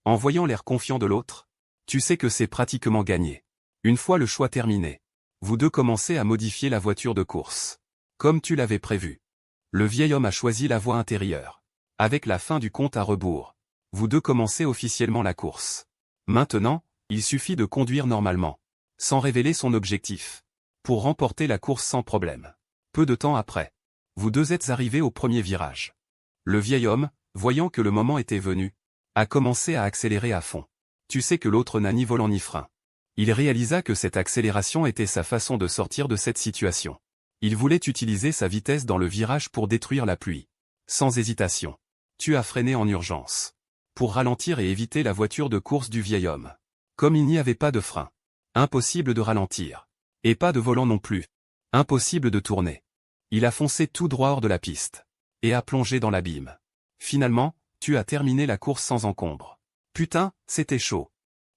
Speaker 1: En voyant l'air confiant de l'autre, tu sais que c'est pratiquement gagné. Une fois le choix terminé, vous deux commencez à modifier la voiture de course. Comme tu l'avais prévu. Le vieil homme a choisi la voie intérieure. Avec la fin du compte à rebours, vous deux commencez officiellement la course. Maintenant, il suffit de conduire normalement, sans révéler son objectif, pour remporter la course sans problème. Peu de temps après, vous deux êtes arrivés au premier virage. Le vieil homme, voyant que le moment était venu, a commencé à accélérer à fond. Tu sais que l'autre n'a ni volant ni frein. Il réalisa que cette accélération était sa façon de sortir de cette situation. Il voulait utiliser sa vitesse dans le virage pour détruire la pluie. Sans hésitation, tu as freiné en urgence, pour ralentir et éviter la voiture de course du vieil homme. Comme il n'y avait pas de frein, impossible de ralentir. Et pas de volant non plus. Impossible de tourner. Il a foncé tout droit hors de la piste. Et a plongé dans l'abîme. Finalement, tu as terminé la course sans encombre. Putain, c'était chaud.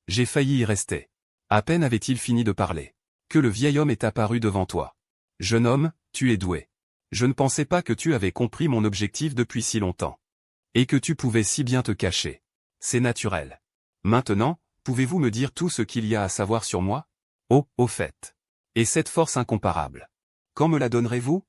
Speaker 1: J'ai failli y rester. À peine avait-il fini de parler, que le vieil homme est apparu devant toi. Jeune homme, tu es doué. Je ne pensais pas que tu avais compris mon objectif depuis si longtemps. Et que tu pouvais si bien te cacher. C'est naturel. Maintenant, pouvez-vous me dire tout ce qu'il y a à savoir sur moi? Oh, au fait. Et cette force incomparable. Quand me la donnerez-vous?